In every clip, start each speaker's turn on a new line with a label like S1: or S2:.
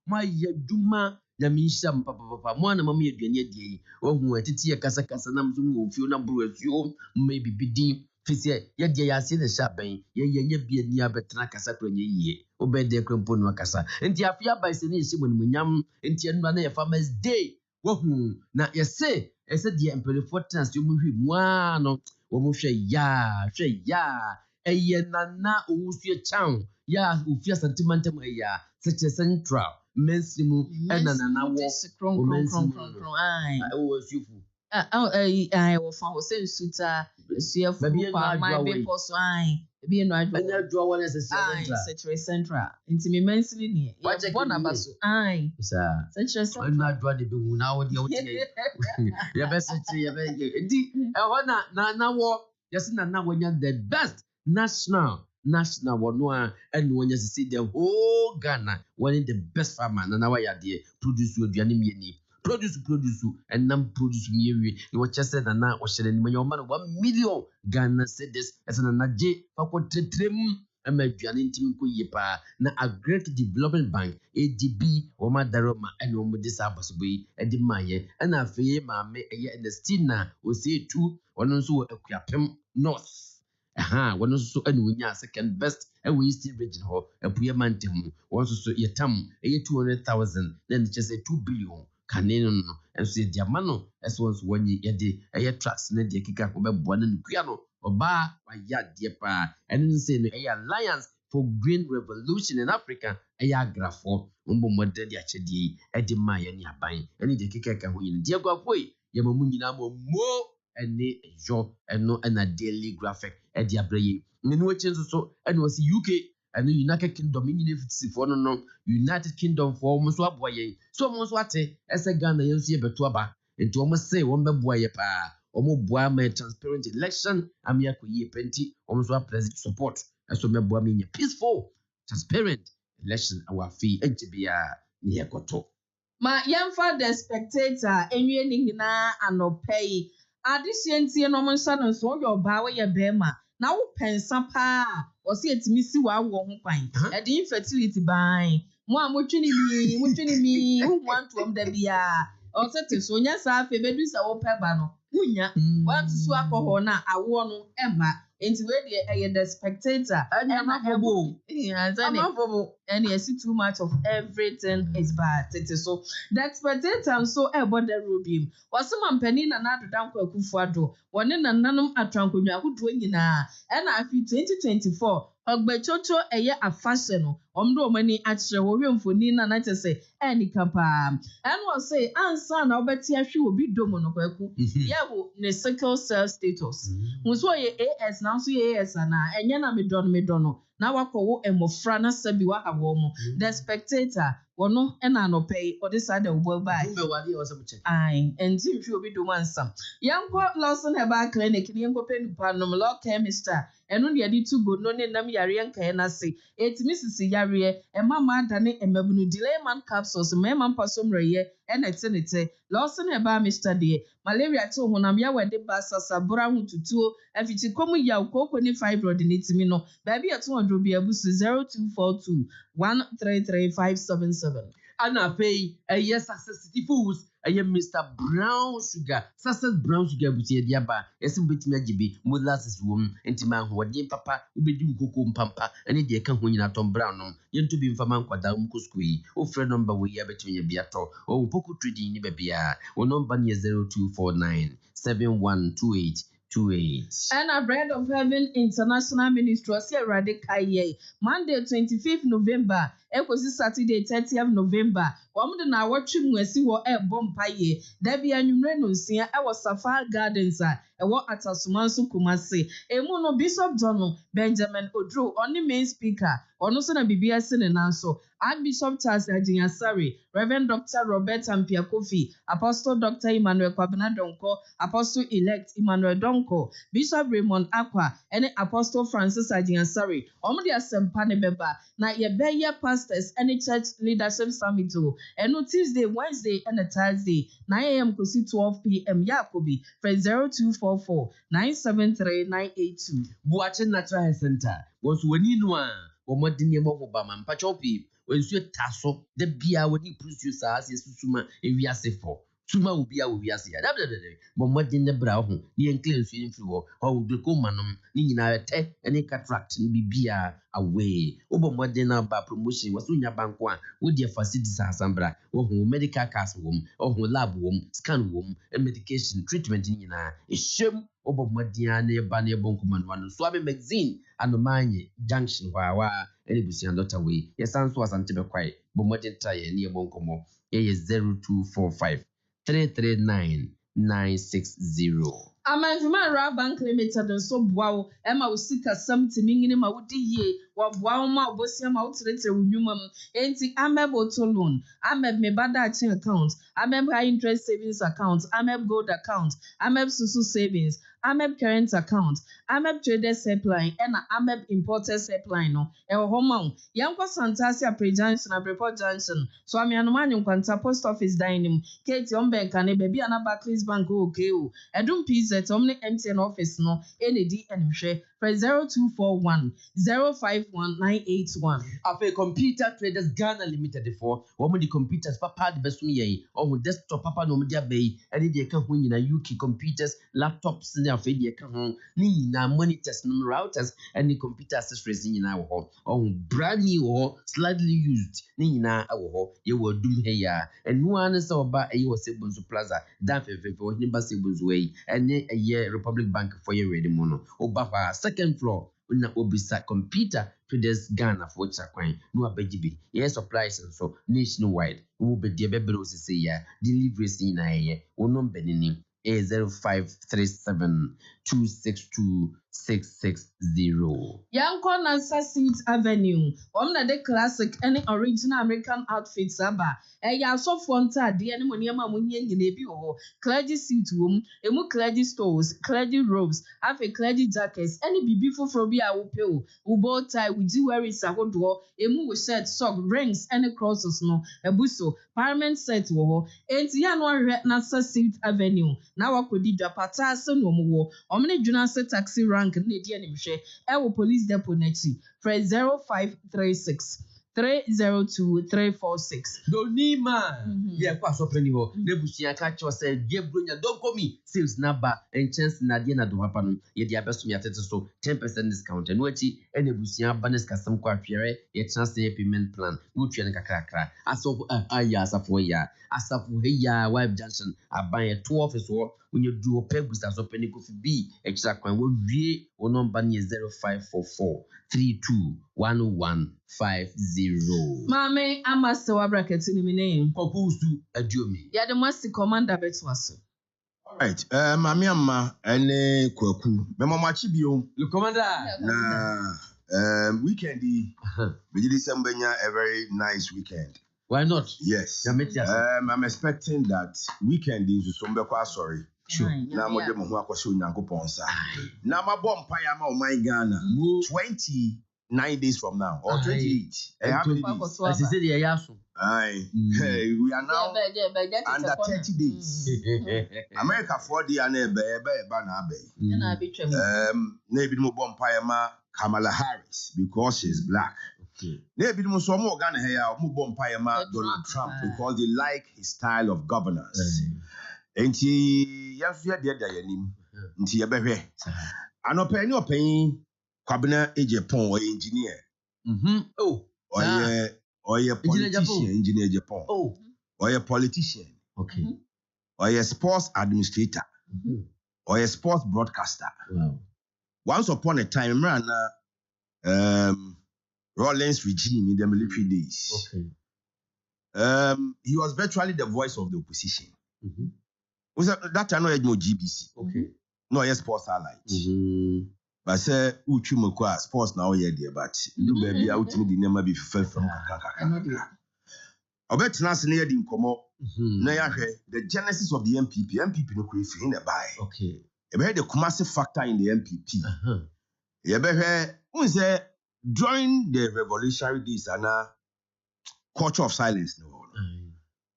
S1: my Duma. Yamisham papa, one among me, Gany, or who at Tia Casa Casanam, Fiona Brewers, you maybe be Fisia, yet I see the shopping, ye be near Betranacasa, ye, obey their Crampono Casa, and Tiafia by Senisi when we yam, and Tianrana a farmer's day. Wahoo, now you say, I said the emperor for times you move him one or Musha ya, a ye nana usia chow, ya, who fears sentimental ya, such a central. Mensimu enana wo
S2: I
S1: was you.
S2: I will find suita, see for my people so I be no
S1: draw one as
S2: a central. Into me mentioning here. What a bonabasu, I,
S1: sir.
S2: Such as
S1: I'm not drawn to be now. Your best, na war. Yes, now when you're the best national one and when you see the whole Ghana one in the best farmer and now I dear produce with the produce and non produce me what just said and now was when your man 1 million Ghana said this as an anaje for trim and my Janin Timku Yepa na a great development bank ADB or Madaroma and Omo Disabasway and the Maye and a fee mamma and the Stina will say 2 one also a Quapem North. One also and we are second best and we still region hall a puya mantum also so ye tam a 200,000 then just a 2 billion cannon and say diamano as once 1 year a year trust and the kick up one and piano or bar by yard dear pa and say a alliance for green revolution in Africa a yagrapho umbo modern yachedi a demaya near buying and the kick up in dear go away yamamunamo more. And job and no and a daily graphic at the abbey. In which so and was UK and the United Kingdom for no United Kingdom for almost what boy. So almost what as a Ghana you see betuaba and to almost say one boy pa almost boy my transparent election. I'm here ye plenty almost what president support as so me boy me peaceful transparent election our fee and to be near Koto.
S2: My young father spectator and you and pay. Adisienti no monsa so your bawe ye bema na wo pensa pa o se etimi si wa wo ho kwan e de infertility ban mo amotwini mi wo want to da bia o se te so nya sa afa bedu sa wo peba no wunya want to akọhọ na awo no ema enti we de the spectator amafọbo and you see too much of everything is bad it is so the spectator so the rubim was some penny na adodanko akufuado woni nananum atrankonwa ahodo nyina na afi 2024 ogbechocho a fashion no omdo mani achire wo wemfoni na na tese eni kapa and was say ansa na obeti ahwe obi domo no kwaku yewo ne sickle cell status muso ye AS na so ye AS na enye na medono na wakowo emofra na sabi wa hawo mo the spectator wono na no pay or this other wo buy ai enti hwe obi domo ansam yanko Lawson Herbal Clinic ni yanko penupa no law chemist enu ne yadi to go no ne nam yare nkan na se etimi sisi yare mama dane emabunu delay man capsules mema mpasomreye enetenete Lawson Herbal Mr. de malaria to honam ya wede basasa bora hututuo afiti komu ya ukoko ni fibroid ni timi no baby ya 200 bi abusu 0242 133577
S1: ana pay yes accessibility foods Mr. Brown Sugar, Success Brown Sugar, Butia Diaba, Esim Betty Majibi, Molasses Womb, and Timan, who are papa, who be doing cocoa pampa, and a dear Kanhuina Tom Brown, yen to be Faman Quadam Cusqui, or friend number we have between your Beato, or Poco Trading Nibabia, or number 0249 712828.
S2: And a Bread of Heaven International Ministry was here Radikaye, Monday 25th November. Ekosi Saturday 30th November. Wamude na watchim mwesi wo bompaye. Debi anwumre no nsia e wo Safari Gardens e wo Atasumanso Kumase. Emu no Bishop John Benjamin Odro oni main speaker. Ono so na bibia se ne nanso. Archbishop Charles Ajinyasari, Reverend Dr. Robert Ampiakofi, Apostle Dr. Emmanuel Kwabena Donko, Apostle Elect Emmanuel Donko, Bishop Raymond Akwa, and Apostle Francis Ajinyasari. Omo de asempa ne beba na ye beye pastors and church leadership summit and no Tuesday, Wednesday and a Thursday 9 a.m. to 12 p.m. Yakobi for 0244 973 982.
S1: Buache Natural Health Center was winning one. wɔmmɔde nneɛma ho ba ma mpakyɛw pii wɔnsuo ta so da biara wɔde purusuo saa sɛ susuma ewiasefo suma obi a wiase ya dabdabdabdab bɔmmɔden ne bra ho ne yɛnkle nsuo no mfiri hɔ glaucoma nom ne nyinaa ɛtɛ ne cataract no bibia away wobɔmmɔden no ba promotion wɔ so nya banko a wodeɛ facilities asambra wɔho medical cars wɔ mu lab wɔ mu scan wɔ mu medication treatment no nyinaa ɛhyɛm wobɔmmɔden a ne ba ne yɛbɔ nkɔma no ano so abe magazine anomanye junction hɔ a waa ɛne busua dɔta wei yɛsan so asante bɛkwae bɔmmɔden tra yɛ ne yɛbɔ nkɔmmɔ yɛyɛ 0245 33960.
S2: Amanfima Ra Bank Limited nso boa wo ma wo sika sam timi ngini ma wo di yie wo boa wo ma obosia ma wo tretre wo nnwuma mu enti Ameb Auto Loan, Ameb Mebada Action Account, Ameb High Interest Savings Account, Ameb Gold Account, Ameb Susu Savings, Ameb Current Account, Ameb Traders Helpline and Ameb Importers Helpline no e wo homa wo yankwa Santasi Apre Junction Apreport Junction so amianomanyo kwanta post office dining Kate Ombenka ne baby ana Barclays Bank okay o edum PZ Omni MTN office no ND enhwe for 0241 051981.
S1: Afe Computer Traders Ghana Limited for woman the computers papa the best me or desktop papa no media bay and the account when in UK computers laptops in afe the account ni na monitors no routers and the computer accessories in our hall or brand new or slightly used ni na our hall you were doom here and one so ba e was Sebunzu Plaza that for ni ba Sebunzu way and a year Republic Bank for your ready mono oba second floor na obisa Computer Traders Ghana for chakwan no abagibi yes supplies and so nationwide wo be de bebere osise ya deliveries ni na ye wo number ni 0537 262 660.
S2: Yanko Nansa Seat Avenue. Na the classic any original American outfits aba. Ya so fonta de any money ma munye nyine bi ho. Clergy suit wom, emu clergy stores, clergy robes, have a clergy jackets, any bibi foforo bi a wo pe o. Wo bow tie, wo jewelry sahodo, emu wo shirt, sock, rings, any crosses no. Ebuso, parliament set wo ho. Enti ya no hwe Nansa Seat Avenue. Na wakodi dwapata ase no mo wo. Omne dwuna se taxi rank ne di animhwe e police depot nachi for 0536 302 346.
S1: Donima ye kwa so pani ho na busia ka cho se die bronya don komi sales number and chance na die na do papa no ye dia beso ya tete so 10% discount no achi ene busia banes kasam kwa hwere ye chance payment plan no twa ne kakrakra aso aya asafo ya asafu heya wife junction aban ye to office wo unye duo pegusta so pani kofi bi extra kwan wo wie wo number ne 0544 321150.
S2: Mame amaste wa bracket ni mine.
S1: Kokusu adiomi.
S2: Ya de masti commander betwaso.
S3: All right. Mami amma ene kwaku. Me mama chibio.
S1: Le commander.
S3: Na weekend we did December a very nice weekend.
S1: Why not?
S3: Yes. I'm expecting that weekend is sombe kwa sorry.
S1: Sure.
S3: Na mo de mo ho akwose onyankopon sa. Na ma bom pa ya ma o man Ghana 29 days from now or 28. How many days?
S1: As you said,
S3: Aye. We are now under 30 days. America 4 day na ebe na abe.
S2: Na be twem.
S3: Na ebi mo bom pa ya ma Kamala Harris because she's black.
S1: Okay.
S3: Na ebi mo so mo Ghana here mo bom pa ya ma Donald Trump because they like his style of governance. Enti yasu ya de yanim. Nti yebehwe. Anopa ni opan Kwabena Ejepon or engineer.
S1: Oh.
S3: Or a politician, engineer Japan.
S1: Oh.
S3: Or a politician.
S1: Okay.
S3: Or a sports administrator. Or a sports broadcaster.
S1: Wow.
S3: Once upon a time, ran Rawlings regime in the military days.
S1: Okay.
S3: He was virtually the voice of the opposition. Was that time no GBC?
S1: Okay.
S3: No, yes, sports allies. But say Uchumokwa sports now here there, but do baby out me the name be fell from Kaka. Obet nas near the Nkomo. Na yahwe the genesis of the MPP no kwe fi na buy.
S1: Okay.
S3: Ebe the Kumasi factor in the MPP. Ebe unse during the revolutionary days and culture of silence no.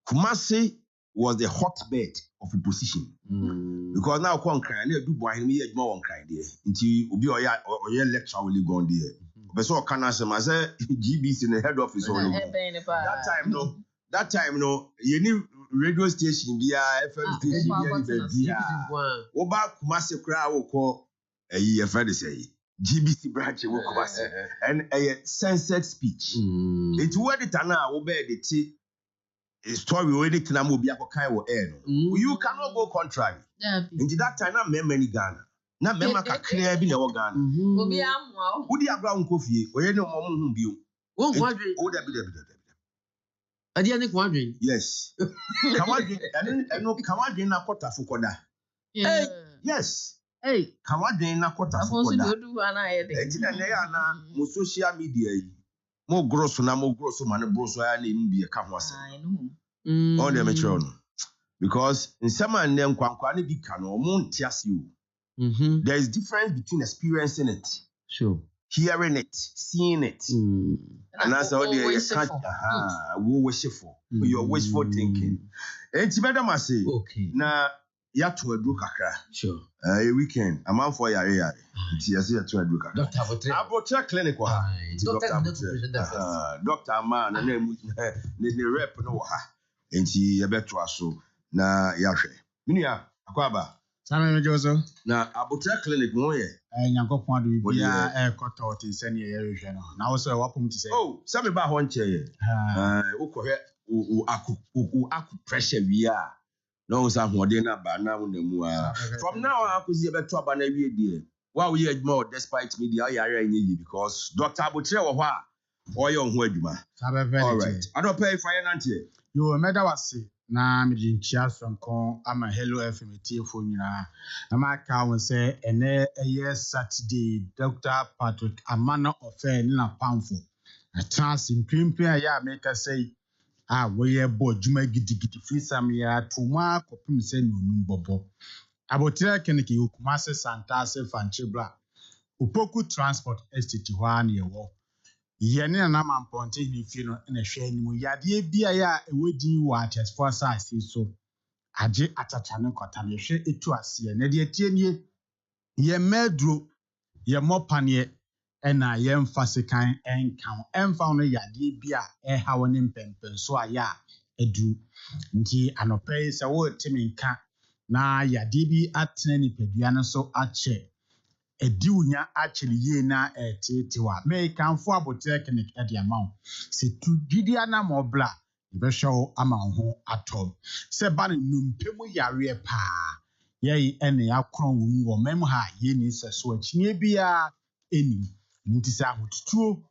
S3: Kumasi was the hotbed of opposition. Because now one cry, and do boy me more one cry there. Until obi oya lecture will go on there. But so can I say GBC in the head office all that time no you need radio station via FM station via Oba Kumasi kra wo ko your friend say GBC branch wo Kumasi and a censored speech it word it na wo be the a story already tina mo bia ko kai wo air no you cannot go contrary into that time na many Ghana na mema ka clear bi na wo Ghana
S2: obi amwa
S3: wo di agba nko fie oye ne mo hu bio
S1: wo kwadwe
S3: wo da bi
S1: adi ani kwadwe
S3: yes kawadwe eno kawadwe na kota fukoda yes kawadwe na kota fukoda etina ne ya na mo social media yi mo gross ma ne broso ya na mbie ka ho ase all the mature no because in some and them kwankwa ne bi ka no mo ntiase o there is difference between experiencing it hearing it seeing it and that's all the wishful your wishful thinking enti better ma say na ya to adru kakra a weekend a man for yare enti ya say ya to adru kakra Doctor clinic wa Doctor man na ne rep no ha enti ya beto aso na ya hwe minia akwaba
S4: Samuel Mejoso
S3: na Abuja clinic mo ye
S4: nyankopon adu bia ekoto tin se ne ye hwe no na wo so wapom ti se
S3: se me ba ho nche ye ukohwe aku pressure wia no sa hode na ba na wo na mu from now akozi e beto aba na wie die wa wo ye adwuma despite media ya ara enye because Dr. Abuja wo ho a oyo ho adwuma all right adopa ifanye nante
S4: yo meda wase na mejin chia sonko ama Hellofm tiefo nyina na maka won se ene eye Saturday Dr. Patrick Amana ofe ni na pamfo a trans imprimpa ya make say we ye bo djuma gidigidi frisam ya tuma kopim se no numbobo abotira keniki Kumasi Santase Fanchebla Upoku Transport Estate ho na yewo yene na mamponte ni fi no na hwe animu yade bia ya ewodi wa atesfo sase so age atacha ne kota ne hwe etu ase na de tienie ye medro ye mopane na ye mfasekan enkan emfa no yade bia ha woni mpempen so aya edu nti anope se wo timinka na yade bi atena ni pedua no so ache ediunya actually ye na etetiwa me kanfo abote clinic e de amount se tu gidia na mobla be show ama ho atom se ba ne numpemu yare pa ye ene yakron wo mem ha ye ni se so achinie bia eni nti se ahotutuo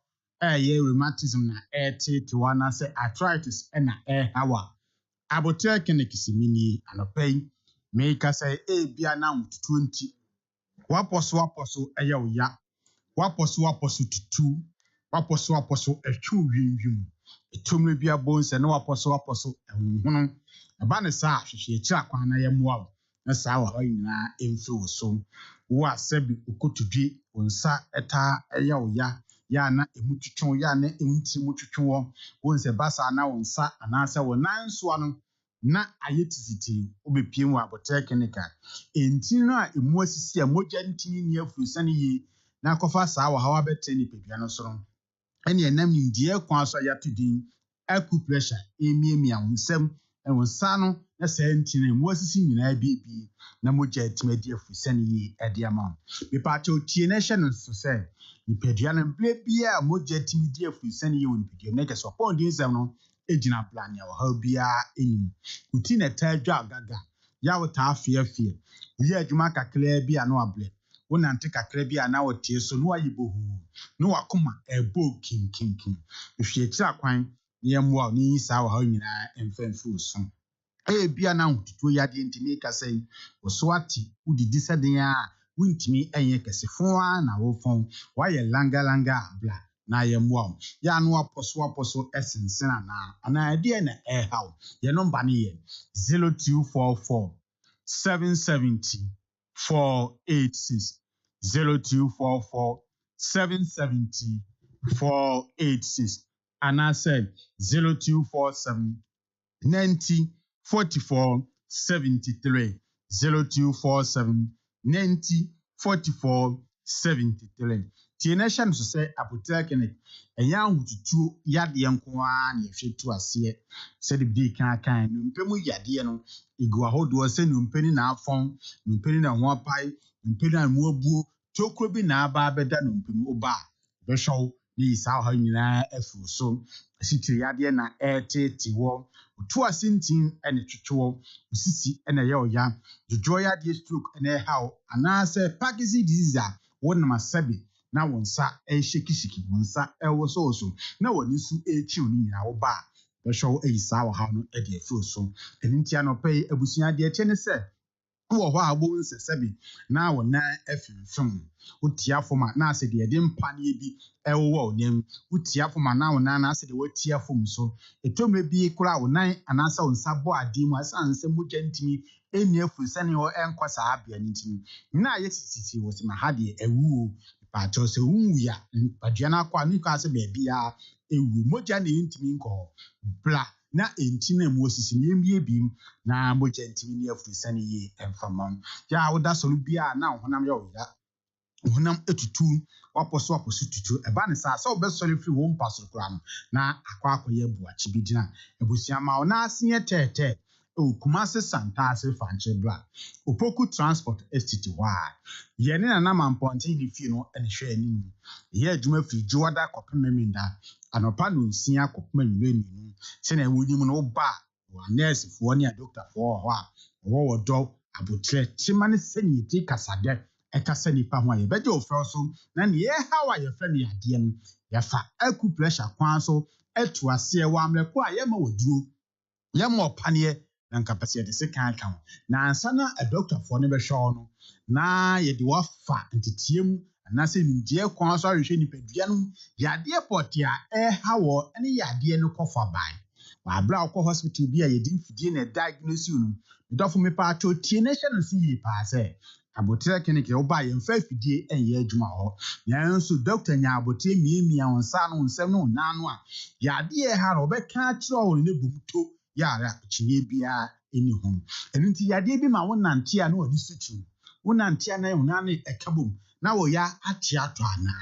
S4: ye rheumatism na etetiwa na se arthritis na hawa abote clinic simini anopai me ka se bia na ahotutuo nti waposo eye oya waposo tutu waposo etwu winwim etomre bia bonse na waposo ehunhunu aba ne sa hwehwe echi akwan na ye moa na sa wa ho nyina emfi wo so wo asabi okotudwe onsa eta eye oya ya na emutwetwe ya na emti mutwetwe wo bonse basa na onsa anasa wo nanso ano na ayetiziti obepie mu abote clinical enti no a emu asisi a moja ntini ni afurusane yi na kofa saa wa hawa bete ni pedua no soro ene enam ni die kwa so ya tudin aku pressure emiemi awonsam enwonsa no na saa ntini emu asisi nyina biebi na moja timadi afurusane yi ede ama bepa cha otie na hye no so se ni pedua no ble bia moja timadi afurusane yi woni pedua na keso pon din sam no ejina plan ya ha bia enim uti na tadwa gaga ya wota afie uye adwuma kakra bia no able wonante kakra bia na wotie so no ayibohu no wakoma ebo kinkinkin hwie kira kwan ne yemwa ni sa wa ha nyina emfemfu so bia na hututuo yade ntimi ka sei wo ati udidi seden a wuntimi enye kesefo a na wo fon wa ye langa bla na yemwa ya no aposo essence na ade na how ye number ne ye 0244 770 486 0244 770 486 and I said 0247 90 44 73 0247 90 44 73 tie na hye no so sɛ apotek clinic ɛyɛ ahotutuo yadeɛ nko ara na yɛhwɛ tu aseɛ sɛ de bi kan no mpɛmu yadeɛ no egu ahodoɔ sɛ no mpɛni na afɔn no mpɛni na ho apae no mpɛni na mu abuo tokuro bi na aba abɛda no mpɛmu oba bɛhwɛw ne yi saa ɔha nyinaa afuru so asitiri yadeɛ na ɛtete wɔ otu asentin ɛne twetwe osisi ɛna ɛyɛ ɔya dwodwo yadeɛ stroke ɛna ɛhaw anaasɛ Parkinson disease a wɔnam asabi na wɔn nsa ɛhyekishiki wɔn nsa ɛwɔ so na wɔn nso ɛrekyiw ne nyinaa wɔba a bɛhwɛw ayi saa ɔha no ɛde afuru so ɛno nti anɔpɛ yi abusua deɛ ɛkyɛ ne sɛ wɔ hɔ a wɔn nsɛsɛbi na wɔn nan afimfim wotia fam a na asɛ deɛ ɛde mpaneɛ bi ɛwɔ wɔn nam wotia fam a na wɔn nan asɛ deɛ wɔtia fam so etomire bi koraa wɔn nan anaasɛ wɔn nsa bɔ adeɛ mu asan nsɛ mogya ntumi ɛni afuru sɛnea ɛnkɔ saa abea ne ntumi na ayɛ sisi wɔ sɛ ma ha deɛ ɛwuo paakyɛw sɛ wunwuya adua no akɔ a ne kɔ asɛ baabi a ɛwu mogya na ɛntumi nkɔ bla na enti na mu osisi ne mbie bim na mogya ntimi ne afuru sane yi emfama ya woda soro bia na honam ya oya honam etutu waposo tutu eba ne sa so obesori firi wo mpaso kura no na akwa buachi bi gyina ebusia ma ona asenye tete Kumasi Santase Fanche Black Opoku Transport Estate wa yene na na mamponte ni fi no ene hwe anim ye adwuma fi Juwada kopememenda anopa no nsia kopememenu se na wonim no ba wa nurse fo ne doctor fo ho a wo do abotre chimane seni ti kasade ekasa nipa ho a ye beje ofro so na ne ye hawa ye fre ne ade no ye fa aku pressure kwan so etu ase wa amreko a ye ma woduro ye ma opane na nkapasi de se kan na ansa na a doctor for ne be hwe no na ye de wafa ntitiem na se ndie kwan so ahwehwe nipadua no yade portia hawo ene yade no kofa bai wa bra ko hospital bi a ye di mfidie na diagnose no dofo me pa acho tie na hye no si yi pa se abotre clinic ye oba ye mfa fidie enye adwuma ho nyanso doctor nya abotre miemia onsa no nsem no nanu a yade ha ro be ka kire o ne bumto yara chinye bia eni hom enu nti yade bi ma wonante a na woni sutu wonante a na wonane ekabom na wo ya ate ato ana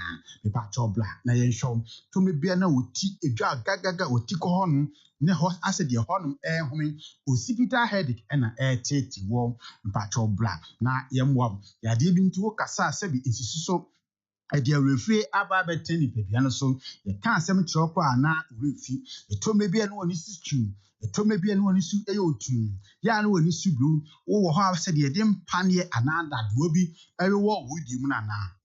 S4: me pa chobla na yen hwom to me bia na woti edwa gagaga woti ko hono ne ho ase de hono home hospital headache na tete wo mpa chobla na yemwa yade bi nti wo kasa asabi insisuso ade awrefie aba beteni pedua no so ye ka asem kire ko ana wrefi etome bia na woni situ etome bia na woni su eyotu ya na woni su blu wo ho ase de de mpane ananda do bi ewo wodi mu na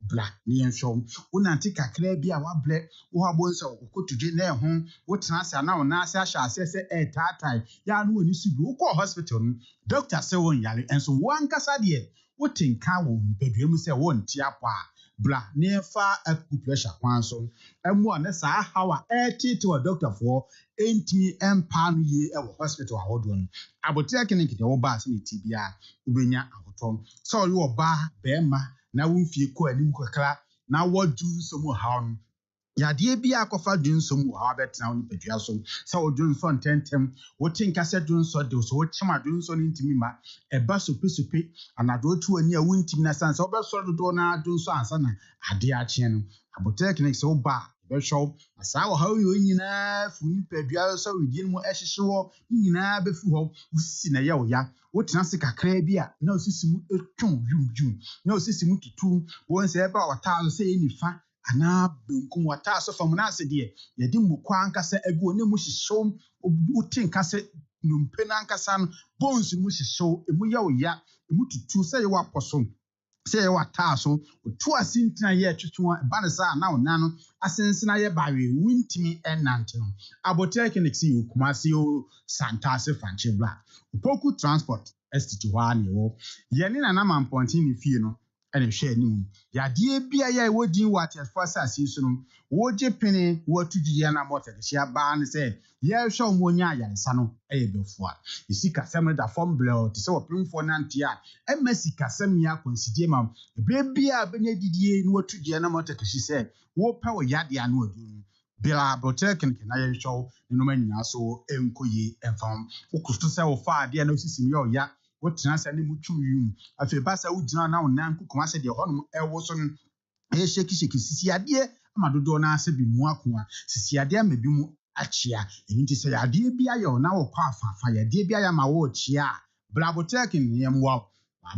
S4: bla ne yenhwo wonante kakra bia wabre wo abonsa okotuje na ho wo tena ase na wo na ase ahya ase se tatai ya na woni su blu ko hospital no doctor se won yare enso wo ankasa de wo tinka wo nipadua mu se wo ntia po a bla nefa aku pressure kwan so emu ne saa hawa tete wa doctor for entimi empa no ye e hospital ahodo no abotre clinic de wo ba se ne tibia ubenya ahoto so yo ba bema na wo mfie ko anim kokra na wodu nsomu ha no yade bia akofa dunsom wo ha betena wo nipadua so se wo dunso ntentem wo tinka se dunso de so wo chima dunso ni ntimi ma eba sope anado tu ani a wo ntimi na sanse wo be so dodo na dunso ansa na ade a kye no abotre clinic se wo ba be show asa wo ha yo nyina fu nipadua so widin mu ehhehye wo nyina be fu ho usisi na ye wo ya wo tena se kakra bia na usisi mu etwon yum na usisi mu tutu wo nse eba wata so se ye nifa ana benkum wata so fam na ase de yedi mukwa ankasa egu ne mu hyehyew utin kase numpe na ankasa no bones mu hyehyew emu ya oya emu tutu se ye waposo se ye wata so otu asintina ye twetwe ba ne sa na ona no asensena ye bawe wuntimi enante no abotre clinic si Kumasi o Santase Fanche Black Opoku Transport Estate wa ne wo ye ne na mamponti ne fie no ene hwe anim yade bia ya wodin water force asiso no woje pene wotugye na motor hia ba ne se ye hwe omonya ayansa no eye befua isika sem da form blow te se opimfo nante a emasika sem ya consider ma bia benya didie no wotugye na motor hia se wo pa wo yade anu odu bila botek na ye hwe no manyina so enkoye enfam wokusto se wo fa ade na osisi mi ya wotena se ne mutu yum afi ba sa wudina na wonan kokoma se de honom ewo so shake sisiade ama dodo na ase bi mu akoa sisiade ama bi mu achia enti se yade bia ye na wo kwa afafa yade bia ya ma wo chia blabotek nyem wo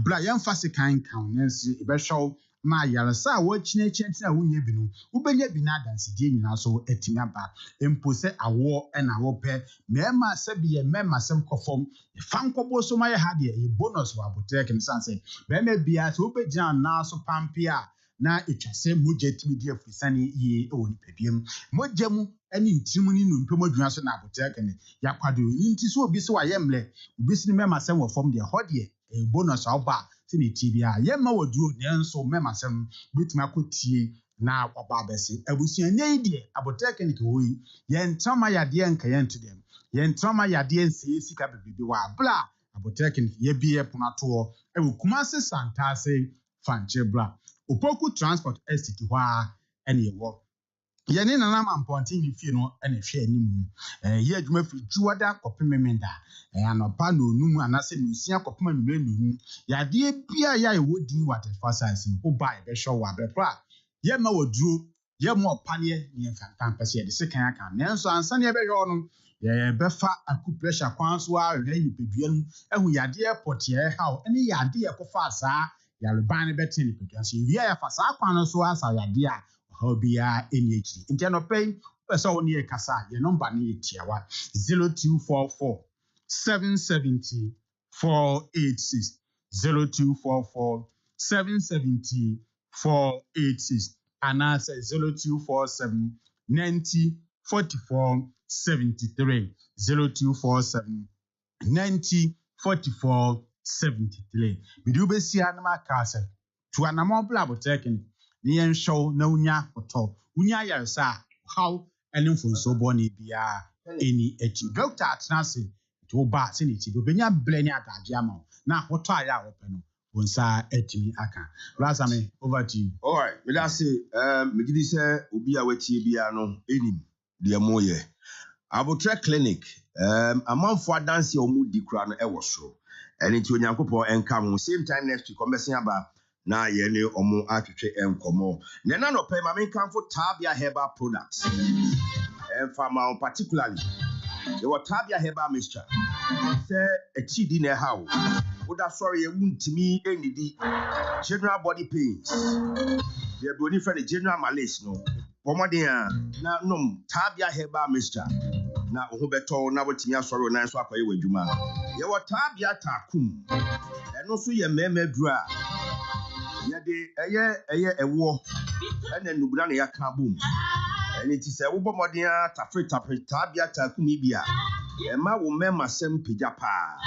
S4: bla yemfa se kan nensi ebe show ma yaresa wo chine na wunye bi no ubenya bi na dansidie nyina so atimi aba empo se awo na wo pe mema se bi ye mema sem kofom fankobo so ma ye ha de e bonus wa botek nsanse mema bia so ubegina na so pampia na etwase moja timi di afusane ye o ni pediem moja mu ani ntimu ni no mpem adwuma so na abotek ne yakwado ni nti so obi so wa yemle obi sini mema sem wo fom de hodie e bonus oba sini tibia yemma woduro nenso mema sem bituma akotie na waba besi abusuan nei de abotek ne ke hoyi yentrama yade nka yentu dem yentrama yade nse sika bebibi wa bla abotek ne ye bie punato e Kumasi Santase fanche bla Opoku Transport Estate hwa ene wo ye ne nana mamponti ni fie no ene hwe anim ye adwuma fi juwada kopememenda anopa no onum anase no sia kopema nunu yade bia ya ewodi water facilities no oba e be show wa bepra ye ma woduro ye mo opane ne fantan pese ye de sekan aka nenso ansa ne be hwe no ye befa aku pressure kwan so a hwe ni peduan ehu yade airport ye ha ene yade ye kofa saa yaluban betin peduanso wi ya fa saa kwan so asa yade a how bia eni echi nti no pay pesa woni e kasa ye number ni etiawa 0244 770 486 0244 770 486 and answer 0247 90 44 73 0247 90 44 73 bidu besia na makase to anamo blabotek ni yen show na unya oto unya yaresa how elin so boni bia eni echi doctor atnase to ba se ni ti do benya bleni ataje ama na hoto aya ope no wonsa etimi aka blasame over to you.
S3: All right, we last say me gidi say obi a wetie bia no enim de moye abotre clinic amanfo adanse o mu di kura no e wo so eni ti onyankopon enka mo same time next week kombesin aba na ye ne omo atwetwe enkomo ne na no pay ma men kan for Tabia herbal products farmer particularly they were Tabia herbal mixture say a chidi ne how woda sorry e wuntimi enidi general body pains they do ni for the general malaise no pomodin na nom Tabia herbal mixture na oho beto na wotimi asori na so akoye wadwuma ye were Tabia takum eno so ye memedura yade eye ewo ene nubura na yaka bom ene ti se wo bomodin tafre Tabia takumi bia e ma wo mema sem pija pa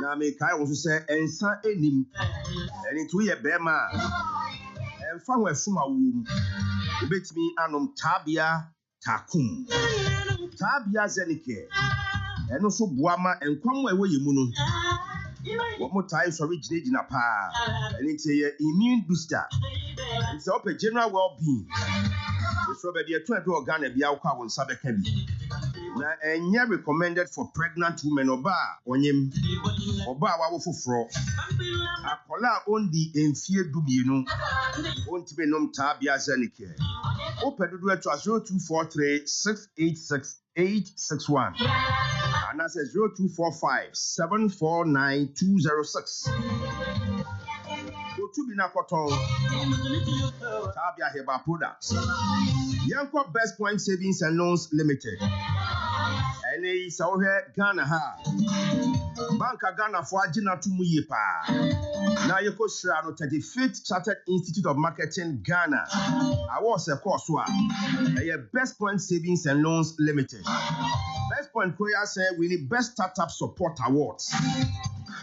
S3: na me kai wo so se ensa enim ene ti wo ye bema emfa wo afuma wo obetimi anom Tabia takum Tabia zenike eno so boama enkwam ewo yemu no what more time sorry jina pa and it's a immune booster. It's up a general well-being. It's probably a 20 organ be out on Sabekabi. Now and recommended for pregnant women or bar on him or bar for fro. A polar on the enfear dubino won't be nom Tabia Zenike. Open the door to 0243 686 861 and that's 0245 749 206. Go to Binakoton Tabia Herbal Products. Yanko Best Point Savings and Loans Limited. And they saw here Ghana ha. Banka Ghana for Ajina Tumuyepa. Now you go Shrano 35th Chartered Institute of Marketing Ghana. I was a course one. Best Point Savings and Loans Limited. Best Point Korea said we need Best Startup Support Awards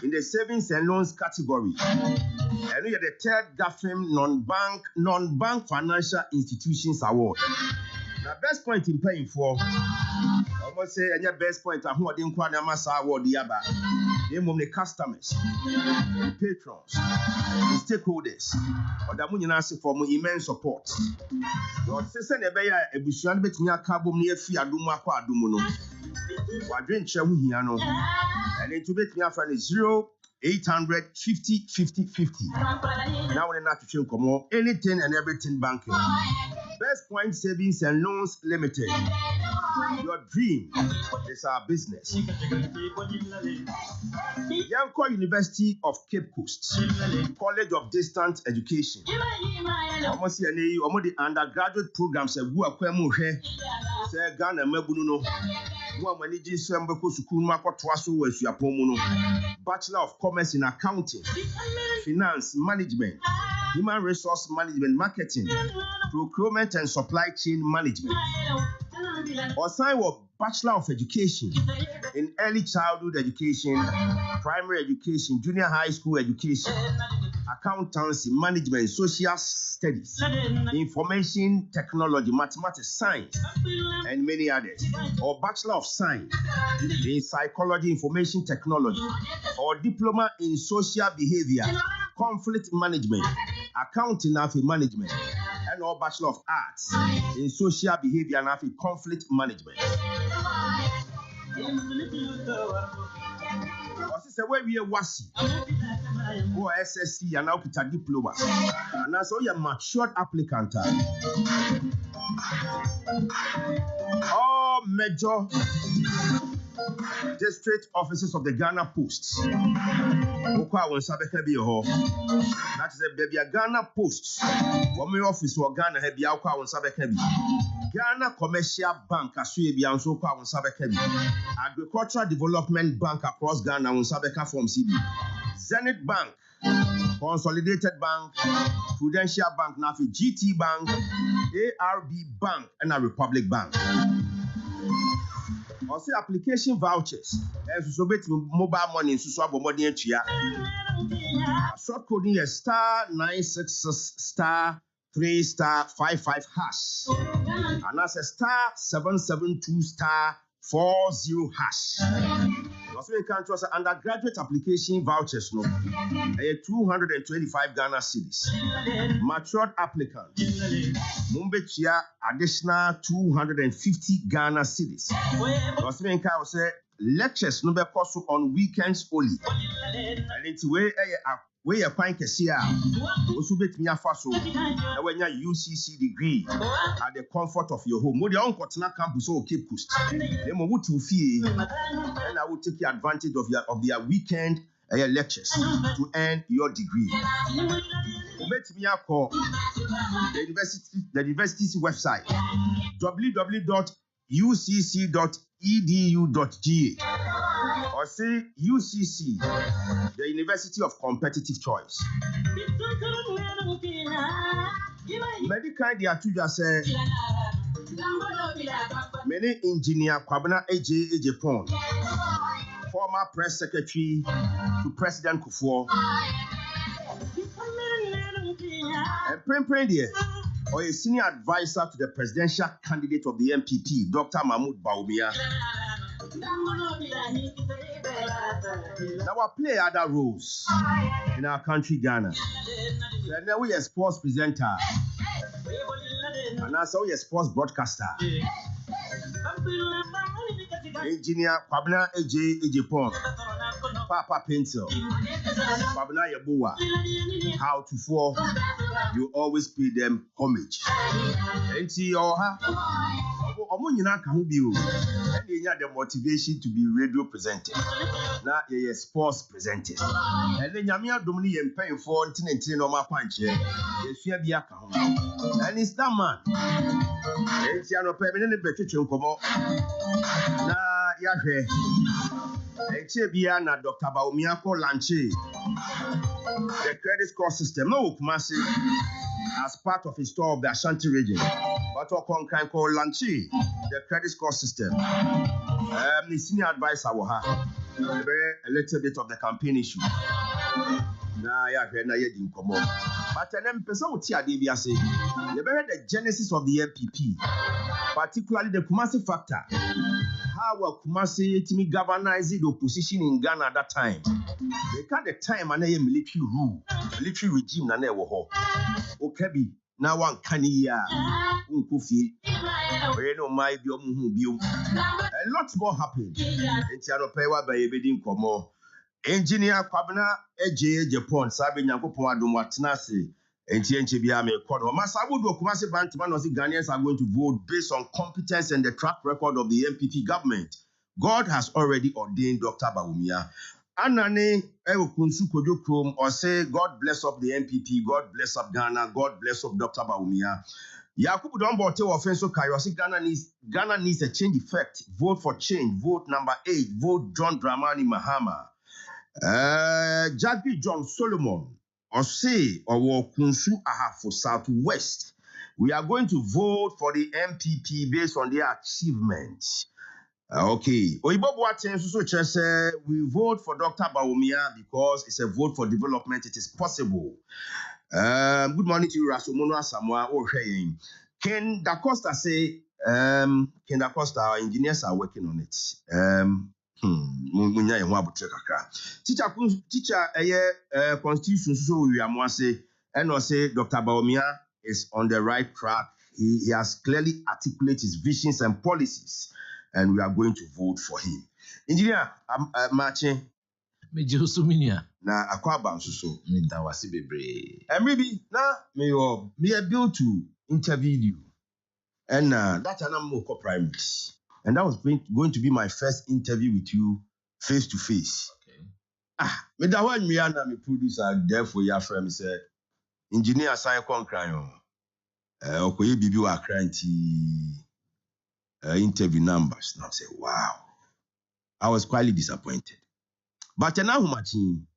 S3: in the Savings and Loans category. And we are the third GAFIM non-bank financial institutions award. Now Best Point in paying for almost say any Best Point who didn't quite massa award the yaba. They move the customers, the patrons, the stakeholders, or the money answer for immense support. Your sister Nebeya Ebusian Betnia Carbon near Fia Duma Qua Dumuno. Wadrin Chewiano, and it to bet me after 0 800 50 50 50. Now we're not to come on anything and everything banking. Best Point Savings and Loans Limited. Your dream is our business. Yanko University of Cape Coast, College of Distance Education. Almost the undergraduate programs say Ghana Mebuno. Bachelor of Commerce in Accounting, Finance Management, Human Resource Management, Marketing, Procurement and Supply Chain Management. Or sign of Bachelor of Education in Early Childhood Education, Primary Education, Junior High School Education, Accountancy, Management, Social Studies, Information Technology, Mathematics, Science, and many others. Or Bachelor of Science in Psychology, Information Technology, or Diploma in Social Behavior, Conflict Management, Accounting and Management, and or Bachelor of Arts in Social Behavior and Conflict Management. Where we are wasi or SSC and now put a diploma, and that's all your matured applicant. All major district offices of the Ghana Post. That is a baby Ghana Post. One my office or Ghana have be Ghana Commercial Bank Agricultural Development Bank across Ghana on Sabeka from CB. Zenith Bank, Consolidated Bank, Prudential Bank, Nafi GT Bank, ARB Bank, and a Republic Bank. Also application vouchers. And so mobile money so swap money and chia. Short coding is *966*3*55#. And that's a *772*40#. Also, you can trust undergraduate application vouchers, no, 225 Ghana cedis. Matured applicant, Mumbechia additional 250 Ghana cedis. Also, you can say lectures no be possible on weekends only. And it's where you find Kessia, also bet me a faso, when you UCC degree at the comfort of your home. Modi on Kotana campus or Cape Coast. Then we would fee, and I will take advantage of their weekend lectures to earn your degree. Bet me a call the university's website www.ucc.edu.ga. Or say UCC, the University of Competitive Choice. Medical, they are to just say many engineer Kwabena AJ Japan, former press secretary to President Kufuor, and Prem there, or a senior advisor to the presidential candidate of the MPP, Dr. Mahmoud Baumia. Now, I play other roles in our country, Ghana. And now we are sports presenter, and also we are sports broadcaster. Engineer Kwabena AJ Ejepon, Papa Pencil, Kwabena Yabuwa, how to fall, you always pay them homage. And see, and they had the motivation to be radio presenter. Now they are sports presenter. And then Yamia Domini and paying for Tintin or my punch. And it's that man. And Tiano Permanent Petition come up. Now, Yahweh. Echebiana Dr. Baumiako Lanche. The credit score system. No, Kumasi. As part of his tour of the Ashanti region. But Okon can call Lanchi, the credit score system. The senior advisor will have a little bit of the campaign issue. Now, didn't come on. But then, person will tell you the genesis of the MPP, particularly the Kumasi factor. How will Kumasi galvanize the opposition in Ghana at that time? They can't the time and a military rule, military regime, and they were okay. Now one can hear Unkufi, my biom. A lot more happened. And Tiano Pewa by a bidding como. Engineer Kwabena Eje Japan Sabe Nyankopon adom atena se enche bia me kodo masa wodo Kumasi Bantima no say Ghanaians are going to vote based on competence and the track record of the MPP government. God has already ordained Dr. Bawumia. Anane Kunsu Kojo Krom or say God bless up the MPP, God bless up Ghana, God bless up Dr. Bawumia. Yakubu Dombote offense so Kayosi Ghana needs a change effect. Vote for change. Vote number 8. Vote John Dramani Mahama. Jagby John Solomon or say or Kunsu Ahafo Southwest. We are going to vote for the MPP based on their achievements. Okay. Oibo Boateng so say we vote for Dr. Bawumia because it's a vote for development. It is possible. Good morning to you, Rasomono Samoa O'Shane. Ken Da Costa say, Ken Da Costa, our engineers are working on it. Teacher, constitution, so we are say, and I say Dr. Bawumia is on the right track. He has clearly articulated his visions and policies, and we are going to vote for him. Engineer, I'm matching.
S1: Meje Osuminia.
S3: Na Akoko Abon so.
S1: Me da wasi bebre.
S3: And maybe now me able to interview you. And that's an more primary. And that was going to be my first interview with you face to face.
S1: Okay.
S3: Me da one me and me producer therefore your friend said engineer sign kon cry okoye bibi wa cranty interview numbers. Now I say wow. I was quietly disappointed. But now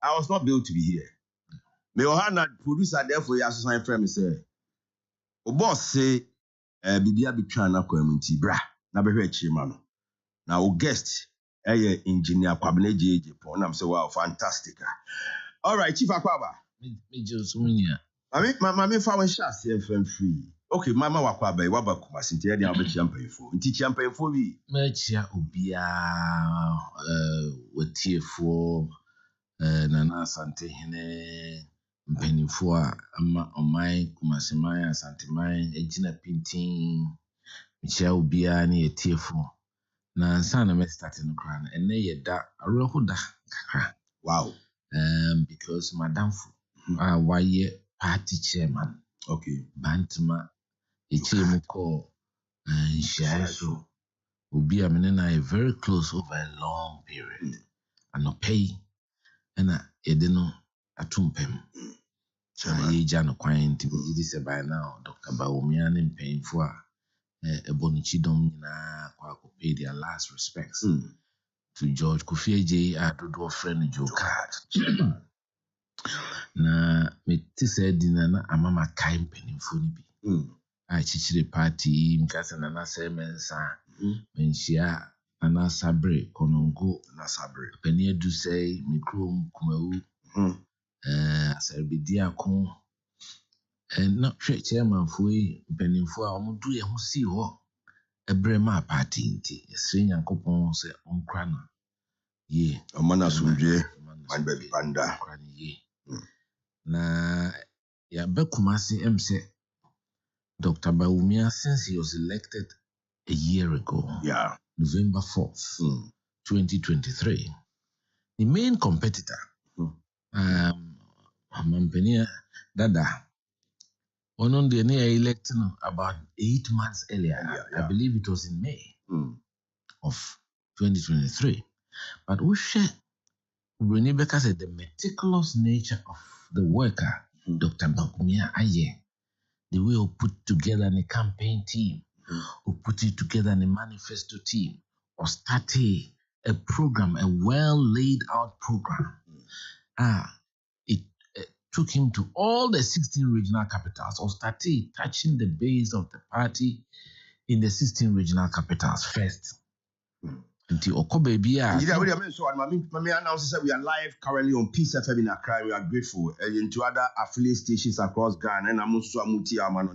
S3: I was not able to be here. Me ohana producer therefore your sign friend me say o boss say bibia betwa na kwamenti bra na behwe chima no. Now our guest engineer Kwabena Eje Pon. I'm say wow, fantastic. All right, Chief Akwaba.
S1: Meje Osuminia.
S3: Mami fa wan sha CFM free. Okay, mama Wakwaba e waba Kumasi ntia dia obe chiampanyfo. Nti chiampanyfo bi.
S1: Ma chia obia watiefo Nana Asante hene mpanimfo a ama omai Kumasi mai Asante mai ejina pintin mechia obia ne yetiefo. Na sana me start no kran ene yeda arohoda kakra.
S3: Wow.
S1: Because madam why party chairman.
S3: Okay.
S1: Bantama echemu ko Nshiaso obi a mene na very close over a long period. Anopei ena edeno atumpem. Ye jano kwan nti it is by now Dr. Bawumia ne mpanyimfo a ebonichidom na kwa ko pay their last respects to George Kofi Eje adodo friend Joe Card. Na me tise dina na amama kai mpanyimfo ni bi. A chichire party mkasa na nasa mensa menshia na sabre konongo
S3: Na sabre.
S1: penye du say mikro kumawu asarbidi akon na hwe chairman foi mpanimfo a omudu ye ho si ho ebre ma party nti esre nyankopon se onkra na ye
S3: Amana sumdwe man be panda.
S1: ye na ya be Kumasi emse Dr. Bawumia, since he was elected a year ago,
S3: Yeah.
S1: November 4th, 2023, the main competitor, Mampenia Dada, one on the near election about 8 months earlier.
S3: Yeah.
S1: I believe it was in May of 2023. But Bruni Becker said the meticulous nature of the worker, Dr. Bawumia Aye. The way we put together a campaign team, or put it together in a manifesto team, or start a program, a well laid out program. It took him to all the 16 regional capitals, or started touching the base of the party in the 16 regional capitals first. Until Okobe Bia.
S3: So Mami announces that we are live currently on Peace FM in Accra. We are grateful. And to other affiliate stations across Ghana. And I'm also Amuti Amano.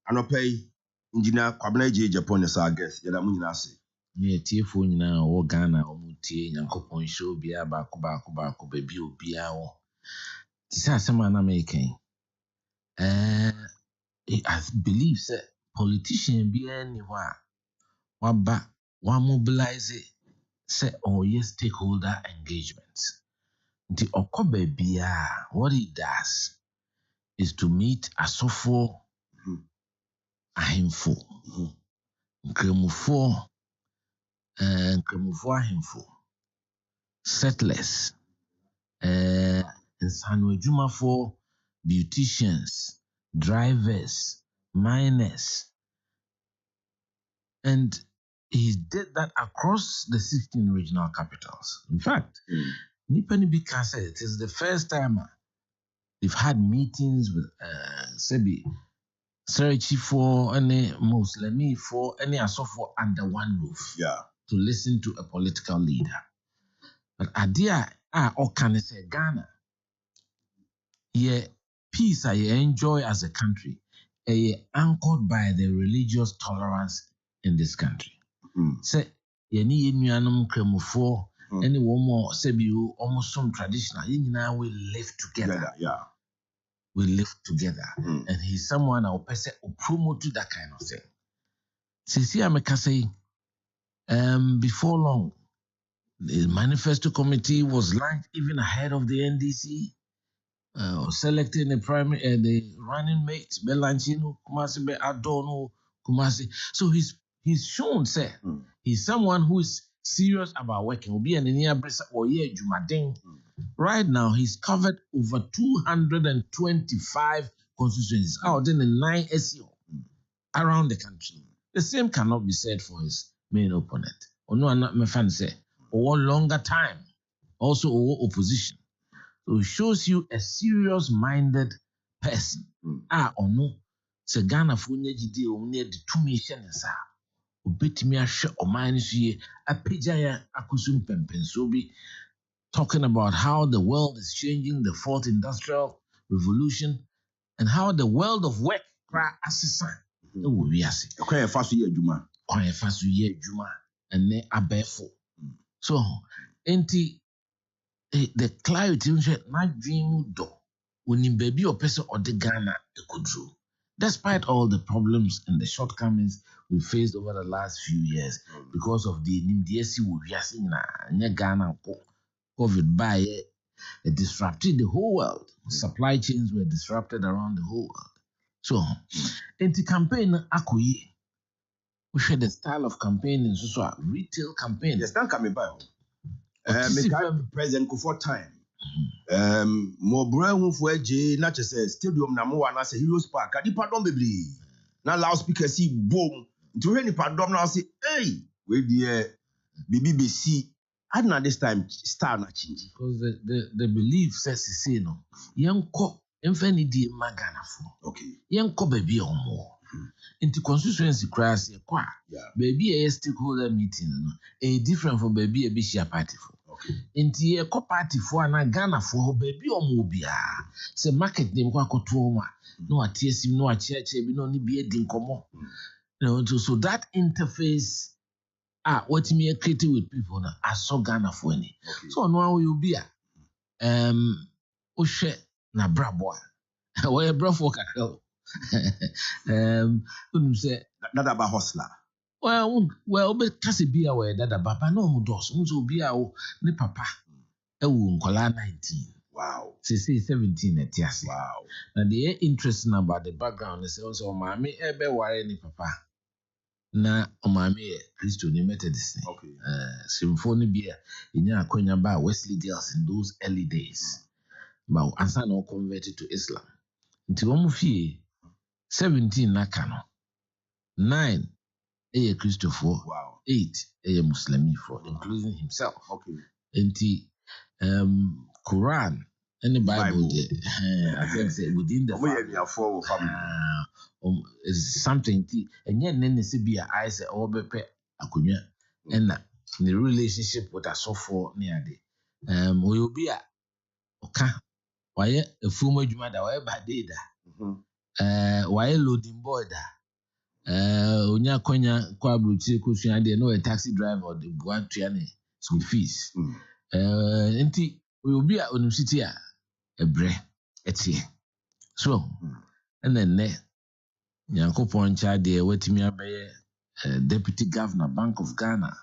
S3: Anopei engineer Kwabena Eje Japan is our guest. Yadamunina say.
S1: Me tiefo nyina wo Ghana omutie Nyankopon show bia ba ko baby obia wo. Ti say asema na me ken. I believe say politician bia ni wa ba wa mobilize say stakeholder engagement. The Okobe Bia, what he does is to meet asofo ahemfo. Nkramufo ahemfo. Settlers. Nsanwejumafo, beauticians, drivers, miners. And he did that across the 16 regional capitals. In fact, Nipani Bika said it is the first time they've had meetings with Sebi, Serechi for any Muslimi for any Asofo under one roof to listen to a political leader. But Adia can say Ghana, peace I enjoy as a country, anchored by the religious tolerance in this country. Say yeni yenuanum kremufo any one more sebi almost some traditional we live together. We live together. And he's someone I'll promote to that kind of thing. Sisi Ameka say before long the manifesto committee was launched even ahead of the NDC. Selecting the running mate, Belanchino, Kumasi, Be Adono, Kumasi. So he's shown, say, he's someone who is serious about working. Will be an near Bresa or year Jumading. Right now, he's covered over 225 constituencies out in the 9 SEO around the country. The same cannot be said for his main opponent. Or no, not my fan say, or longer time, also or opposition. So it shows you a serious-minded person. Or no, se Ghana for nejide o ne de tumi hye ne sa. Obetimi ahwe oman so ye apejaya akusum pempenso bi talking about how the world is changing, the fourth industrial revolution, and how the world of work asesa. Wo wi ase.
S3: Kwan e fa so ye adwuma.
S1: And ne abefo. So, enti the clarity not dream do when in baby or person or the Ghana the control. Despite all the problems and the shortcomings we faced over the last few years because of the NIMDSC we are seeing na Ghana COVID by it disrupted the whole world. Supply chains were disrupted around the whole world. So anti-campaign akoye. We share the style of campaigning so a retail campaign.
S3: Yes, not coming by. President Kufuor time. More brown for J, not just a stadium number one as a Heroes Park. I did pardon baby. Now loudspeaker see boom. To any pardon now say, hey, with the BBC. I don't know this time star not change.
S1: Because the belief says say no. Young co infinity magana for.
S3: Okay.
S1: Young co baby or more. Into constituency crisis, baby a stakeholder meeting, a different from baby a bishia party for. Into a co-party for an Ghana for baby or mobia. Say market name Kwakotoma. No a TSM, no a church, no ni be a dinkomo. So that interface what me creating with people now. I saw Ghana for any. So now you be Oshe na braboa. Why a bravo kakao? Say
S3: that about hustler.
S1: Well, but kasi be aware that papa no mudos. Unso be awo ne papa. Nkola 19.
S3: Wow.
S1: Say 17 at yes.
S3: Wow.
S1: Now the interesting about the background is also mommy ebe ware ni papa. Na mommy Christo ni Methodist.
S3: Okay.
S1: Symphony be inya akonya ba Wesley Girls in those early days. But ansa no converted to Islam. Nti womu fie 17 nakano. 9 Christopher.
S3: Wow.
S1: 8 Muslimi for including himself.
S3: Okay.
S1: Nti Quran and the Bible. I think say within the family. Is something and yet then see be I say bepe akunya and the relationship with us so for near the we will be a okay. Why a full juma da why bad day da why loading boy da onya konya kwa bruti kusua de no a taxi driver or the buan tuane school fees enti we will be at university a bre etie so and then Yankopon cha de wetimi abeye deputy governor Bank of Ghana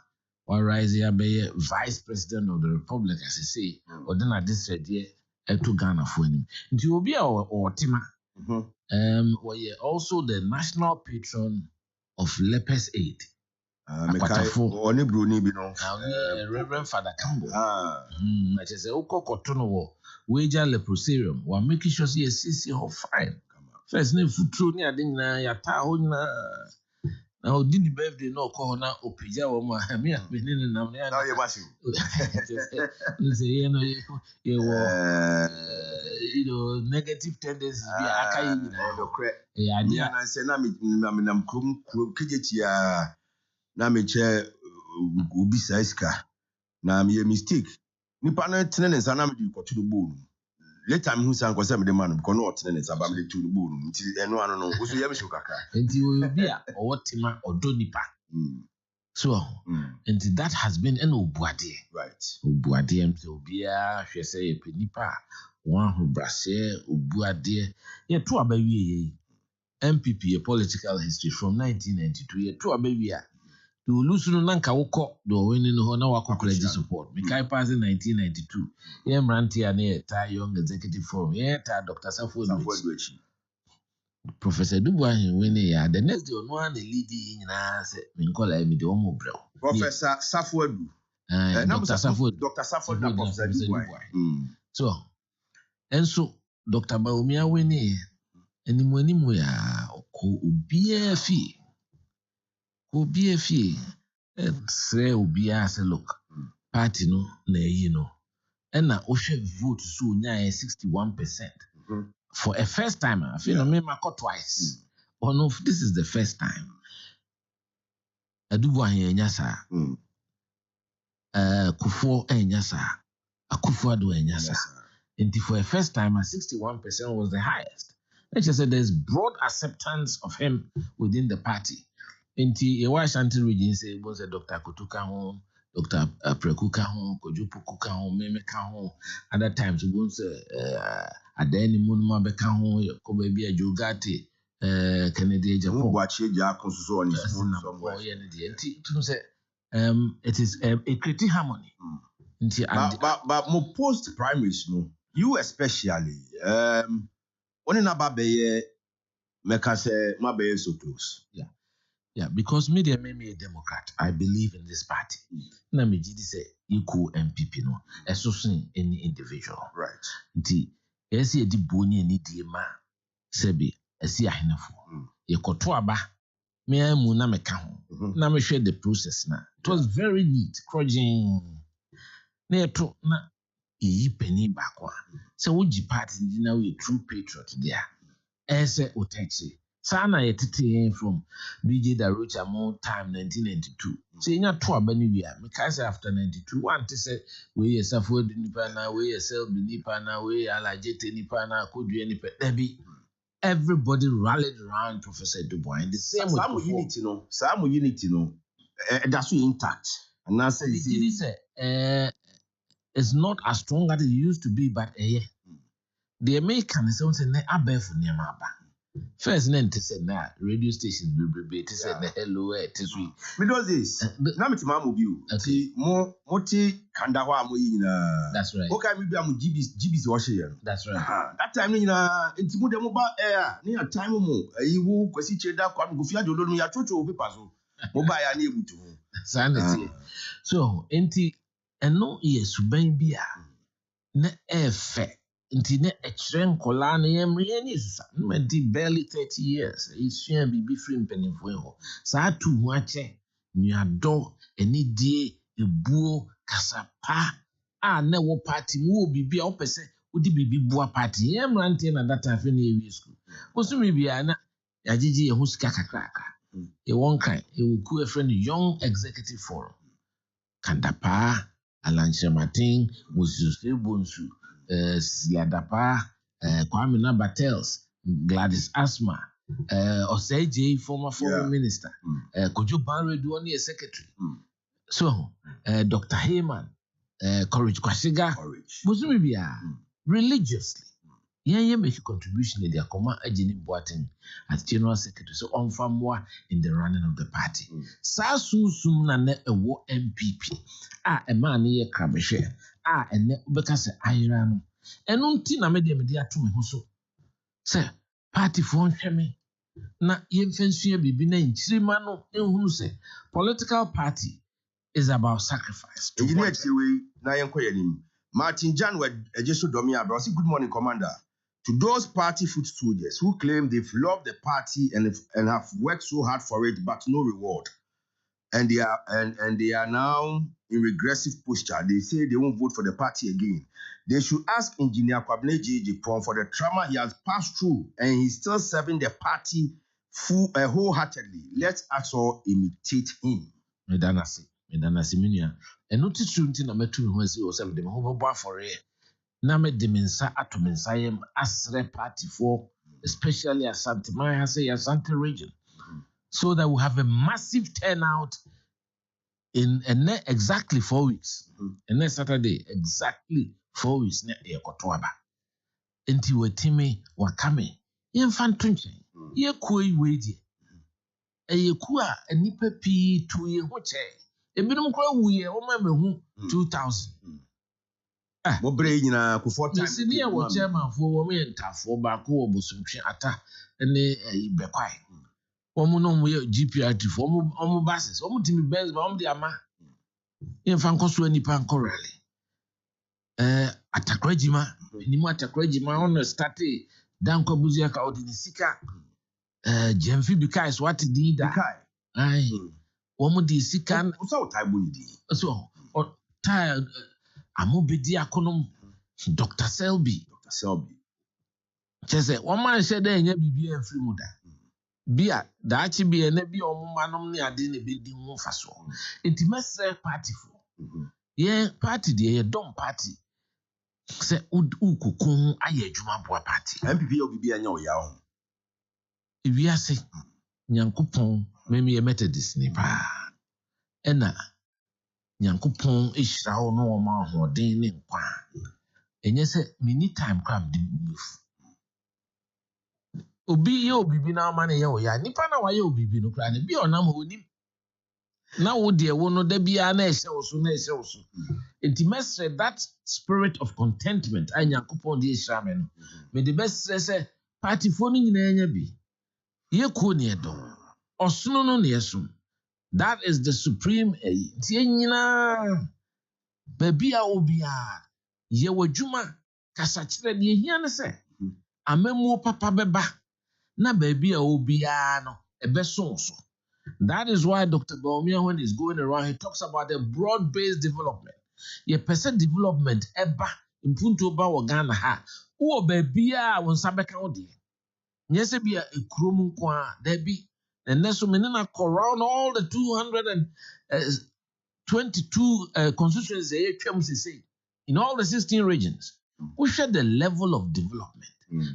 S1: or rise here be vice president of the republic as I say, or then at this idea to Ghana for him. It will be our Tima. We also the national patron of Lepers Aid.
S3: Only Bruni Bino.
S1: Reverend Father Campbell. I just say, Oko Cotono, wager leprosarium, while making sure see a CC of fine. First name food near dinner, Yata. Now, didn't birthday no corner or pija or my hammer, meaning in Namia.
S3: Now you must
S1: you know, negative tendencies.
S3: Yeah, and I say, Nam Krum Kijitia Namiche Ubisa Iska. Now, me a mistake. Nipana tenants are not to the bone. Let time who sang was the man because not tenants about the to the bone. And one know who's the Yamishukaka.
S1: And you will be a Tima or Donipa. So, and that has been an Obuadi.
S3: Right.
S1: Obuadi, so be a, she say, a penipa, one who brassier, Obuadi. Yeah, two a baby. MPP, a political history from 1992. Yeah, two a baby. To lose no nanka woko do winning no na wako college support. Mikai pass in 1992. Yeah, Mranti and ta young executive forum. Yeah, ta Dr. Safo. Professor Dubois winning ya. The next day on one the leading na say minkola emi de omo bro.
S3: Professor Safo.
S1: Dr. Safo.
S3: Dr. Safo na Professor Dubois.
S1: So, and so Dr. Baumia winning animu ya ko ubie fi. Obi efie say obi say look party no na yi no and na ohwe vote so nya 61% for a first time I feel no me mako twice or no this is the first time adubu ahenya sa Kufo enya sa Akufo ado enya sa and for a first time 61% was the highest. Let's just say there's broad acceptance of him within the party. Inti Ewa Shanti region say was a Dr. Kutuka home, Dr. Prekuka home, Kojupukuka home, Memeka home. Other times we won't say Adeni Munma Beka home, Kobe a Jugati, Kennedy Japan.
S3: Watch it, Jacob so on his phone somewhere.
S1: It is a creative harmony.
S3: But more post primaries, no. You especially, one in Ababe, Meka say, my bay so close.
S1: Yeah, because media made me a Democrat. I believe in this party. Na me jidi say equal MPP no. Associating any individual.
S3: Right.
S1: Nti esi edi boni ni die ma sebi esi ahenefo. Ye koto aba me amu na meka ho. Na me share the process na. It was very neat. Crojing. Na eto na iyi penny bakwa. So woji party na we true patriot there. Ese otechi. Sana yetete from BJ Darucha more time 1992. So in your tour Benivia, because after 92, one to say we are Safo Nipana, we are Sel Nipana, we are Lajete Nipana, could do any Debbie. Everybody rallied around Professor Dubois. And the same with
S3: some unity, no. Some unity, no. That's intact. And now say
S1: it's not as strong as it used to be, but the Americans don't say abe for Niamaba. First, then to say na radio stations be to say na hello to sweet.
S3: Me does this. Na me timamu biu. Ti mo ti kanda ho amoyi nyina.
S1: That's right.
S3: Okay, me be am GBs wo hye.
S1: That's right.
S3: That time nyina enti mu dem ba na ya time mu ayi wo kwasi cheda kwa go fi adolo no ya chocho paper so. Mo ba ya na ebutu ho.
S1: Sanity. So, enti eno ye suban bia na efe nti ne echren kola na yemre ni susa no di barely 30 years isua bibi free mpenifo ho sa tu ho ache nuado eni die ebuo kasapa a na wo party mu obibi a opese odi bibi bua party yemra nte na data fe na ewi school kosumi bia na yagigi ye ho sika kakraka e won kan e wo ku a friend young executive forum kandapa Alanche Martin Mususu Bonsu Siadapa, Kwame Nabatels, Gladys Asma, Osei former foreign minister, Kojo Banre Duani, a secretary. So, Dr. Heyman, Courage Kwashiga, Musumibia, religiously. Yen make a contribution in their command agent Boating as General Secretary, so on far more in the running of the party. Sa soon na ne a war MPP. A man near Crabeshe. And ne Ubecas Iran. And until I made them dear to me also. Sir, party for me. Na yen fancy be in Chimano in who say political party is about sacrifice. To
S3: Martin Jan were just Domia Brossi. Good morning, Commander. To those party foot soldiers who claim they've loved the party and have worked so hard for it, but no reward. And they are now in regressive posture. They say they won't vote for the party again. They should ask Engineer Kwabene J.J. for the trauma he has passed through, and he's still serving the party wholeheartedly. Let us all imitate him.
S1: Medanasi minia. And notice something I met to me when he was the whole for it. Na me demensa atomensa yem asre party for, especially Asante. I say Asante region. So that we have a massive turnout in exactly 4 weeks. And next Saturday, exactly 4 weeks. Ne Ekotwaba. Enti wetime wakame. Yen fantunche. Ye koi wedi. Ye kuwa nipe pi tu ye hoche. Ebinom kwa uye oma mehu 2,000.
S3: Mobre nyina ku time.
S1: Senior wo chairman for wo me ntafo ba ko wo bosuntwe ata ne bekwai. Omo no mo GPRT for omo buses omo timi Benz ba omo di ama yen fa nkoso anipa nkorale atakrajima ni mo atakrajima on start danko buzia ka odini sika Jemfi Bikai what did that ai omo di sika
S3: so taibu ni di
S1: so tai amobedi akonom Dr. Selby chese one man said enya bibia free muda bia daachi bia na bia omumanom ne ade ne bedi mu faso intimate party for ye party de ye dom party se ukukun aye adwuma boa party
S3: MPP obi anya oya ho
S1: ewiase nyankopon memi ye methodist ni pa ena nyankopon ehira ho no ma hoden ne nkwa enye se mini time crab di move obi ye obibi na ama ne ye oya nipa na waye obibi no kra ne bi onam honim na wo de wo no da bia na ehye wo so intimacy that spirit of contentment anyankopon de ehira me no me the best say party fo no nyina anya bi ye ko ne edo osono no ne esum. That is the supreme tie nyina baby a obia ye wadwuma kasa kire de hia ne se amamu papa beba na baby a obia no ebeso so. That is why Dr. Baumia, when he's going around, he talks about a broad-based development. Ye person development eba impunto ba wo Ghana ha wo baby a won sabeka wo de nyese bia ekrom kwa da bi and next menina around all the 222 constituencies they say in all the 16 regions. We share the level of development.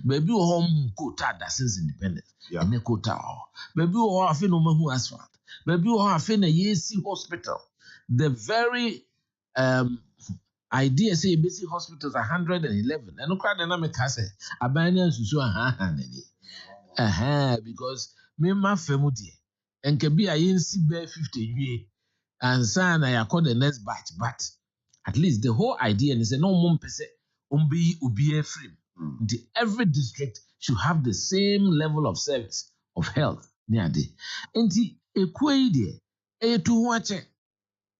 S1: Baby home quota that since independence. And the quota. Baby or have no mahu asphalt. Baby or have a YC hospital. The very idea say basic hospitals 111. And no crowd dynamic has a binance because me ma femu die enke bi ayensi be 50 wie ansa na yakọ the next batch but at least the whole idea is no mum pese umbi obi free. Every district should have the same level of service of health near day enti ekwei die etu ho ache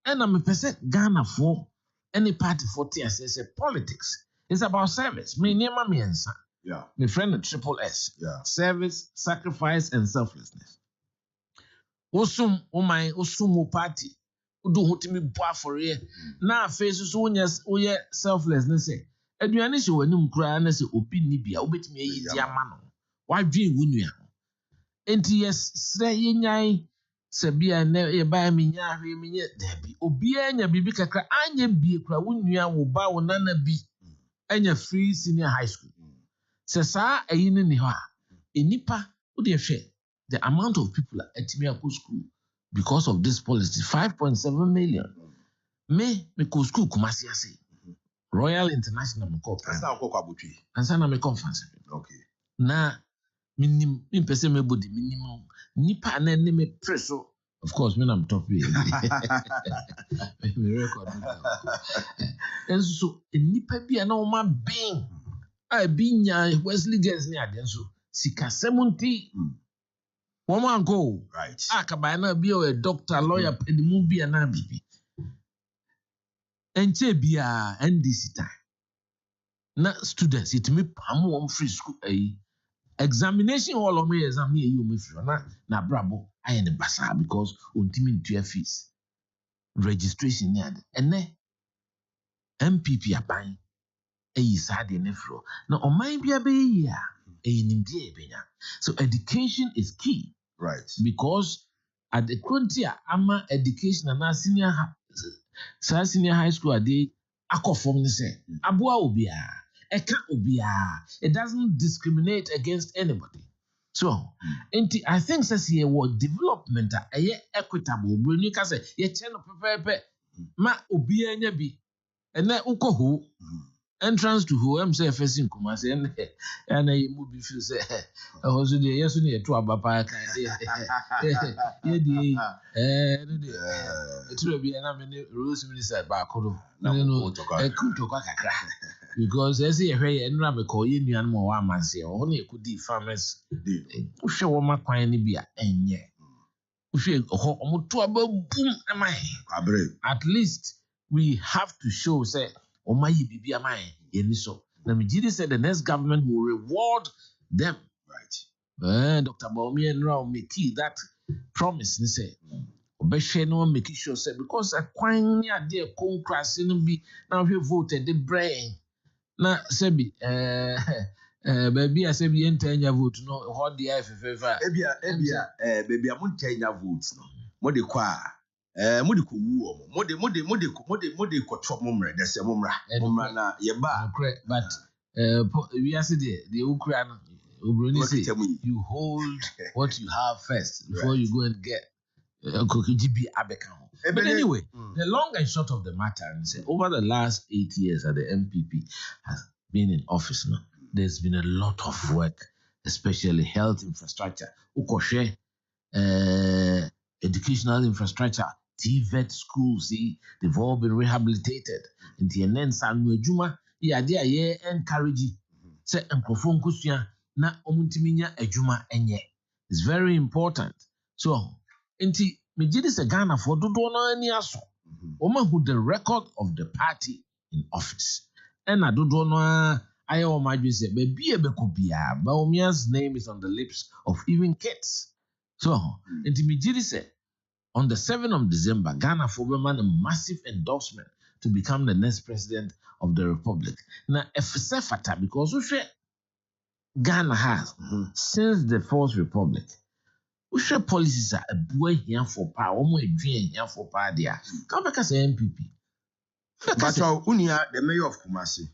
S1: and me pese Ghana for any party for TSS politics is about service me niema miensa.
S3: Yeah.
S1: My friend the triple S.
S3: Yeah.
S1: Service, sacrifice, and selflessness. Osum party. Udo hotimi boa for ye. Na face so wonya selflessness. Aduane se wanum kura na se obi ni bia obetimi ayi di ama no. Wadwen wunua. Enti yes sre yenyan se bia na ye ba minya hwe minya dabi. Obi anya bibi kakra anya bie kura wunua wo ba wo nana bi. Anya free senior high school. Sesa ayini ni ha enipa odi ehwe the amount of people at Timiako school because of this policy 5.7 million me go school Kumasi ase Royal International me call
S3: That's not Akoko Abon.
S1: and sana me conference.
S3: Okay.
S1: Na minimum in person me body minimum nipa na ne me preso. Of course, when I'm top me record. And so nipa bi na o ma ben I be nya Wesley Girls ni ade so sika 70 woman go
S3: Right.
S1: akaba na bi a doctor lawyer pedimu bi na bibi enche bia NDC time na students it me pam won free school examination all of me exam na you me free na brabo aye ne basa because ontimi ntua fees registration ni ade ene MPP aban sade ne fro na oman bia be yi a nimdie benya so education is key
S3: Right.
S1: because at the frontier ama education na senior high school ade akofom ne say aboa obia eka obia it doesn't discriminate against anybody so I think says here what development equitable bruni ka say ye che no pepepe ma obia nya bi ene ukoho entrance to who am say first in Kumasi and I movie feel say also the yes ni to abapa kan ye di it will be na me rules minister ba kodo no e kunto kwa kakra because as ye hwe ye nra me call ye nuan mo wa amanse o na ekudi farmers uhwe wo makwan ni bia enye uhwe ho omoto ababum amai at least we have to show say Omayi bibi amai yeniso. Na Mijidi said the next government will reward them. Right. Dr. Baomi and Rao make that promise. He said, Obeshe no make sure say because a quine near dear concrass in be now he voted the brain. Na sebi baby I said enter your vote no what the FFF.
S3: Baby I won't change your votes no. Mo de kwa mode ko wu mode ko top mumre de se mumra na ye ba
S1: but we are said the Ukraine obroni say you hold what you have first before you go and get kokiji abeka. But anyway, the long and short of the matter is over the last 8 years that the MPP has been in office now, there's been a lot of work, especially health infrastructure. Ukoshe educational infrastructure, TVET schools, they've all been rehabilitated. In the end, Sanu Ejuma, idea ye encourage say enkrofo nkusua na omuntiminya ejuma enye. It's very important. So, inti mejidi se Ghana for dodo na ani aso. Oma who the record of the party in office. Ena dodo na aye o madwe se be bia be ko bia, Baumia's name is on the lips of even kids. So, inti mejidi se on the 7th of December, Ghana for a massive endorsement to become the next president of the republic. Now, if fata because Ghana has since the Fourth Republic, we share policies are a boy here for power, one dream here for power there. Come back as an MPP.
S3: But unia the mayor of Kumasi,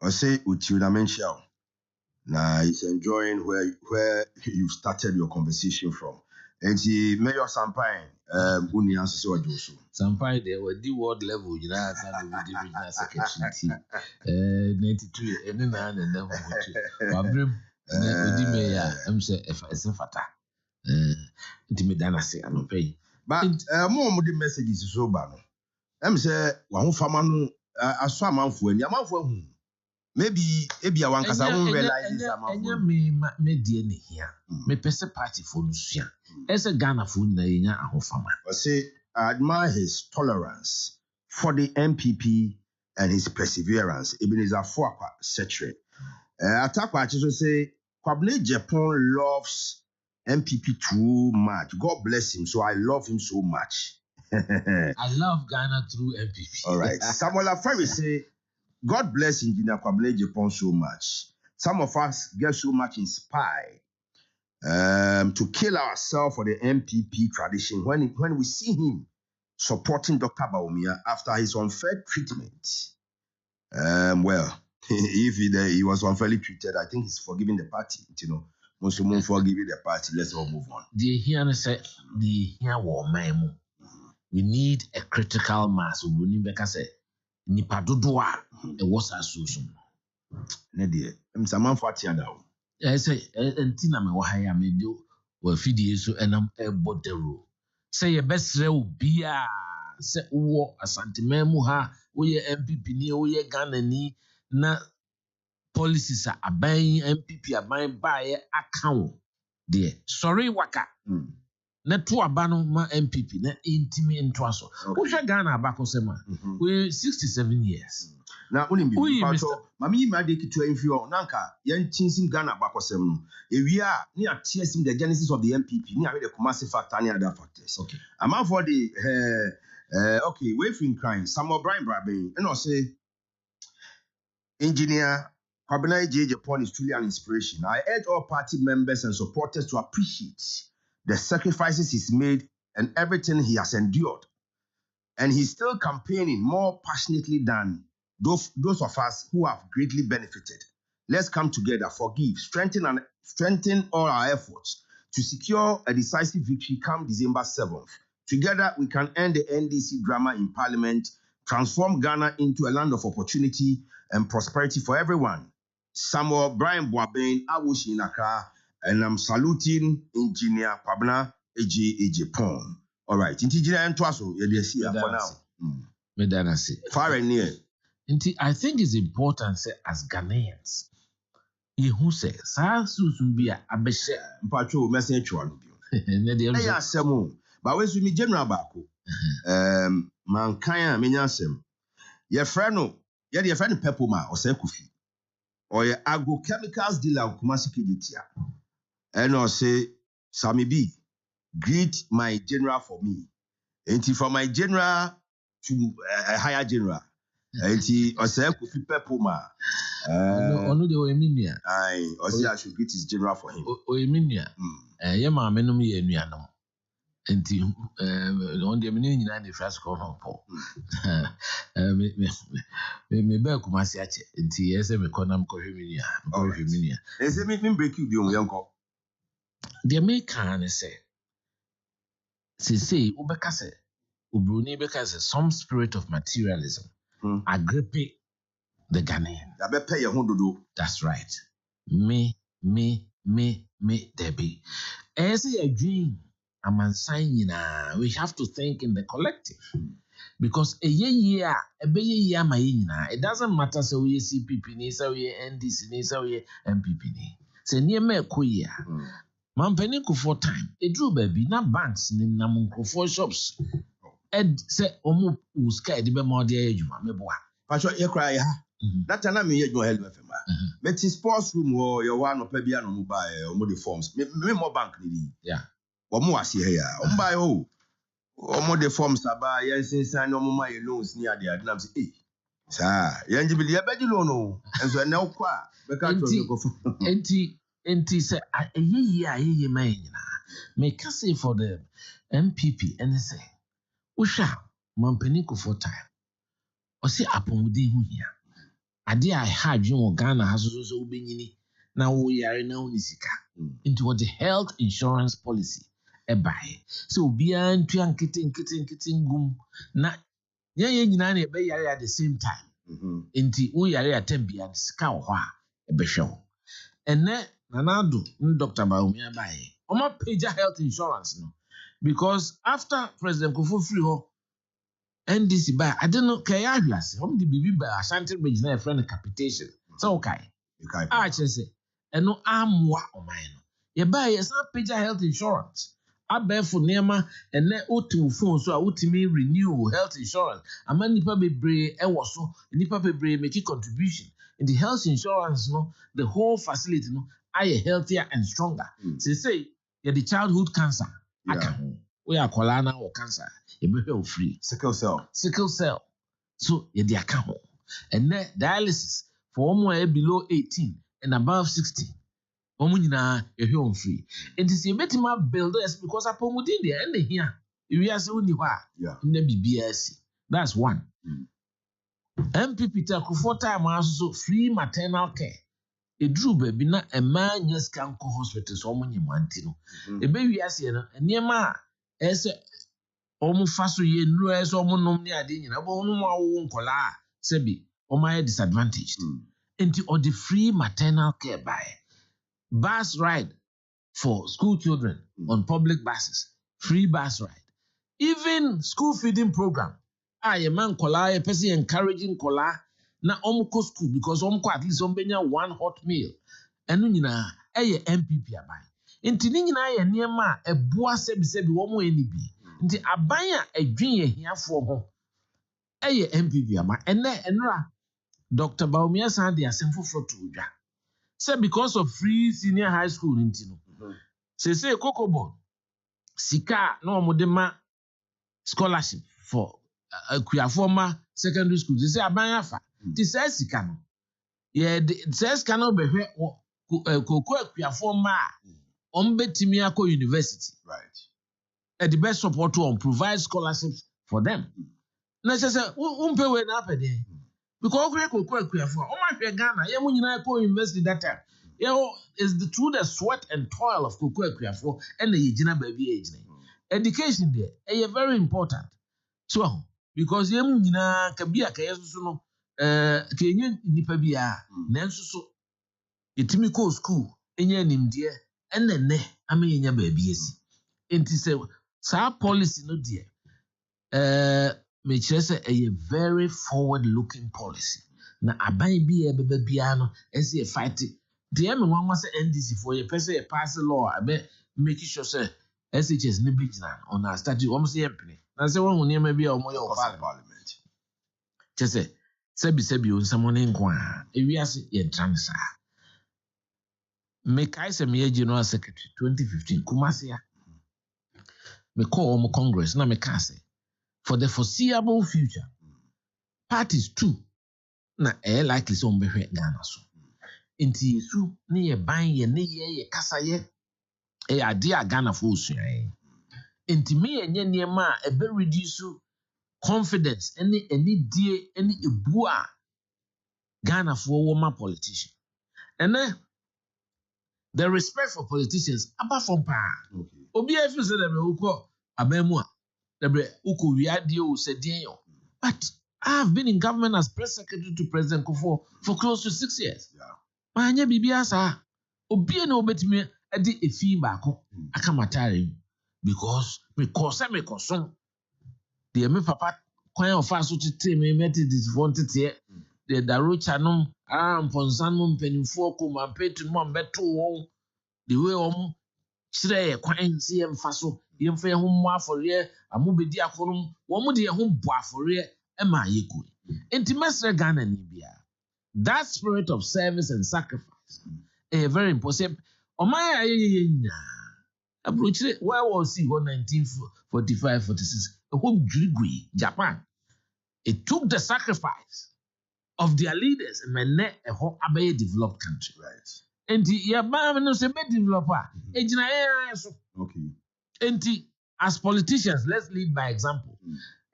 S3: or say Utiuna Menchel. Now he's enjoying where you started your conversation from. And the mayor Sampain, unia so Josu.
S1: Sampain they were the world level, you know, and we did regional secretary 92 and then level. Wabrim odi mayor am say if fata. Intimidana say I no pay.
S3: But more the messages so bad. I'm say one farmer no aso amanfo ani amanfo hu maybe ebia wan kasa won realize this amanfo
S1: me die ne hia me pese party for no sua ese Ghana fo nyina yenya ahofama
S3: I say I admire his tolerance for the MPP and his perseverance. Ebenezer Fuakwa Setre atakwa achi so say Kwabena Japan loves MPP too much. God bless him, so I love him so much.
S1: I love Ghana through MPP.
S3: All right. Samuel Afari say, God bless Engineer Kwabena Japan so much. Some of us get so much inspired to kill ourselves for the MPP tradition when we see him supporting Dr. Baumia after his unfair treatment. Well, if he was unfairly treated, I think he's forgiving the party. You know, most forgiving the party. Let's all move on.
S1: The here say the here war memo. We need a critical mass. We need because nipa dodo a ɛwɔ saa so
S3: ne de msamanfo atia da o
S1: say entina me wɔ ha ya me do wɔ fidie so ɛnam ɛbɔ daro sɛ yɛbɛsrɛ wo bia sɛ wowɔ asanteman mu ha woyɛ MPP ni woyɛ Ghana ni na policies a aban MPP aban baayɛ aka wo de sorry waka na to aba no ma MPP na intimi ntoa so wohwɛ Ghana abakɔsɛm a we 67 years
S3: na unim bi pato mami yi ma de kitu enfio nanka yentinsim Ghana abakɔsɛm no ewia ni atiesim the genesis of the MPP ni awe the Kumasi factor ni other factors
S1: okay
S3: amount for the okay we fin crime Samuel Brian Braben and say engineer Kwabena JJ Paul is truly an inspiration. I urge all party members and supporters to appreciate the sacrifices he's made and everything he has endured. And he's still campaigning more passionately than those of us who have greatly benefited. Let's come together, forgive, strengthen all our efforts to secure a decisive victory come December 7th. Together, we can end the NDC drama in Parliament, transform Ghana into a land of opportunity and prosperity for everyone. Samuel Brian Boaben, Awushi in Accra, and I'm saluting Engineer Kwabena AJ Pong. All right, Engineer Ntwaso, you're here for now.
S1: Medanasi.
S3: Far and near.
S1: I think it's important say as Ghanaians, who say, "Sa susumbia abeshe
S3: mpacho message one bi."
S1: Ne de
S3: ya asem, but we su mi general baako. Mankan a menya asem. Ye frɛ no Pepoma ɔsɛ Kofi. Ɔyɛ agrochemicals dealer Kumasi Kejitia. And ɔsɛ Sami B, greet my general for me. And from my general to a higher general. And ɔsɛ Kofi Pepoma.
S1: Ono de Oyeminia.
S3: I should greet his general for him.
S1: Oyeminia. Ye ma me no me ye nuanom. Enti on de me nyina de first call on Paul. Me be Kumasi ache. Enti ye se me konam ko hweminia. Ko hweminia.
S3: E se me break you bi o yanko.
S1: De me kan say ubeka se Ubruni beka se some spirit of materialism. Agripe the Ghanaian. That's right. Me, Debbie. As a dream, I'm saying we have to think in the collective. Because it doesn't matter so we CPP ni so we NDC ni so we MPP ni. Se near me kuya. Mampeni for time. It drew baby na banks ni na munkrofo shops. Ed say omu uska de be more dey adwuma me boa.
S3: Pastor ye cry ha. That time me ye Hellofm. But sports room or your one of bia no buy omo the forms. Me more bank ni.
S1: Yeah.
S3: Omo ase here. Omo buy o. Omo the forms aba yen sensan omo my loans ni ade ade na say eh. Sa yen jibili ye beji loan o. Enso na ukwa be ka to go for.
S1: Enti say ye man nyina. Me ka say for the MPP and say Usha mampeni for time. Osi apomudi hu hia. Ade a ha adwen Ghana ha so ubenyini na wo yare na unisika. Into what the health insurance policy buy. So obia ntua nkete ngum na ye nyina na ebe yare at the same time. Enti wo yare atembia sika wo ho a ebehwe wo. Ene nanado Dr. Baumi abaye. Oma pager health insurance no. Because after President Kufuor free ho NDC by I don't know kaya ahwiase hom de bibi ba Ashanti Bridge na friend capitation so okay chese eno amwa oman no ye ba ye san pager health insurance abefo nema ene otu phone so a utimi renew health insurance ama nipa bebre ewo so nipa bebre make contribution in the health insurance no the whole facility no are healthier and stronger say the childhood cancer we are kolana or cancer you free
S3: sickle cell
S1: so you dey account and then dialysis for someone below 18 and above 60 nyina you free it is a betima builders because apomudin there and here you are so ni hwa na BBS that's one MPP take for time also free maternal care edru baby na ema nyeska nko hospital so nyimwanti no ebe wiase no niema ese omu faso ye nru ese omu nom ni ade nyina bo onu ma wo nkola sebi my disadvantaged. Into or the free maternal care by bus ride for school children on public buses, free bus ride, even school feeding program. A man kola a person encouraging kola na omko school because omko at least ombenya one hot meal. Enu nyina eye MPP aban. Nti ni nyina ye niema eboa sebi womo eni bi. Nti aban a edwen ye hiafo ho eye MPP aban. Enra Dr. Baumia said they are sinful for to ja. Say because of free senior high school nti no. Say Akoko Abon sika no modema scholarship for former secondary school. They say aban afa. Ti say sika no. Yeah, say sika no behwe koko former ombetimi akọ university.
S3: Right.
S1: The best support to provide scholarships for them. Na say umpe we na apede. Because koko for my Ghana, yeah, when you university that time. Is through the sweat and toil of Koko for and the Yijina baby age. Education there is very important. So because you kabia kayesuno kenye nipa bia nanso so etimi ko school enye nimde enne amenya baby esi. Enti say sa policy no there me kire say a very forward looking policy. Na aban bi e bebe bia no ese fight. The me wan say NDC for your person a pass law abe make sure say SHS ni big on our statute almost yempene. Na say won ne ma bia omo your
S3: parliament.
S1: Chese sebi on someone nko a ewiase ye transa. Me kai se me general secretary 2015 Kumasi ya. Me call omo Congress na me ka say for the foreseeable future parties too na likely so mbehwe Ghana so. Inti Yesu ni ye ban ye ne ye kasa ye ade a Ghana fo osua ye. Inti me ye niema ebe reduce confidence any die any ebu a Ghana fo wo ma politician. And then the respect for politicians apart from pa. Obi e fi say dem ukọ abemu a dem ukọ wi ade o se den yo. But I have been in government as press secretary to President Kufuor for close to 6 years.
S3: Yeah.
S1: Manya bibia sa obi na obetimi ade efi baako aka matare because me koson de me papa kwan of aso tete me meti this wanted here the darocha no mponsan mo mpanimfo ko mampetu mo mbeto won the way kire kwan si yemfa so yemfa ye ho mo afore amobedi akonom wo mo de ye ho bo afore e ma yeku enti mesre Ghana ni bia. That spirit of service and sacrifice is very important. Where was he in 1945, 46? Japan. It took the sacrifice of their leaders and made a developed country.
S3: Right.
S1: And the developer.
S3: Okay.
S1: And as politicians, let's lead by example.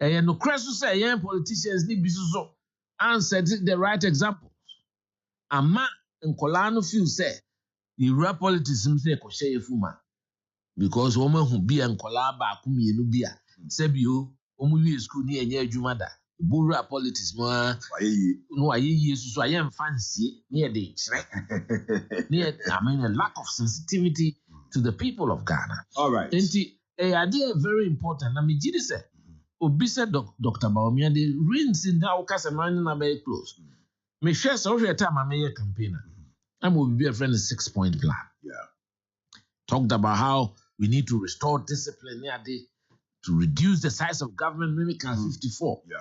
S1: And no question say young politicians need be so and set the right examples. Ama nkola no feel say the real politics say ko share fuma because woman who be nkola ba ku mienu bi a sebio omu wi school ni enye adwuma da buru politics mo no ayeyi susu ayem fancy near the near I mean a lack of sensitivity to the people of Ghana.
S3: All right.
S1: Enti idea very important na me gidi say obi say Dr. Baumia the rings in that okase man na very close. Me share so share time I make a campaigner. I'm will be a friend 6-point plan.
S3: Yeah.
S1: Talked about how we need to restore discipline to reduce the size of government maybe 54.
S3: Yeah.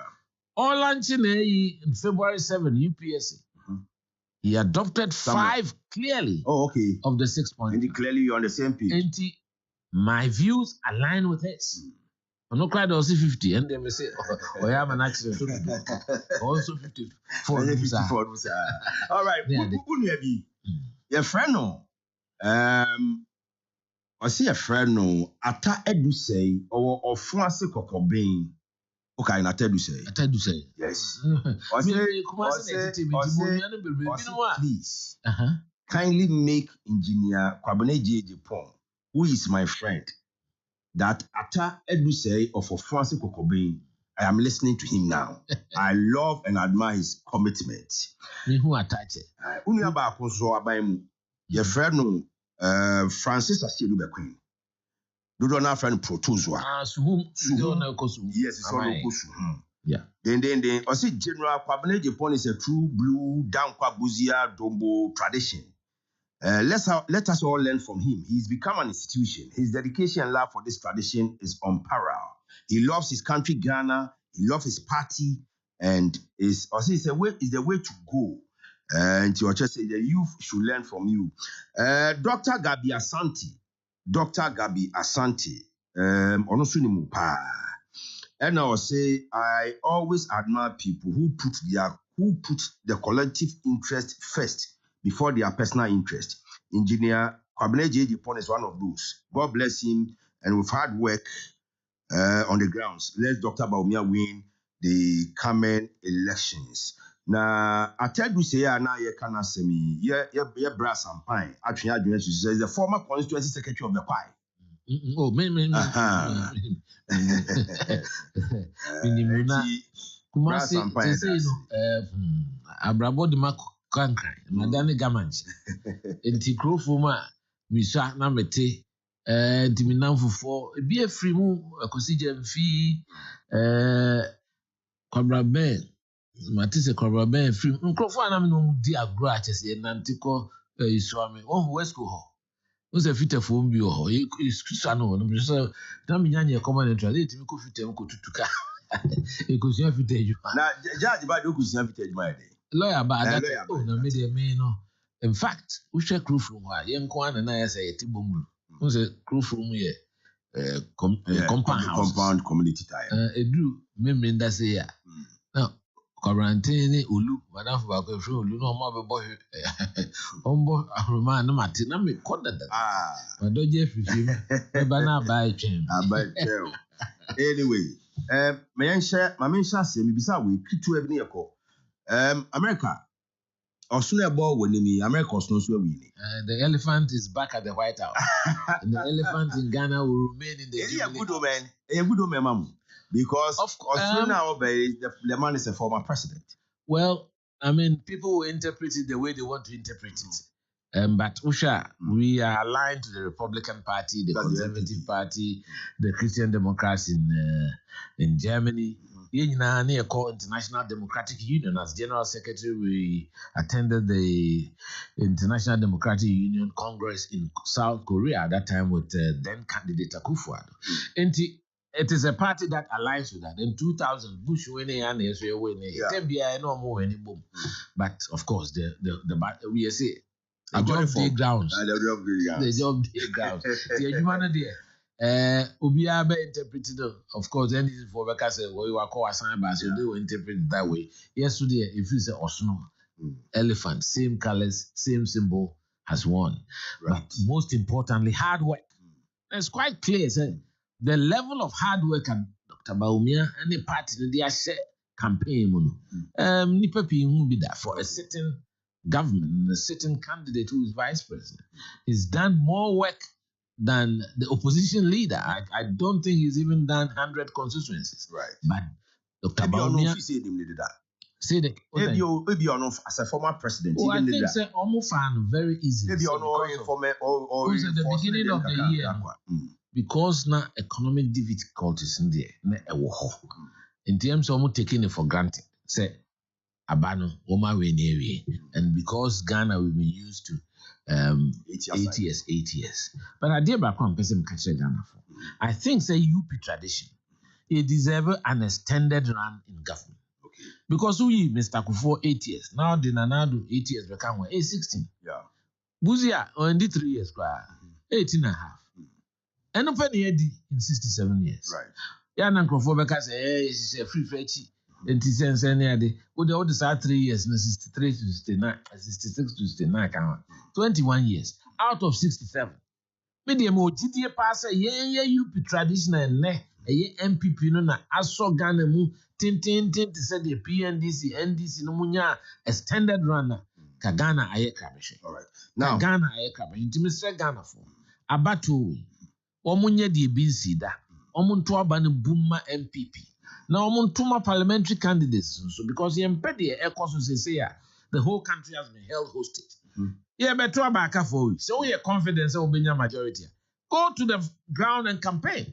S1: All launching in February 7 UPSC. He adopted 5 clearly of the 6-point.
S3: And clearly you're on the same page.
S1: And my views align with his. I'm not quite also 50, and they may say, oh, yeah, I'm an accident. Also 54.
S3: All right. Your friend, no. I see a friend, no. Ata edu say, or France Kokobin. Okay, na tedu say.
S1: Atedu say.
S3: Yes.
S1: Please.
S3: Kindly make engineer Kwabene J.J. who is my friend, that Ata Edu say of France Kokobin I am listening to him now. I love and admire his commitment.
S1: Me who attach it.
S3: Unia ba konso aban your friend Francis Asiedu Bequin. Do not have friend Protozoa.
S1: So whom
S3: yes, it's all Kosu.
S1: Yeah.
S3: Then I see General Kwabene Japan is a true blue down Kwabuzia Dombo tradition. Let us all learn from him. He's become an institution. His dedication and love for this tradition is unparalleled. He loves his country, Ghana. He loves his party, and it's the way to go. And you just say the youth should learn from you. Dr. Gabi Asante, Onosunimu pa. And I will say I always admire people who put the collective interest first before their personal interest. Engineer Kwabene Japan is one of those. God bless him, and with hard work on the grounds, let Dr. Bawumia win the coming elections. Now, I tell you, say, now you can ask me, brass and pine. Actually, is the former constituency secretary of the pie.
S1: Oh, Kumasi, Abrabo de Makankra, Madame Gamanch, Inti Fuma, Misha Namete, Timinam for be a free move, a consider fee, Cobra Ben, Matisse Cobra Ben, free, Uncrofanam no dear gratis, and Antico, Swami, oh, West Go. Was a fit of whom you are, Sano, so Damian, common and translate, you could fit to Tuka. You could have to tell you.
S3: Now, Judge about you could have to tell my day.
S1: Lawyer, but no, media may know. In fact, we shall crew from where young Kwan and I say Tibum was a crew from here, compound
S3: community time.
S1: A do, memory that's a year. Now, quarantine, Ulu, Madame Bako, Ulu, no more boy, Ombo, Roman, Martina, me called that. But don't Jeffrey, Banana by chain.
S3: Anyway, my mention say, maybe we keep to every year. America, or sooner ball when me, America's knows where we
S1: the elephant is back at the White House. And the elephant in Ghana will remain in the.
S3: Is he a good old man, because of course, the man is a former president.
S1: Well, I mean, people will interpret it the way they want to interpret it. But Usha, we are aligned to the Republican Party, the Conservative Party, the Christian Democrats in Germany. International Democratic Union. As General Secretary, we attended the International Democratic Union Congress in South Korea at that time with then candidate Akufo Abon. It is a party that aligns with that. In 2000, Bush winning and Israel winning. No more any boom. But of course, the we say the job day grounds. The job day grounds. The humanity. Ubia be interpreted, of course, and this is for because we were called assigned, so they will interpret it that way. Yesterday, if you say Osno, elephant, same colors, same symbol, has won. Right. But most importantly, hard work. It's quite clear, the level of hard work at Dr. Bawumia and the party in their share campaign, Nipa who be that for a certain government and a certain candidate who is vice president. He's done more work than the opposition leader. I don't think he's even done 100 constituencies.
S3: Right.
S1: But Dr. Bawumia say that
S3: maybe you're not as a former president.
S1: I think say almost fan very easy.
S3: Maybe you're not or
S1: at the beginning of the year because now economic difficulties in there in terms of taking it for granted. Say Abano, Oma we and because Ghana we've been used to 8 years. But I did back one person catch Ghana for. I think say UP tradition, it deserves an extended run in government. Okay. Because we Mr. Kufo 8 years. Now the Nanado 8 years become 16. Yeah. Buzia only 3 years, 18 and a half. And open in 67 years. Right. Yeah, Nankofo because it's a free fetchy. And he says, with all the 3 years, 63 to 69, 66 to 69, 21 years out of 67. Medium GDA passer, UP traditional ne, MPP no na aso Ghana mu tin to say the PNDC, NDC no munya extended runner. Ka Ghana aye krabesh. All right. Now Ghana aye krabesh. Intimate Ghana for abatu. Omunye di BC da. Omuntu aba ne buma MPP. Now, Montuma parliamentary candidates, so because you impede the say the whole country has been held hostage. Yeah, but to back for you. So we are confident that will be a majority. Go to the ground and campaign.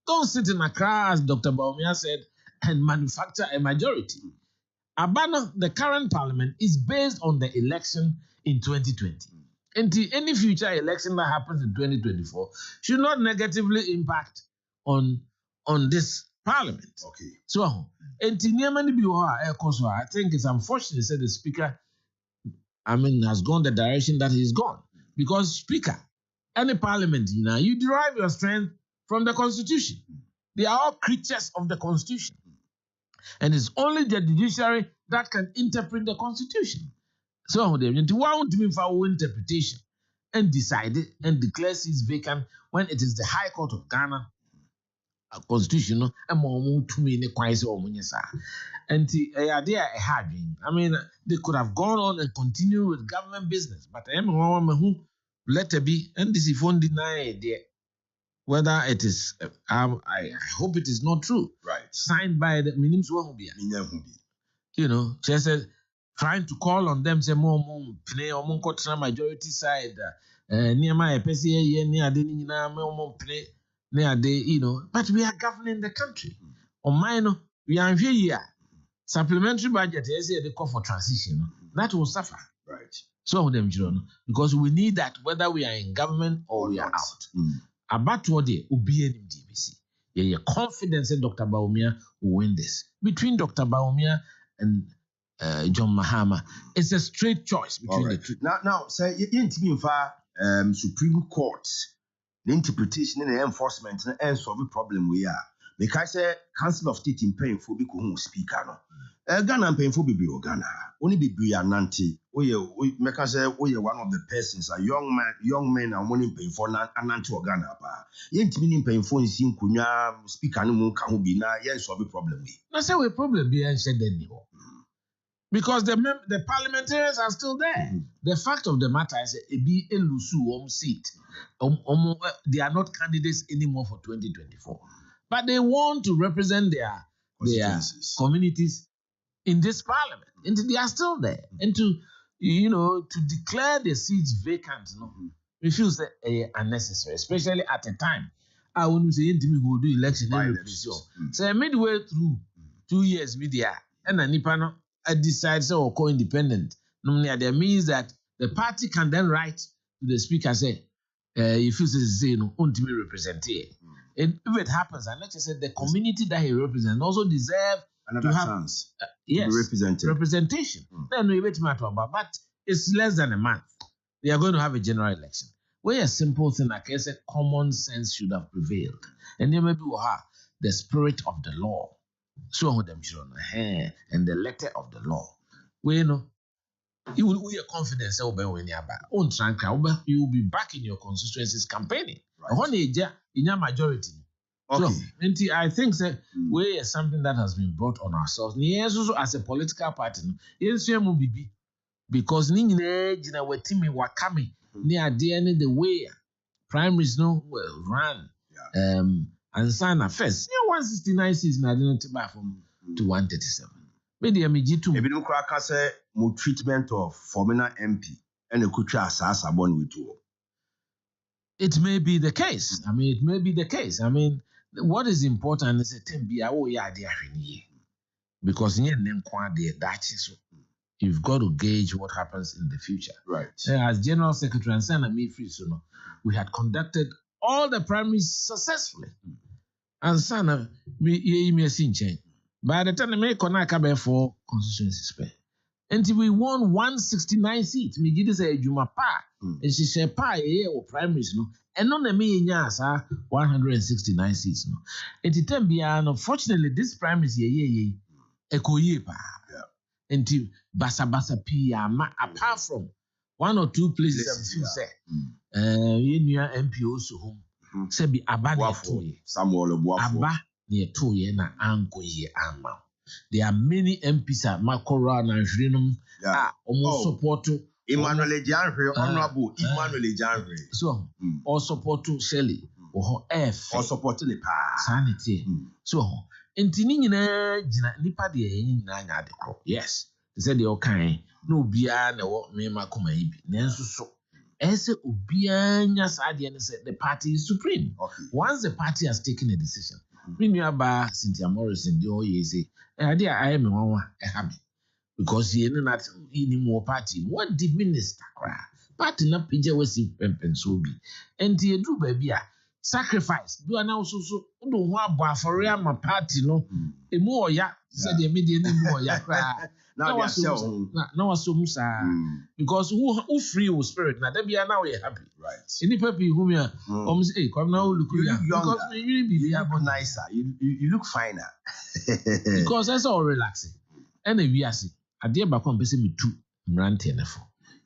S1: Don't sit in a car, as Dr. Baumia said, and manufacture a majority. Abana, the current parliament, is based on the election in 2020. And any future election that happens in 2024 should not negatively impact on this parliament.
S3: Okay.
S1: So, I think it's unfortunate that the speaker, has gone the direction that he's gone. Because speaker, any parliament, you derive your strength from the constitution. They are all creatures of the constitution. And it's only the judiciary that can interpret the constitution. So they want to for interpretation and decide it and declare seats vacant when it is the High Court of Ghana constitution and more to me in the crisis or and they could have gone on and continued with government business, but I am who let it be and this if one deny whether it is I hope it is not true.
S3: Right.
S1: Signed by the Minims just trying to call on them, say more play or majority side near my PCA near play near but we are governing the country. On mine, we are here. Supplementary budget is the call for transition. That will suffer.
S3: Right.
S1: So them because we need that whether we are in government or we are out. About what they will be in DBC. Yeah, confidence in Dr. Baumia will win this. Between Dr. Baumia and John Mahama, it's a straight choice between the two.
S3: Now, say you Supreme Court, the interpretation and the enforcement and solve the problem we are. Because say Council of State in paying for who speaker no. Ghana paying for Bibi Ghana. Only Bibi Nanti. We make us say we are one of the persons, a young men are money paying for Nanti or Ghana. Yet meaning paying for in Kunya speaker no can be na yes solve the problem we.
S1: Now say we problem be and said anymore. Because the parliamentarians are still there. The fact of the matter is it be a lusu seat. They are not candidates anymore for 2024. But they want to represent their communities in this parliament. And they are still there. And to declare the seats vacant, we feel unnecessary, especially at a time. I wouldn't say who will do election. So midway through 2 years, media and a Nipano decides to go independent. That means that the party can then write to the speaker say, if you say ultimately represent here. And if it happens, and let's just say the community that he represents also deserve
S3: another
S1: to have
S3: chance
S1: representation. Then we wait matter about, but it's less than a month. They are going to have a general election. Where a simple thing like I said, common sense should have prevailed. And then maybe we'll have the spirit of the law. So them and the letter of the law. We are confident you will be back in your constituencies campaigning. Right. In your majority. Okay. So, I think that we is something that has been brought on ourselves. Yes, also as a political party, yes, we will be because we wakami near the way primaries run and sign a first. 169 season I didn't buy from to 137. Maybe I'm G2.
S3: Maybe don't crack say more treatment of former MP and a kucha asasa born with you.
S1: It may be the case. It may be the case. What is important is a because you've got to gauge what happens in the future.
S3: Right.
S1: As General Secretary and Senator Mifri, we had conducted all the primaries successfully. And Sana, by the time they make Konaka 4 constituencies. Until we won 169 seats, me did say Juma Pa, and she said Pa or primaries and on the me 169 seats And it can be unfortunately this primaries ekoye pa. Until basa apart from 1 or 2 places you say MPO so home. Say be Abba
S3: Samuel
S1: Abba near 2 years na anko ye ama. There are many MPs at Makora and Jrinum almost support to
S3: Emmanuel Janre, Honorable Emmanuel Janre.
S1: So, or support to Shelley or F
S3: or support to the
S1: sanity. So, Enti ni nyina gina nipa de nyina nya de kro. Yes. They said the okay. No bia na wo me makoma yi bi. Nanso so. Ese obia nya saade ne say the party is supreme.
S3: Okay.
S1: Once the party has taken a decision. Me nua ba Cynthia Morrison de oye say, ade a aye me wanwa e happy. Because he not any more party. What the minister cry? Party na pija wasi pempen so bi. Enti edu baby a sacrifice. Do na so do ho abo afore ama party no. Emu oya said the media emu oya cry. Now was so musa because who free your spirit now that be now we happy.
S3: Right.
S1: Any people whom you say, hey, come now look
S3: you
S1: young.
S3: Because
S1: you
S3: look nicer. You look finer.
S1: Because that's all relaxing. And if we are sick, I dear back on me too.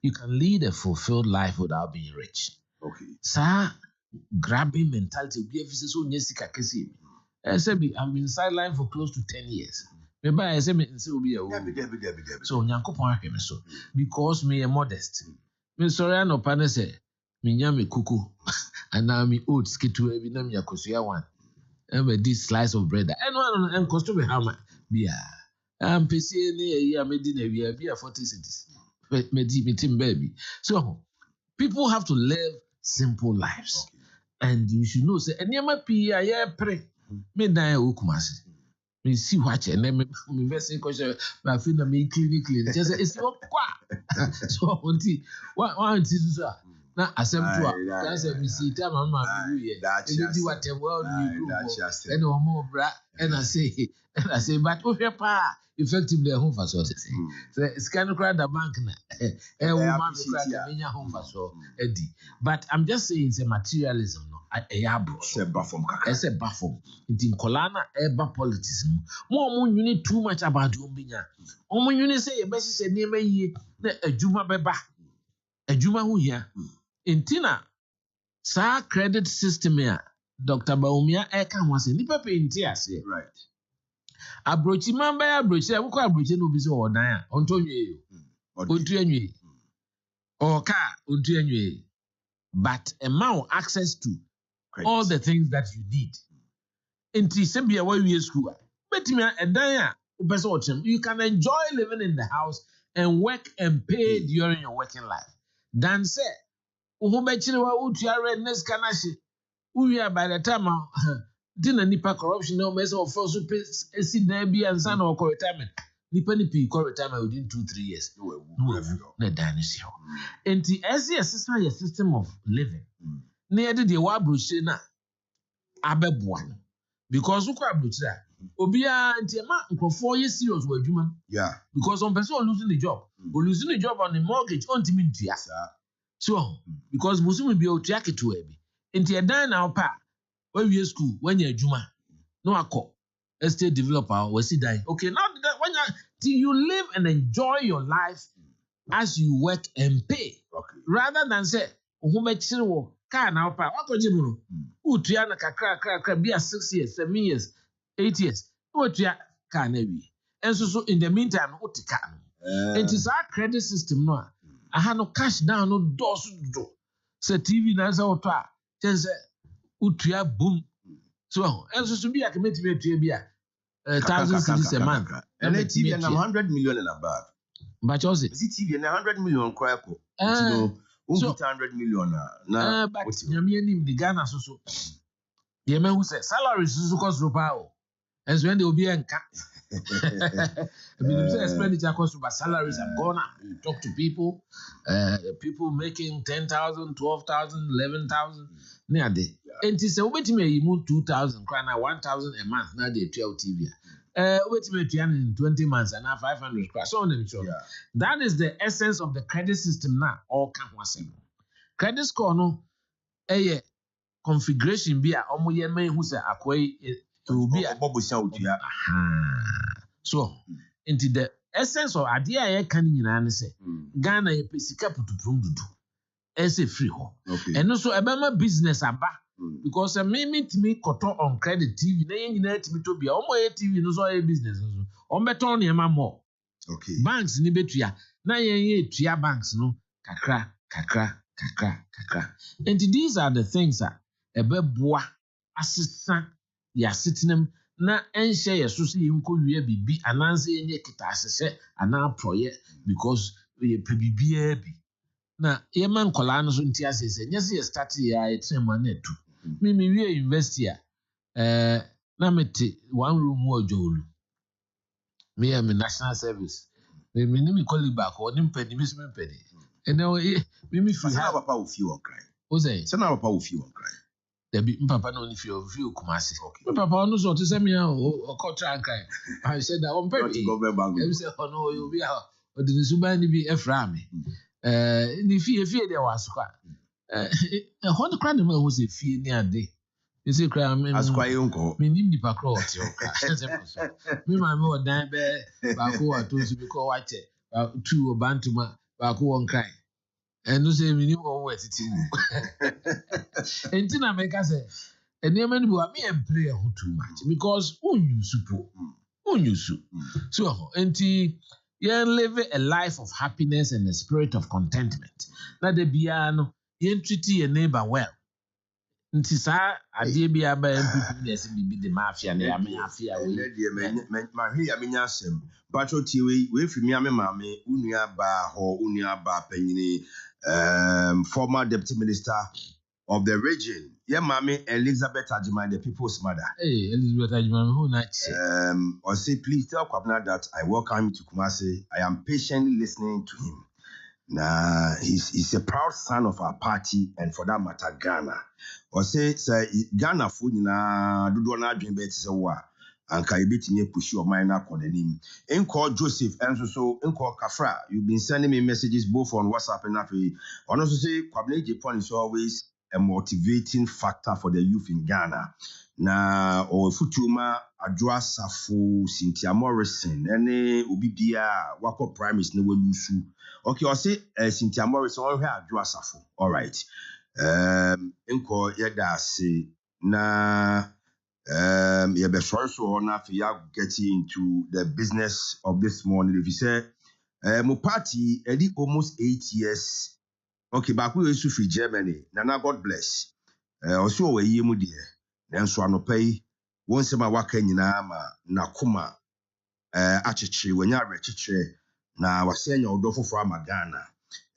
S1: You can lead a fulfilled life without being rich.
S3: Okay.
S1: Sir, grabbing mentality be a so nyesika kesi. I said I've been sidelined for close to 10 years. Maybe I say me will be a so nyankopon ahwe me so because me a modest. Me sorry no pa say me nya me kuku and now me oats kitu e bi na me yakosua one. And this slice of bread. And one and cost me how much? Bia. Pese ne ya me di na bia 40 cents. Me di me tim baby. So people have to live simple lives. Okay. And you should know say anyama pia ya pre me dan e okumase. Me see watch and then me invest question but feel na me clinically just it's your kwa so one so na asem to a can say me see time mama me here you do whatever you do and o mo bra and I say but o hwe pa effectively home for so say it's kind of crowd the bank na e wo ma be crowd the menya home for so edi but I'm just saying say materialism no e ya bro
S3: se bafom kaka
S1: se bafom nti nkola na eba politics mo nyuni too much about ombinya omo nyuni say e be hye ne ma yie na adwuma beba adwuma ho hia ntina sa credit system ya Dr. Baumia eka ho ase nipa pe nti ase
S3: right
S1: abrochi man ba abrochi e wukọ abrochi na obi se odan a onto nwie ontu anwie oka ontu anwie but amount access to all the things that you need. Inti sebia where we school. Betimi edan a obese otem. You can enjoy living in the house and work and pay during your working life. Dan say, "Uhu bechire wa utua rent nes kanashi." Uya by the time dinna nipa corruption no mess of first esi na bia ansa na okọ retirement. Nipa ni pi kọ retirement within 2-3 years. Na dan si ho. Inti as a system of living. Na yede de wa abrochire na abeboa no because ukwa abrochire obia ntiema nkofo ye serious wa adwuma because one person losing the job losing the job on the mortgage on timi ntua so because musumu bi otua keto abi nti edan na opa wa wie school wanya adwuma no akọ estate developer we see die okay now when you live and enjoy your life as you work and pay rather than say ohu bechire wo car now pa wakoje mu no utua na kakra bia 6 years 7 years 8 years utua car na wi enso so in the meantime utika no it is our credit system no aha no cash down no doors do say TV na say auto a say utua boom so enso so bia kemeti betua bia 1000 cedis a month
S3: and the TV na 100 million and above
S1: but you see
S3: TV na 100 million kwa ko so 100 million na
S1: but nyame anim the Ghana so the man who say salaries so cost rupa o and when they will be enka I mean say expenditure cost but salaries have gone up. You talk to people people making 10,000 12,000 11,000 near day and say obetime you move 2,000 krana 1,000 a month now they 12 TV obetime in 20 months and now 500 krana so on them sure that is the essence of the credit system now all can wasem credit score no configuration be a omo ye man who say akwai will be a so into the essence of idea I can nyina say Ghana ye pesika putuprum dudu ese free ho and also ebema business aba because me koto on credit TV na ye nyina timi to bia omo ye TV no so ye business no on beton ne ma more banks ni betua na ye tua banks no kakra and these are the things that ebeboa asesa ya sitinem na ɛnhyɛ yɛ so sɛ yɛnkɔ wie bibi anaasɛ yɛnyɛ kitaasesɛ anaa prɔyɛ because yɛpɛ biribiara bi na yɛma nkɔlaa no so nti ase sɛ nyɛ sɛ yɛ start yɛ a yɛtena mu ana atu mewie university a na mete one room wɔ Ɔdwoolu meyɛ me national service me ne colleague back ɔne mpani bi so mempani ɛnɛ mimi firi
S3: ha papa wo fie wɔ nkran
S1: wo sɛ
S3: sɛ na papa wo fie wɔ nkran
S1: dabi mpapa na ɔne fie Kumasi me papa ɔno so ɔte sɛ me a ɔkɔtra nkran ahyɛ da ɔmpɛ bi ɛbi sɛ ɔno ɔyɛ obi a ɔde ne suban no bi ɛfra me ne fie deɛ wɔ asokɔ a ɛhɔ no kora ne ma ɛho sɛ fie ne ade ɛsɛ kora
S3: asokɔ yɛ nkɔ
S1: menim nipa kora ɔte hɔ kora hyɛ sɛ so me maame wɔ dan bɛɛ baako wɔ ato so bi kɔ wakyɛ two wɔ Bantama baako wɔ nkran ɛno sɛ menim wɔn wɔ atiti mu enti na meka sɛ nneɛma no bi wɔ me ɛmpere ɛho too much because wonyusu po wonyusu so ɛho enti yɛn live a life of happiness and a spirit of contentment na da biara no yɛn treat yɛn neighbor well nti saa adeɛ bi aba MPP na ɛsɛ bibi de mafia na yɛame afia wei
S3: mahwe ya menya asɛm patro tie wei fi mi ame maame unua ba hɔ unua ba panyini former deputy minister of the region yeah mami Elizabeth Ajimai, the people's mother.
S1: Hey, Elizabeth Ajimai, who not?
S3: Or say, please tell Kwabena that I welcome him to Kumasi. I am patiently listening to him. Nah, he's a proud son of our party and for that matter, Ghana. Or say, Ghana food na do na dream bet so wa. Anka ibiti me push your mind up on the name. Enko Joseph and so Enko Kafra. You've been sending me messages both on WhatsApp and Afi. And also say Kwabena Japan is always a motivating factor for the youth in Ghana. Na o futuma Adwa Safo, Cynthia Morrison, ene obi bia wako primaries na walusu. Okay, I say Cynthia Morrison or her Adwa Safo. All right. Enko yeda se na yebe sorry so na fi ya getting into the business of this morning. If you say mo party edi almost 8 years. Okay, back we used to free Germany. Nana, God bless. Also, we ye mudi. Then so ano pay. Once ma waka nyina ma na kuma achichi when ya rechichi na wasenya odofo for Ghana.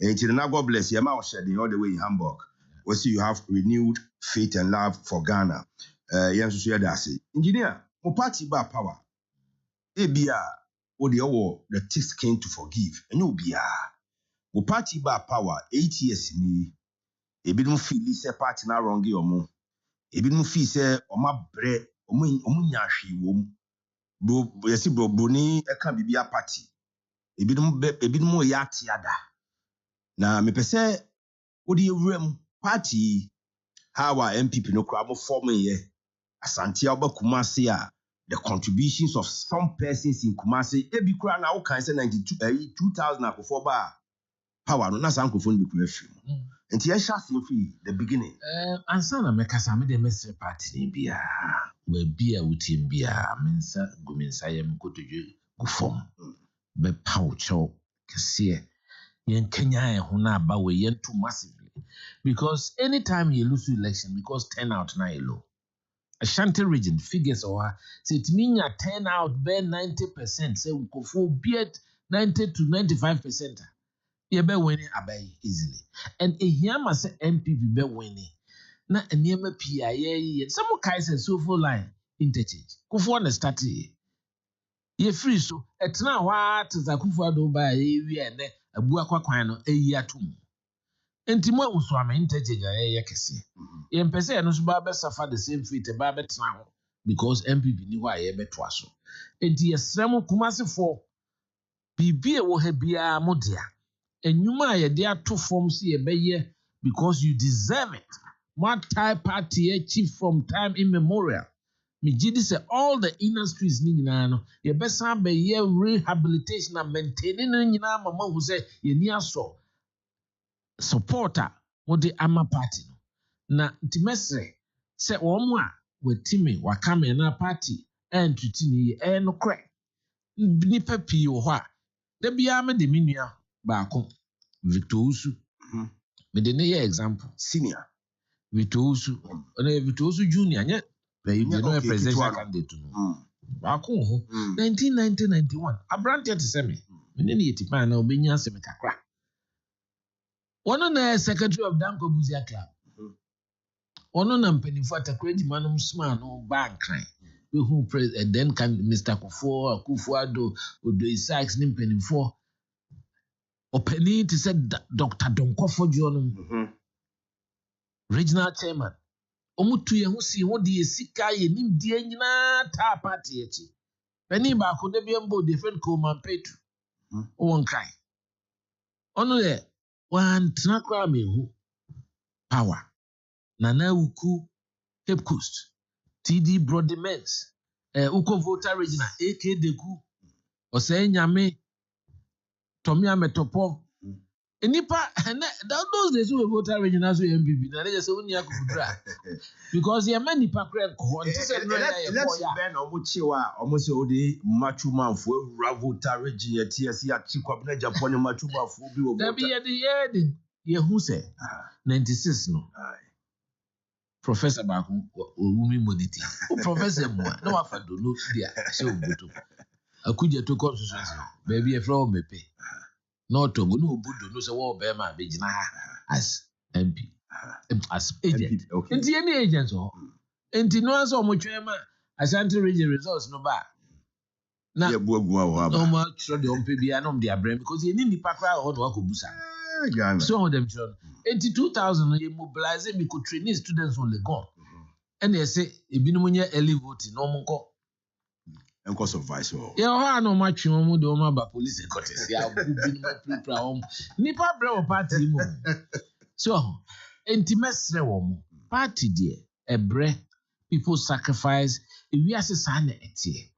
S3: And Nana, God bless. Yema was shedding all the way in Hamburg. We see you have renewed faith and love for Ghana. Yes, so yadasi. Engineer, mo party ba power. Ebia, odi owo the thick skin to forgive. Enyo bia. Wo party ba power 8 years ni ebi no feel say party na wrong omo ebi no feel say oma bre omo nya hwe wom bro yesi bro ni e kan bibia party ebi no ya tiada na me pese odi ewuram party how our MPP no kra mo form ye asante oba Kumasi a the contributions of some persons in Kumasi ebi kra na wo kan say 2000 akofo ba power no na san kofo no be kura free nti ya sha se free the beginning
S1: ansa na mekasa me de mesre party ni bia we bia wutim bia mensa gumensa yem kotodwe gufom be paucho kese yen Kenya ho na aba we yen too massively because anytime you lose election because turnout na low Ashanti region figures or say it mean ya turnout be 90% say kofo beat 90 to 95%. You be winning abai easily. And a yama say MPP be winning. Na enema PIA some guys so full line interchange. Kufu na start ye free so etna what za kufu ado ba ye ne abu akwa kwan no eyi atum. Enti mo unso am interchange ye kese. Ye mpese no so ba be suffer the same fate ba be tena ho because MPP ni ho aye be to aso. Enti yesrem Kumasi for bibi e wo ha bia modia. Enyuma yede ato form si ebeye because you deserve it. What type party chief from time immemorial. Me gidi say all the industries ni nyina no ye besa be ye rehabilitation and maintaining ni nyina mama who say ye ni aso supporter wode ama party no. Na ntimesre say omo a wetime wakame na party entity ni e no kre. Nipa pii wo ho a da bia me de menua baako Victor Usu me de ne example
S3: senior
S1: Victor Usu junior nye They
S3: Yeah,
S1: no
S3: okay,
S1: presidential
S3: Kitwana.
S1: candidate no.
S3: Mm.
S1: Baako ho.
S3: Mm.
S1: 1991. Abrante te se me. Me ne yeti pa na obenya se me kakra. One na secretary of Danko Buzia Club. One na mpanimfo atakredi manum sma no bank kran. We who president then can Mr. Akufo-Addo, Odo Isaacs ni mpanimfo. Openi te se Dr. Donkofo Jono. Regional chairman. Omutu ye hu si ho de esika ye nim de nyina ta party echi. Pani ba ko de biembo defend ko man petu. O won cry. Ono ye wan trakra me hu power. Nana Uku Cape Coast. TD Brodements. Uko voter regional AK Deku. Ose nyame Tommy Ametopo. Enipa those days we voter regional so MPP na they say oni akufudra because ye man nipa kra ko nti say no ya
S3: let's ben omuchiwa omuse odi machu manfo ewura voter region ye TS ya chikwa na Japan machu manfo bi wo
S1: da bi ye hu say 96 no professor Baku Owumi Moditi professor mo no wa fa do no dia say obuto akuje to constituency baby e from mepe no tongo no obudo no say wo be ma be gina as MP as agent
S3: okay.
S1: Nti any agent so nti no aso mo twema Ashanti region results no ba na
S3: ye buagu wa
S1: no ma tro de ompe bia no de abrem because ye ni nipa kra ho no akobusa
S3: Ghana.
S1: so them children nti 2000 no ye mobilize me ko train students on Legon and they say ebinom nya early voting no mo nko
S3: Enko survive o.
S1: ye ho ano ma twe mo de o ma ba police quarters ya binom pra om nipa bre o party mo so enti mesre wo mo party de ebre people sacrifice we asesa na etie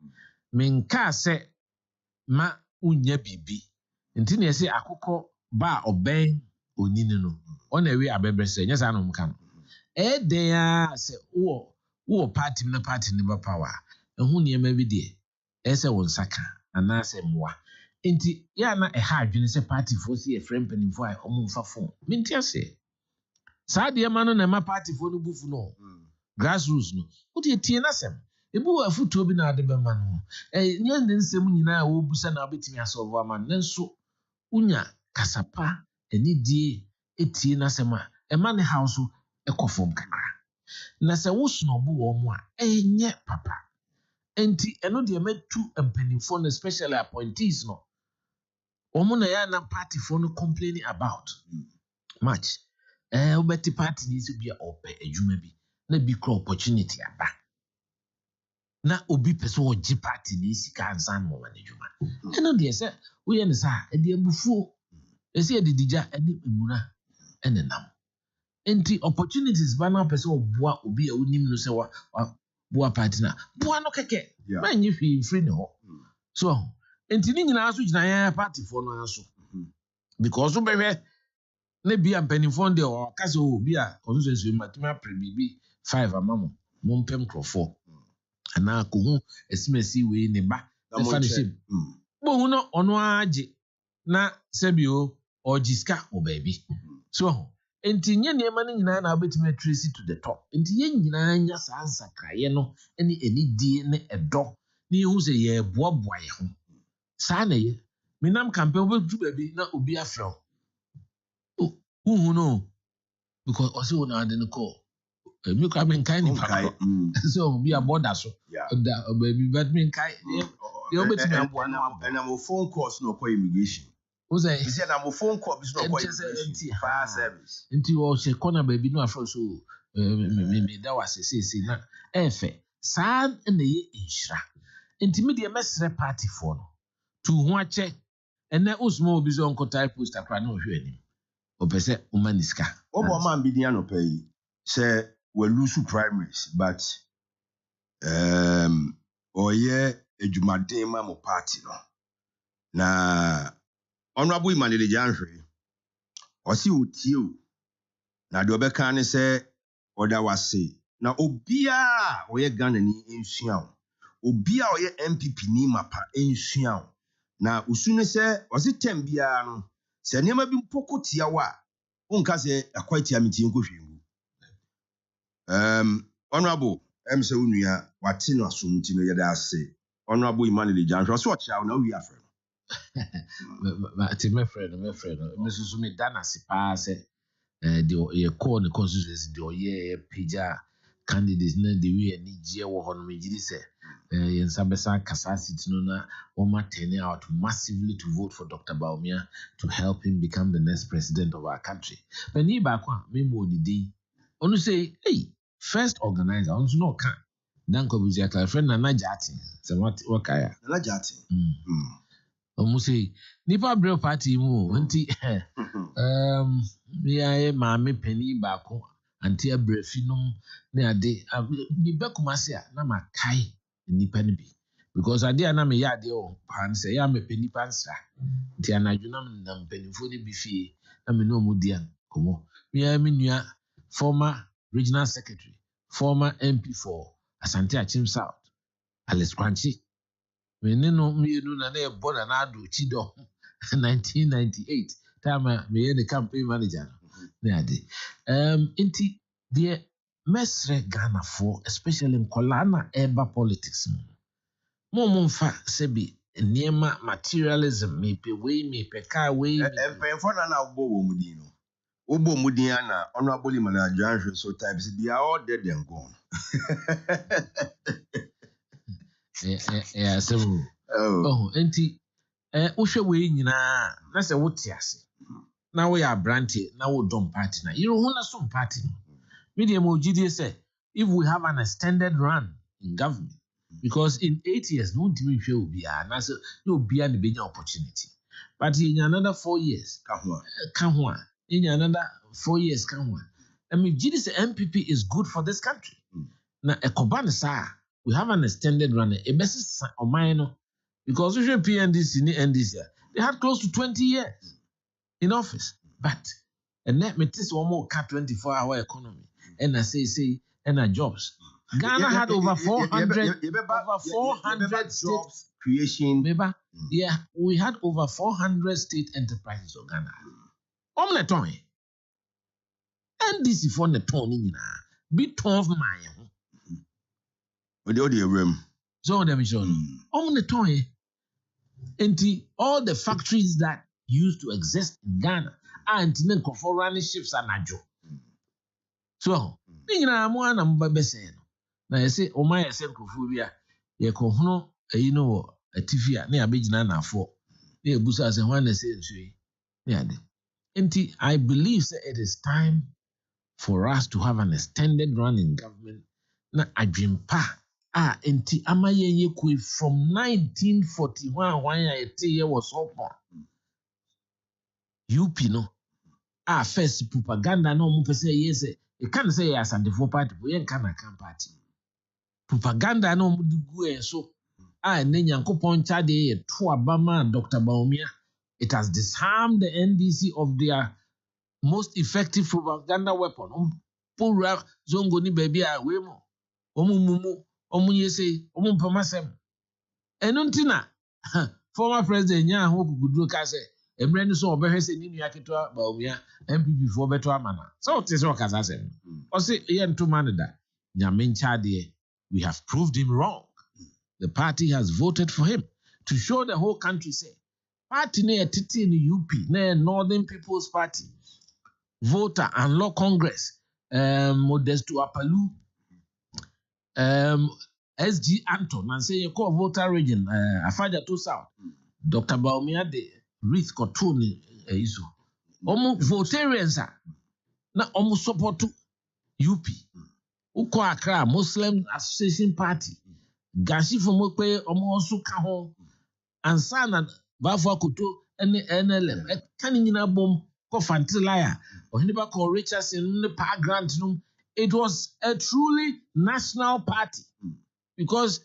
S1: menka se ma unya bibi enti na se akokọ ba oben onini no ona we abebre se nya sa no mka no den a se wo party na party ne ba power ehu ne ma bi de ese won saka ana se moa enti ya na ha adwene se party fo se e friend penifo ai omo mfa phone minti ase sa de ma no na ma party fo no bufu no grassroots no what you tie na sem ebu wa futuo bi na ade be ma no nya ne nsem nyina wo busa na obetimi asolve ama nanso unya kasapa eni die etie na sem a e ma ne house ekofom kakra na se wo snobu wo mo a enye papa enti eno de metu empanifo no especially appointees no omo na ya na party for no complaining about much obeti party ni so bia ope adwuma bi na bi kro opportunity aba na obi pese o gi party ni sika ansan mo wan adwuma eno de se wo ye ne sa e de abufuo ese edidija ene emuna enenam enti opportunities ba na pese oboa obi a onim no se wa boa party na boa no keke man you feel free no so enti ni nyina so gina ya party for no aso because we be na bia mpanimfo de o kase obi a constituency matuma prebibi 5 amamo mo mpem crofo ana ko hu esimesi we ne ba na fa ne ship bo hu no ono age na sebio o jiska o baby so enti nye niema ne nyina na obetime trace to the top enti ye nyina nya sansa kraye no eni die ne edo ni hu se ye boaboa ye ho sa na ye minam campaign obetu baby na obi afro who no because also na de ko me kwa me kai ni pa so be a border so da baby but me kai they obetime aboa
S3: na mo phone calls no kwa immigration
S1: o say
S3: you say na mo phone call bi no kwa immigration fire service
S1: nti o se corner baby no afro so me da was say na efe sa na ye inshira nti me de mesre party for no to ho ache ene osmo obi zo nko type post akra na ohwe ani opese umaniska
S3: obo man bi dia no pay say we lose primaries but oye edwumaden ma mo party no na honorable Imanile Janhwe osi otie o na de obeka ne se oda wase na obia oye Ghana ni ensua o obia oye MPP ni mapa ensua o na usune se osi tembia no se niam bi mpokotia wa unka se akwatia meti enkohwengu honorable say unuya wati no asumti no yeda ase honorable Emmanuel Janhwa so chia na wi afre
S1: ma ti me friend me susu me dana sipa se the ye call the constituency the ye pija candidates na the way ni je wo ho no me gidi se yen sabesa capacity no na o ma turn out massively to vote for Dr. Bawumia to help him become the next president of our country. But ni ba kwa me mo didi onu say hey first organizer onu no kan dan ko buzi aka friend na jati se what kaya
S3: na jati
S1: omu say nipa brel party mu nti me maame pani ba ko anti abrefinum na ade ni bekumase a na makai nipa ni bi because ade na me ya ade o pan say ya me pani pansra nti anadwuna me na mpanifo ni bi fie na me no mu dia komo me nua former regional secretary former MP for Asante Achim South Alice Kwanchi me no na border na ado chido 1998 time me the campaign manager na ade inti the mesre Ghana for especially in Kolana eba politics mo mfa sebi niema materialism me pe we me pe ka we
S3: empemfo na ogbo wo mudin no ogbo mudin na honorable Emmanuel Janhwa so types they are all dead and gone
S1: several enti wohwe we nyina na se wote ase na we ya branche na wo dom party na you hu na some party media mo gidi say if we have an extended run in government because in 8 years no ntimi hwe obi a na so obi a ne benya opportunity but in another 4 years ka ho a in another 4 years ka ho I mean gidi say MPP is good for this country na ekoba ne sa we have an extended run a best oman no because we PNDC ni NDC they had close to 20 years in office but and net metis one more cut 24-hour economy and I say and jobs Ghana had over 400
S3: jobs creation
S1: yeah we had over 400 state enterprises in Ghana omle ton NDC for the ton ni nyina be ton of mine
S3: with the room
S1: so them show omle ton enti all the factories that used to exist in Ghana and then for running ships and ajo so nyina mo ana mbaba say no na yese o ma yese nkofu bia ye ko hono wo atifia na abegina na afo na ebusa say hwan na say nsui na ade enti I believe say it is time for us to have an extended run in government na adwempa enti amaye ye koi from 1941 when I tell was open UP no first propaganda no mo pese yes e kan say yes and the party bo yen kan party propaganda no mo digu so ne nyankopon chade ye to abama Dr. Bawumia it has disarmed the NDC of their most effective propaganda weapon pura zongo ni baby a we mo omumu yese pamasem enuntina former president nya ho kuguduro ka say emre ni so obehwe se ni nua keto Bawumia MPP for beto amana so it is okasa asem o say ye ntoma ne da nyame nchade we have proved him wrong the party has voted for him to show the whole country say party na titi in UP na Northern People's Party voter and law congress Modesto Apalu SG Anton and say you call voter region Afaja to South Dr. Bawumia de risk control iso omo votarians na omo support to UP uko Accra Muslim Association Party gashi for mo pe omo also ka ho ansa na bafo akoto NLM kan nyina bom ko fantilaya ohiniba ko Richardson ne pa grant no it was a truly national party because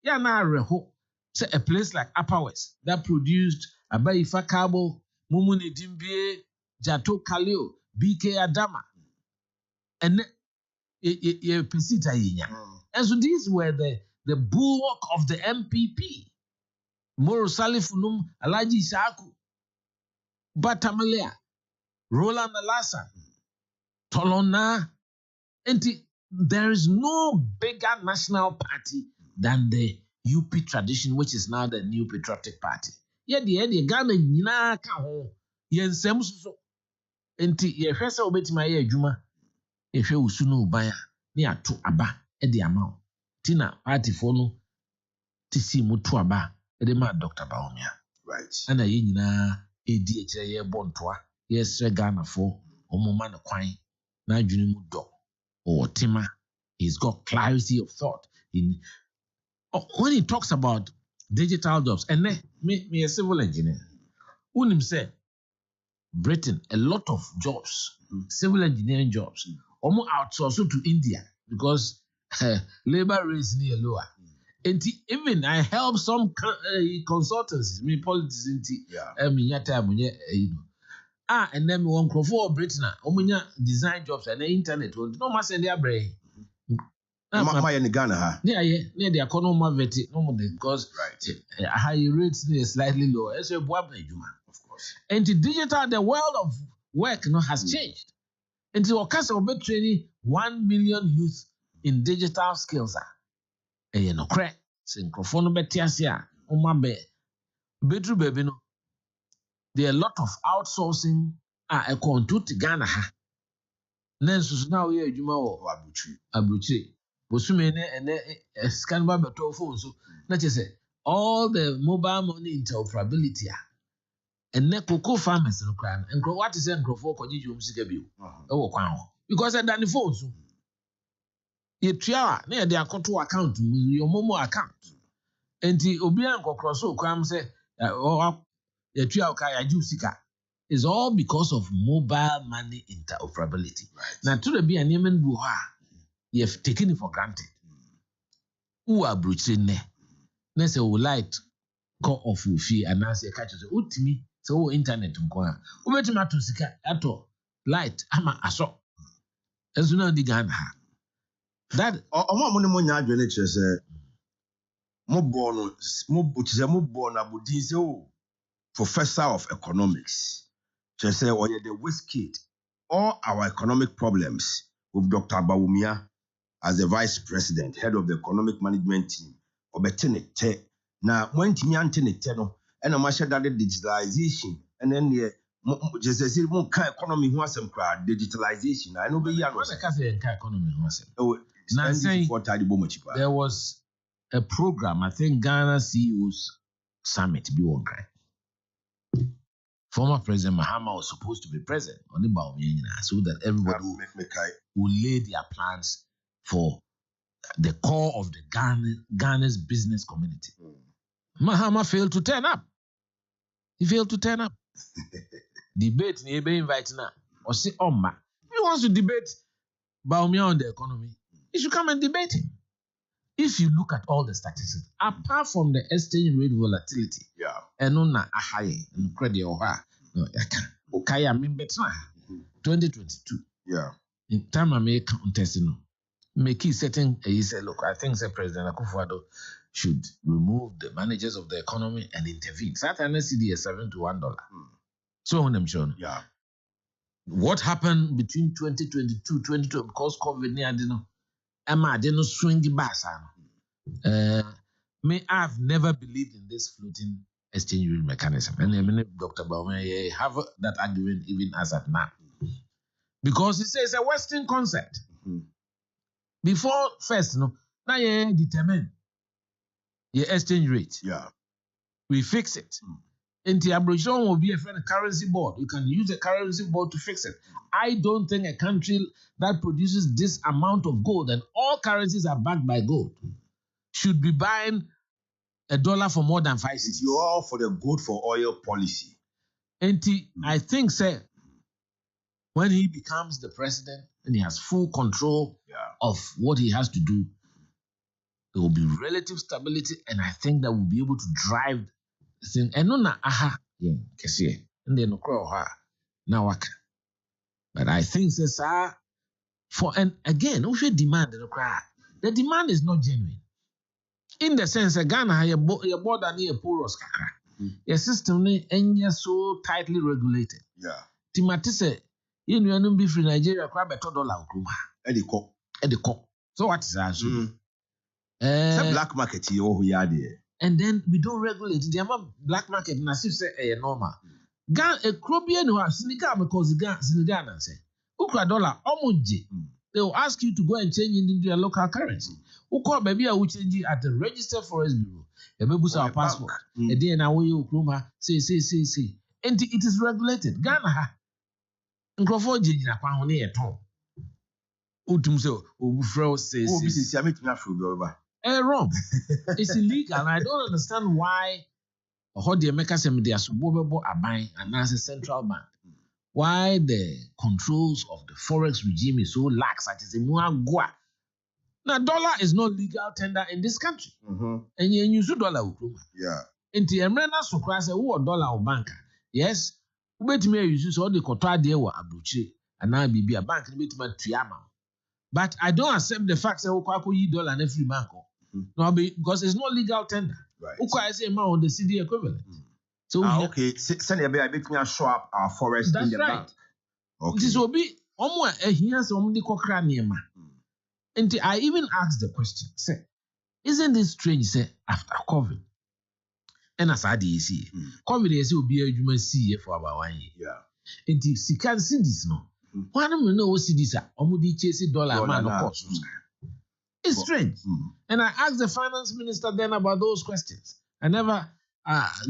S1: ya na reho say a place like Upper West that produced Abaifa Kabo, Mumuni Dimbie, Jato Kaleo, BK Adama, and Pesita Yinya. And so these were the bulwark of the MPP. Moro Salifunum, Alaji Isaku, Batamalea, Roland Alasa, Tolona, and there is no bigger national party than the UP tradition, which is now the New Patriotic Party. The Ghana nyina ka ho. Yensem so. Enti yehwe se obetima ye adwuma. Yehwe usunu ban a ne ato aba de ama wo. Tina party fo no tisi mutu aba de ma Dr. Bawumia.
S3: Right.
S1: Ana ye nyina edi e kire ye bontoa. Yesre Ghana fo omoma ne kwan na adwene mu do. Otima, he's got clarity of thought. When he talks about digital jobs, and me a civil engineer, unim say Britain, a lot of jobs, civil engineering jobs, almost outsourced to India because labor rates near lower. And even I help some consultants, me politics, and then one crop for Britain, design jobs and the internet, no matter send their brain.
S3: My in Ghana, huh?
S1: Yeah, near the economy normally because high rates is slightly lower. Of
S3: course.
S1: And the digital, the world of work has changed. And the Okasa will be training 1 million youth in digital skills. And you know, crack, synchrophone betiasia, umabe, bedroom baby no. There are a lot of outsourcing. A contour to Ghana. Nensus now here, you know, Abuchi. Bosumene and scan by better phone. So, not just say all the mobile money interoperability. And Nekoko farmers in Ukraine. And what is Enco for Kojum Sikabu? Oh, because I done the phone. So, you try near their control account, your Momo account. And the Obianco Crosso crime say, oh, the Triaka Jusika is all because of mobile money interoperability.
S3: Right.
S1: Now, to the be an Yemen Buha, you have taken it for granted. Who are bruising ne? Ne say we light go off fee and now say catch us. Utimi so internet unko. Ubeti to sika ato light ama aso. Ezu na ndi Ghana. That
S3: omo mo nya adwene kire se mo born abudin se o professor of economics. Kire se oye the waste kid. All our economic problems with Dr. Bawumia as the vice president, head of the economic management team, obetene na when timi antene no and a masha that digitalization and then just say mo kan economy ho asem kra digitalization I know be ya no
S1: say economy ho asem.
S3: Now saying
S1: there was a program, I think Ghana CEOs Summit be one kind. Former President Mahama was supposed to be present on the Bawumia so that everybody will lay their plans for the core of the Ghana's business community. Mahama failed to turn up. He failed to turn up. Debate, he be invited now. Or say, he wants to debate Bawumia on the economy. He should come and debate him. If you look at all the statistics, apart from the exchange rate volatility, and on a high and credit or no, okay, I mean, better 2022. In time I make contesting, make it certain. He said, look, I think the President Akufo Addo should remove the managers of the economy and intervene. Saturday CD is $7 to $1. So when I'm sure, what happened between 2022, 2022 because COVID near didn't. I didn't swing the bass. I've never believed in this floating exchange rate mechanism. And I mean, Dr. Bawumia have that argument even as at now. Because it says a Western concept. Before first, now you determine your exchange rate. We fix it. And the abrogation will be a currency board. You can use a currency board to fix it. I don't think a country that produces this amount of gold and all currencies are backed by gold should be buying $1 for more than 5 cents.
S3: You're all for the gold for oil policy.
S1: And I think, sir, when he becomes the president and he has full control of what he has to do, there will be relative stability, and I think that we'll be able to drive the thing. And no, and then no waka. But I think, sir, and again, we should demand the demand is not genuine. In the sense that Ghana, your border near porous kakra. Your system is so tightly regulated. Timati say, you know, be free Nigeria, grab $1 ukruma. at the core. So what is that?
S3: It's a black market here over here.
S1: And then we don't regulate the amount black market. And as you say, normal. Gan a Crobian who has Senegal because Senegal say, Ukra dollar, omoji. They will ask you to go and change it into your local currency. Ukra baby, I will change it at the registered forest bureau. A baby our passport. A day and I will you say. And it is regulated. Ghana. Nkrofo jijina kwa hone eton. Utum se obufro say. Wrong. It's illegal and I don't understand why how the America say they are subobo aban and as a central bank. Why the controls of the forex regime is so lax that is a muagwa. Now dollar is not legal tender in this country. And you use dollar ukruma.
S3: Yeah.
S1: Inti emrena sokra say who dollar or banker. Yes. Ubetime use all the kotwa de wa abuchi and now be a bank betime tuama. But I don't accept the fact that we yi dollar and every bank. No, because it's not legal tender.
S3: Right.
S1: Uko say amount on the CD equivalent. So
S3: okay. Send a bit me show up our forest in the bank. Okay.
S1: This will be almost a here's the kokra niema. And I even asked the question, say, isn't this strange? Say after COVID. And as I did see, COVID is will be a human see for about 1 year.
S3: Yeah.
S1: And if you can see this no, why don't we know see this? Omudi chase dollar man of course. It's strange. And I asked the finance minister then about those questions. I never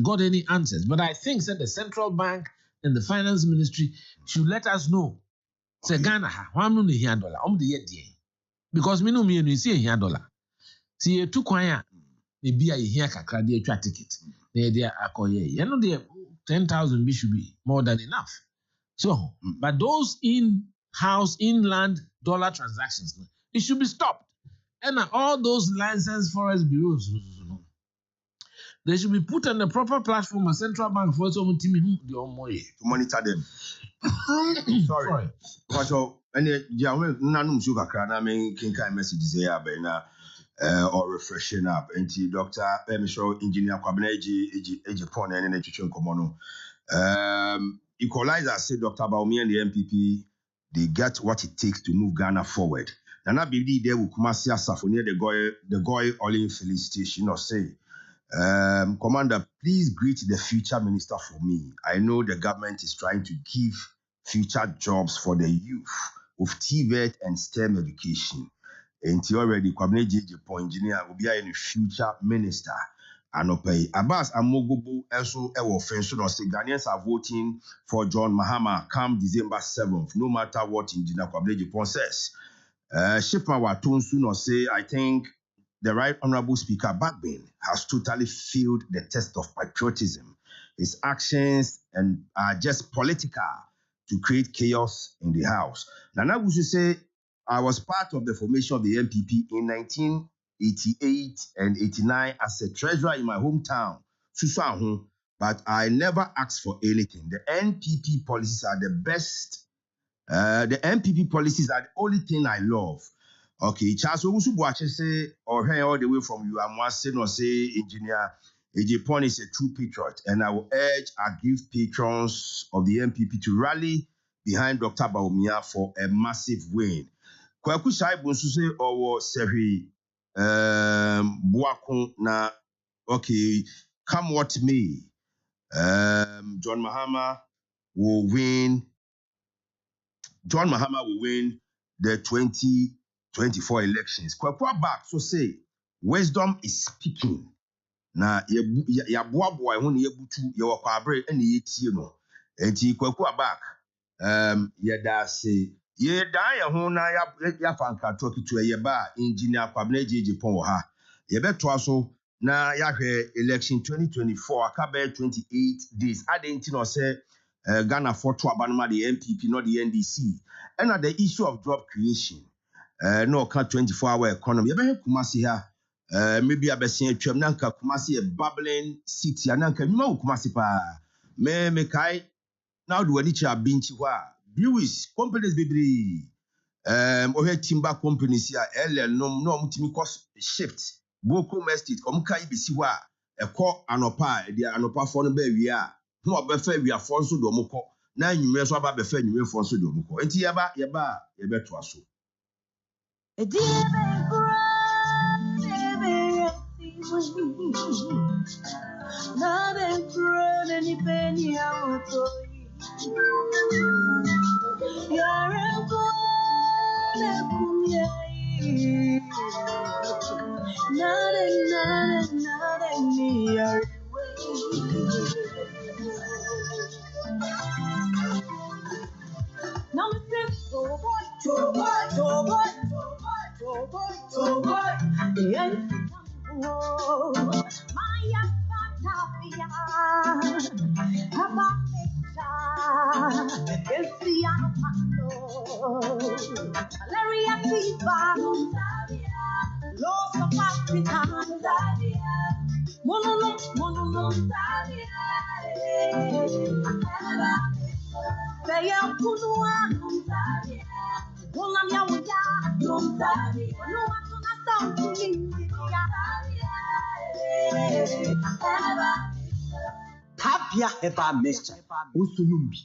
S1: got any answers. But I think that the central bank and the finance ministry should let us know. Say Ghana, why don't you hear dollar? Because me no me you see here dollar. See you 2 kwanya. Maybe I hear kakra dey twa ticket. They akoye. You know the 10,000 should be more than enough. So, but those in-house, inland dollar transactions, it should be stopped. And all those licensed forest bureaus, they should be put on the proper platform, a central bank for some team to
S3: monitor them. Sorry. So, and the nanum sugar cran, I mean, kinkai messages here, or refreshing up. And Dr. Emisho Engineer Kwabeneji, Ejipon, and Education Komono. Equalizer said Dr. Baumi and the MPP, they get what it takes to move Ghana forward. And I believe they will come near the Goy Olin Filling Station or say, Commander, please greet the future minister for me. I know the government is trying to give future jobs for the youth with TVET and STEM education. And already, Kwabene J.J. Engineer will be a future minister. And pay Abbas Amogobu also offensive or say Ghanaians are voting for John Mahama come December 7th, no matter what Engineer Kwabene J.P. says. Shipman Watunsu or say, I think the Right Honorable Speaker Bagbin has totally failed the test of patriotism. His actions are just political to create chaos in the House. Nana Wusu say, I was part of the formation of the MPP in 1988 and 89 as a treasurer in my hometown, Susanhu, but I never asked for anything. The NPP policies are the best. The NPP policies are the only thing I love. Okay, Charles Owusu say, or hey, all the way from you, I'm saying or say, Engineer Ejipon is a true patriot, and I will urge our gift patrons of the NPP to rally behind Dr. Baumia for a massive win. Kwaku Shai Bonsu say, or Seri Buakon na, okay, come what may. John Mahama will win the 2024 elections. Kwakwa back, so say, wisdom is speaking. Na ya boy when ye butu ye wakwabre and ye no. Enti kwakwa back. Yada say, ye da ya ho na ya fanka talk to ye ba engineer Kwabene J.J. Pon ha. Ye beto so na ya hwe election 2024 akabe 28 days. Adenti no say Ghana for to abanoma the MPP, not the NDC. And at the issue of job creation, no 24-hour economy. Ebe Kumasi ha, maybe a besin twem nanka Kumasi a bubbling city ananka nyuma Kumasi pa. Me kai now do any cha binchi wa. Brewis companies bebre. Ohe timber companies here LL no mutimi cost shift. Boko estate omuka ibisi wa eko anopa dia anopa for no be wi a. No abefa wi afo nso do mukọ na nwume so aba befa nwume fo nso do mukọ enti yeba to aso
S5: Tapia Heba Mixture. Usunumbi.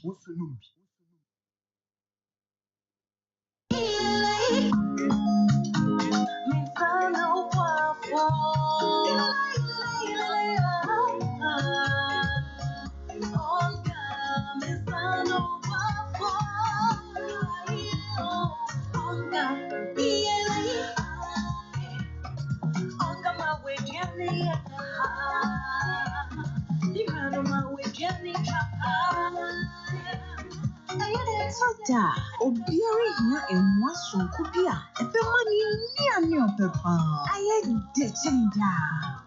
S2: Obiari here in Washington Kubia. If the money near papa, I had dechinda.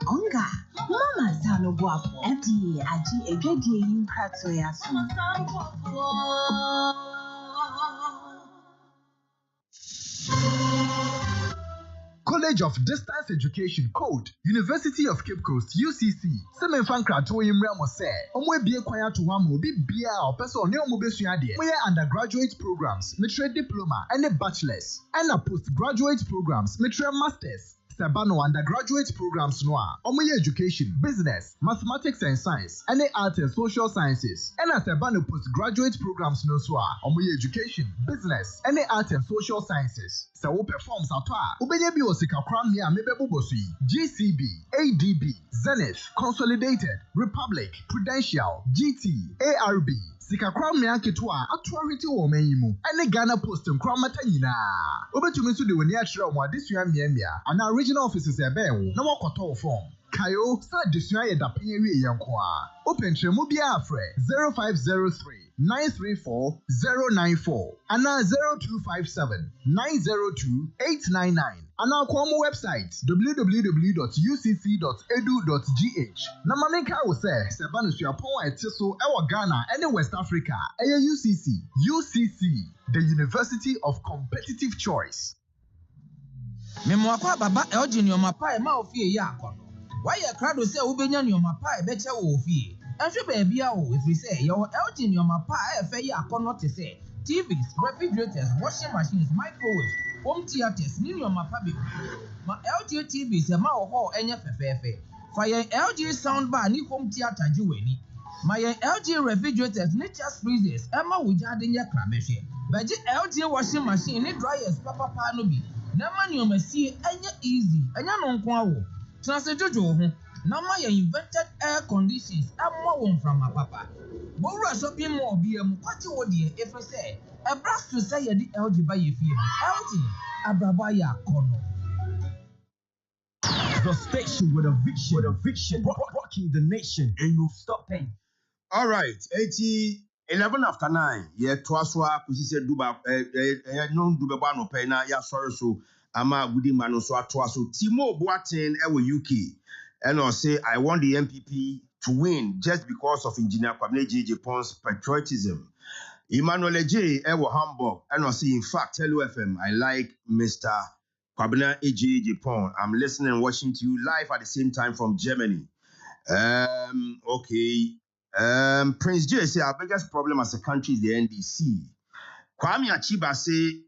S2: Onga, Mama Sano Guapo. FDA, Aji, a good day in Kratoya.
S6: College of Distance Education Code, University of Cape Coast, UCC. Semen Fankra to Imra Mose. Omwe bie kwanya to wamo bi bia o person ne omo besua de. We undergraduate programs, metre diploma, and a bachelor's, and a postgraduate programs, metre masters. Sabano undergraduate programs noa. Omoye education, business, mathematics and science, and the art and social sciences. And a Sabano postgraduate programs no soa. Omoye education, business, and the art and social sciences. So who performs at all? Ubenye bi osika kram ya mebebu bosui. GCB, ADB, Zenith, Consolidated, Republic, Prudential, GT, ARB. Sika kram me anketwa authority wo manyimu ene Ghana Post nkramata nyina obetumi so de woni akire omo adesua miamia ana regional offices ebe wo na wakoto form kayo sa adesua ye dapen wie yenko a opentremu bia afre 0503 934-094 and 0257-902-899 and our website www.ucc.edu.gh. Namameka will say Sebanus Yapon at Tiso, our Ghana and West Africa. UCC, the University of Competitive Choice.
S7: Memwakwa baba Elgin your mapa ma ofie ya akono. Why ya crowd say ubenya your mapa beche wo ofie. Ehwe baby a wo if say your Elgin your mapa efe ya akono te say TVs, refrigerators, washing machines, microwaves, home theaters, ni your mapa be. Ma LG TVs e ma ho enye fefefe. For your LG soundbar ni home theater ji weni. My LG refrigerators, nature's freezers, Emma Wujade nya krabehwe. Beji LG washing machine ni dryers papa no bi. Na mani o masi enya easy, enya no nko awo. Transe jojo ho. Na ma ya invented air conditions amma won from my papa. Bowra shopping mall bi am kwati wo de e fe say e brass to say ye di LG ba ye fie. LG abraba ya kono.
S5: The station with a vision, rocking the nation, and no stopping.
S3: All right, 11 after 9. Yeah, twaswa kusise duba non dube ba no pe na ya sorry so ama gudi manu so atwa so Timo Boateng e UK and I say I want the MPP to win just because of Engineer Kwabena Japon's patriotism. Emmanuel J. Ewo Hamburg and I say in fact Hellofm I like Mr. Kwabena Japan. I'm listening and watching to you live at the same time from Germany. Okay. Prince J say our biggest problem as a country is the NDC. Kwame Achiba say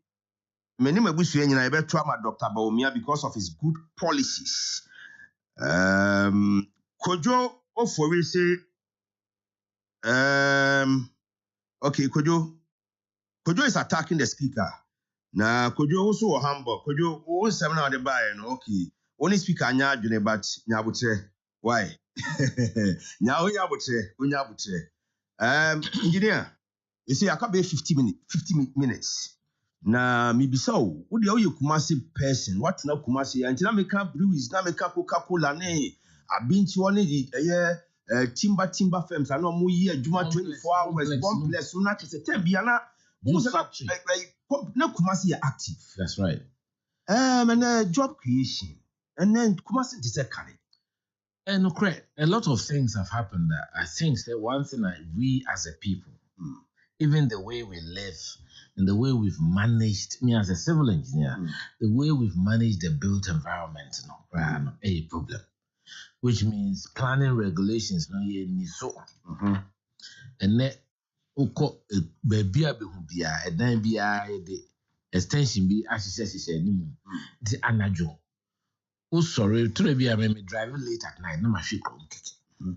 S3: many mebusu nyina ebe trauma Dr. Bawumia because of his good policies. Kojo Ofori say okay, Kojo is attacking the speaker. Na Kojo also wɔ Hamburg. Kojo, wo nsɛm na ɔde baeɛ no, okay. Only speaker anya adwene, but nyabotre. Why? Nyabotre. Engineer, you see, I can be 50 minutes. Na mibisa wo de wo Kumasi person, what na Kumasi, and na make breweries, na make Coca-Cola ne, abinti wo ne timber firms, I know mo yi adwuma 24 hours, one place, so na se tem bia na na Kumasi are active.
S1: That's right.
S3: And job creation. And then Kumasi is a carry.
S1: And a lot of things have happened. I think that one thing that we as a people, even the way we live and the way we've managed, me as a civil engineer, the way we've managed the built environment, a problem. Which means planning regulations, so. And then, baby, and then be the extension be as she says, the anajo. Oh, sorry, to be a driving late at night, no, my feet and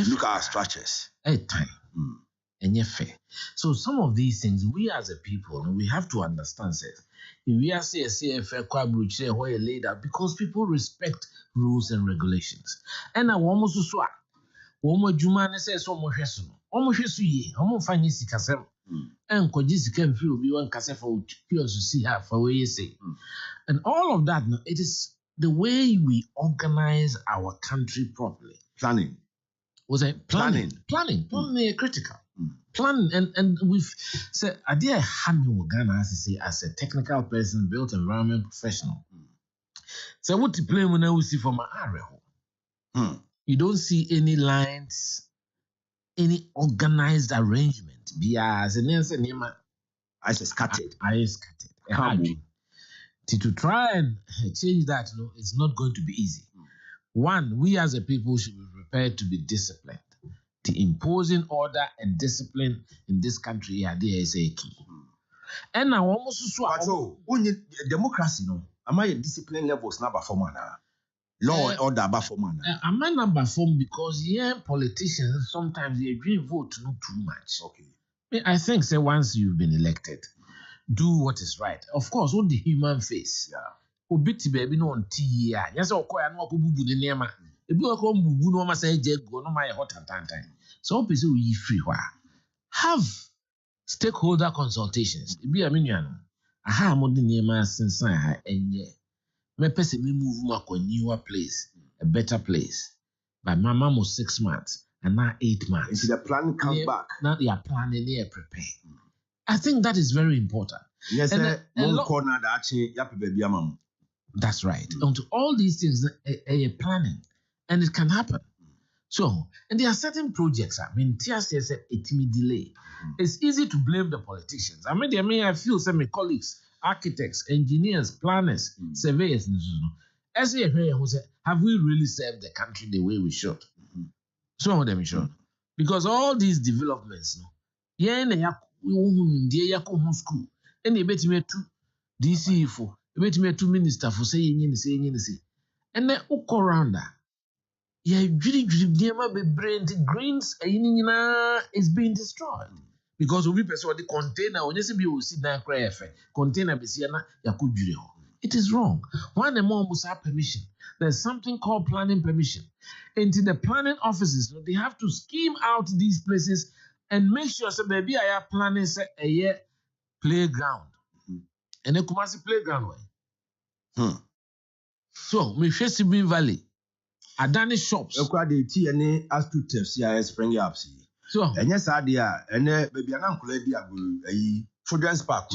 S3: look at our structures.
S1: Time. And yet fair. So some of these things, we as a people, we have to understand that if we are say fair quabruch say where you laid out, because people respect rules and regulations. And I almost so one Juma says so much almost ye, almost finding sikasem. And Kojis can feel be one casefo to see how for where you say. And all of that, it is the way we organize our country properly.
S3: Planning.
S1: Was it planning critical. Planning and we've said I did Hami Ghana as a technical person, built environment professional. So what to play when I see from my area? You don't see any lines, any organized arrangement. As an answer,
S3: I scattered.
S1: To try and change that, it's not going to be easy. One, we as a people should be prepared to be disciplined. The imposing order and discipline in this country, there is a key. And now almost
S3: so democracy, am I discipline levels number for mana? Law and order about for mana.
S1: Am I number form because politicians sometimes they agree vote not too much.
S3: Okay.
S1: I think say once you've been elected, do what is right. Of course, on the human face. Yeah. Obiti baby no on tea. Yes, of course, I'm not bubu the name. If you come bubu no say go no my hot and time. So people we free have stakeholder consultations. It be a minion. Aha mo the name since I enye. Me person me move ma ko newer place, a better place. By mama mo 6 months and now 8 months.
S3: Into the plan comes back.
S1: Now they are planning, they are prepared. I think that is very important.
S3: Yes, corner that actually baby mama.
S1: That's right. And to all these things, a planning, and it can happen. So, and there are certain projects. I mean, TSC said it may delay. It's easy to blame the politicians. I feel some of my colleagues, architects, engineers, planners, surveyors, as who said, have we really served the country the way we should? Some of them should, because all these developments, school, and they bet me to DC for. Wait me two minister for saying and then around that. Greens is being destroyed because we persuade the container when you see sit down container it is wrong. One more must have permission. There's something called planning permission. Into the planning offices, they have to scheme out these places and make sure so maybe I am planning a year playground. And then Kumasi playground way. So me face Green Valley. Adani shops.
S3: The tea and AstroTurf CIS spring up.
S1: So
S3: and yes, idea and baby an uncle a children's park.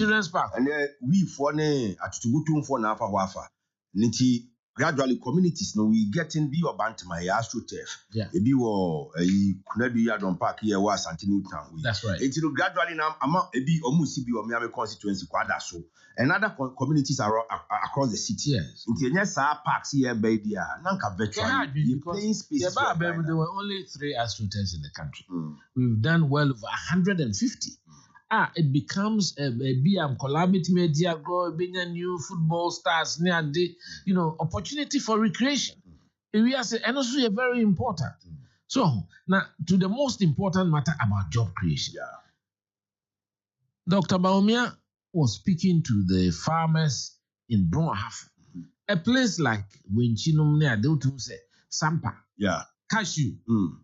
S3: And we for ne at to go to for Nafa Wafa. Niti gradually communities no we getting be or bant my AstroTurf.
S1: Yeah.
S3: A be or a Kunabi Yadon Park here was Antinu Town.
S1: That's right.
S3: Until gradually now amount a be almost be or Miami constituency quadaso. And other communities are across the city.
S1: Yes.
S3: Until yes, our parks here, baby, Nanka virtually.
S1: Playing space. There were only 3 AstroTurfs in the country. We've done well over 150. It becomes a BM collaborative media grow, being a new football stars near the opportunity for recreation. We are saying, and also very important. So now to the most important matter about job creation.
S3: Yeah.
S1: Dr. Baumia, was speaking to the farmers in Bronhaf, a place like Winchinum near Deltum say, Sampa, cashew,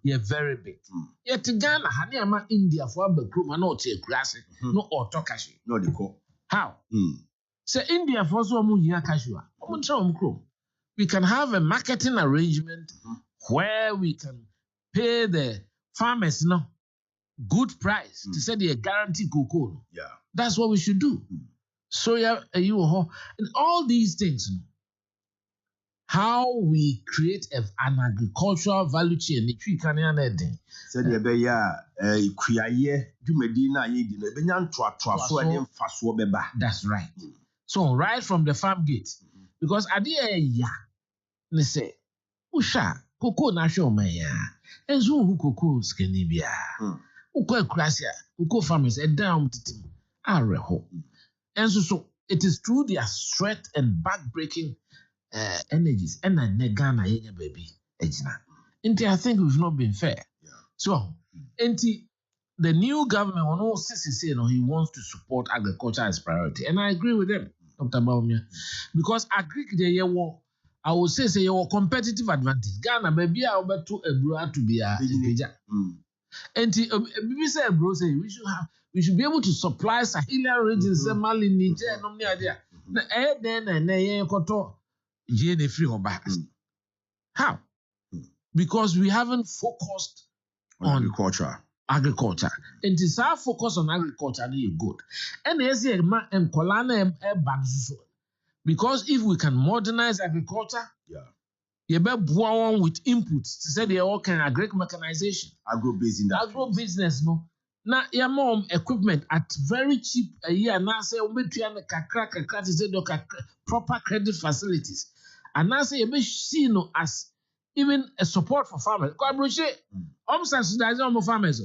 S1: you're very big. Yet Ghana, Haniama, India for a group, and not a grass, no auto cashew.
S3: No, the co.
S1: How? Say India for so much cashew. We can have a marketing arrangement where we can pay the farmers good price to say they guarantee cocoa. That's what we should do. Soya, and all these things. How we create an agricultural value chain.
S3: Said the beya,
S1: that's right. So right from the farm gate, because at the end, they say, Usha, cocoa national maya, and so who cocoa scanibia. Uko Krasia, Uko farmers, and down to them. And so it is through their strength and back-breaking energies and Ghana baby. I think we've not been fair. So, the new government he wants to support agriculture as priority, and I agree with them, Dr. Baumia, because I would say your competitive advantage. Ghana maybe I will to a bro to be a and we say bro say we should be able to supply Sahelian regions, Mali, Niger, no idea. How? Because we haven't focused on agriculture. And it's our focus on agriculture and you good. And because if we can modernize agriculture, you better one with inputs to say they all can agri mechanization, agro-business, no. Now, your mom equipment at very cheap a year. Now say proper credit facilities, and now say you see as even a support for farmers. Subsidize on farmers.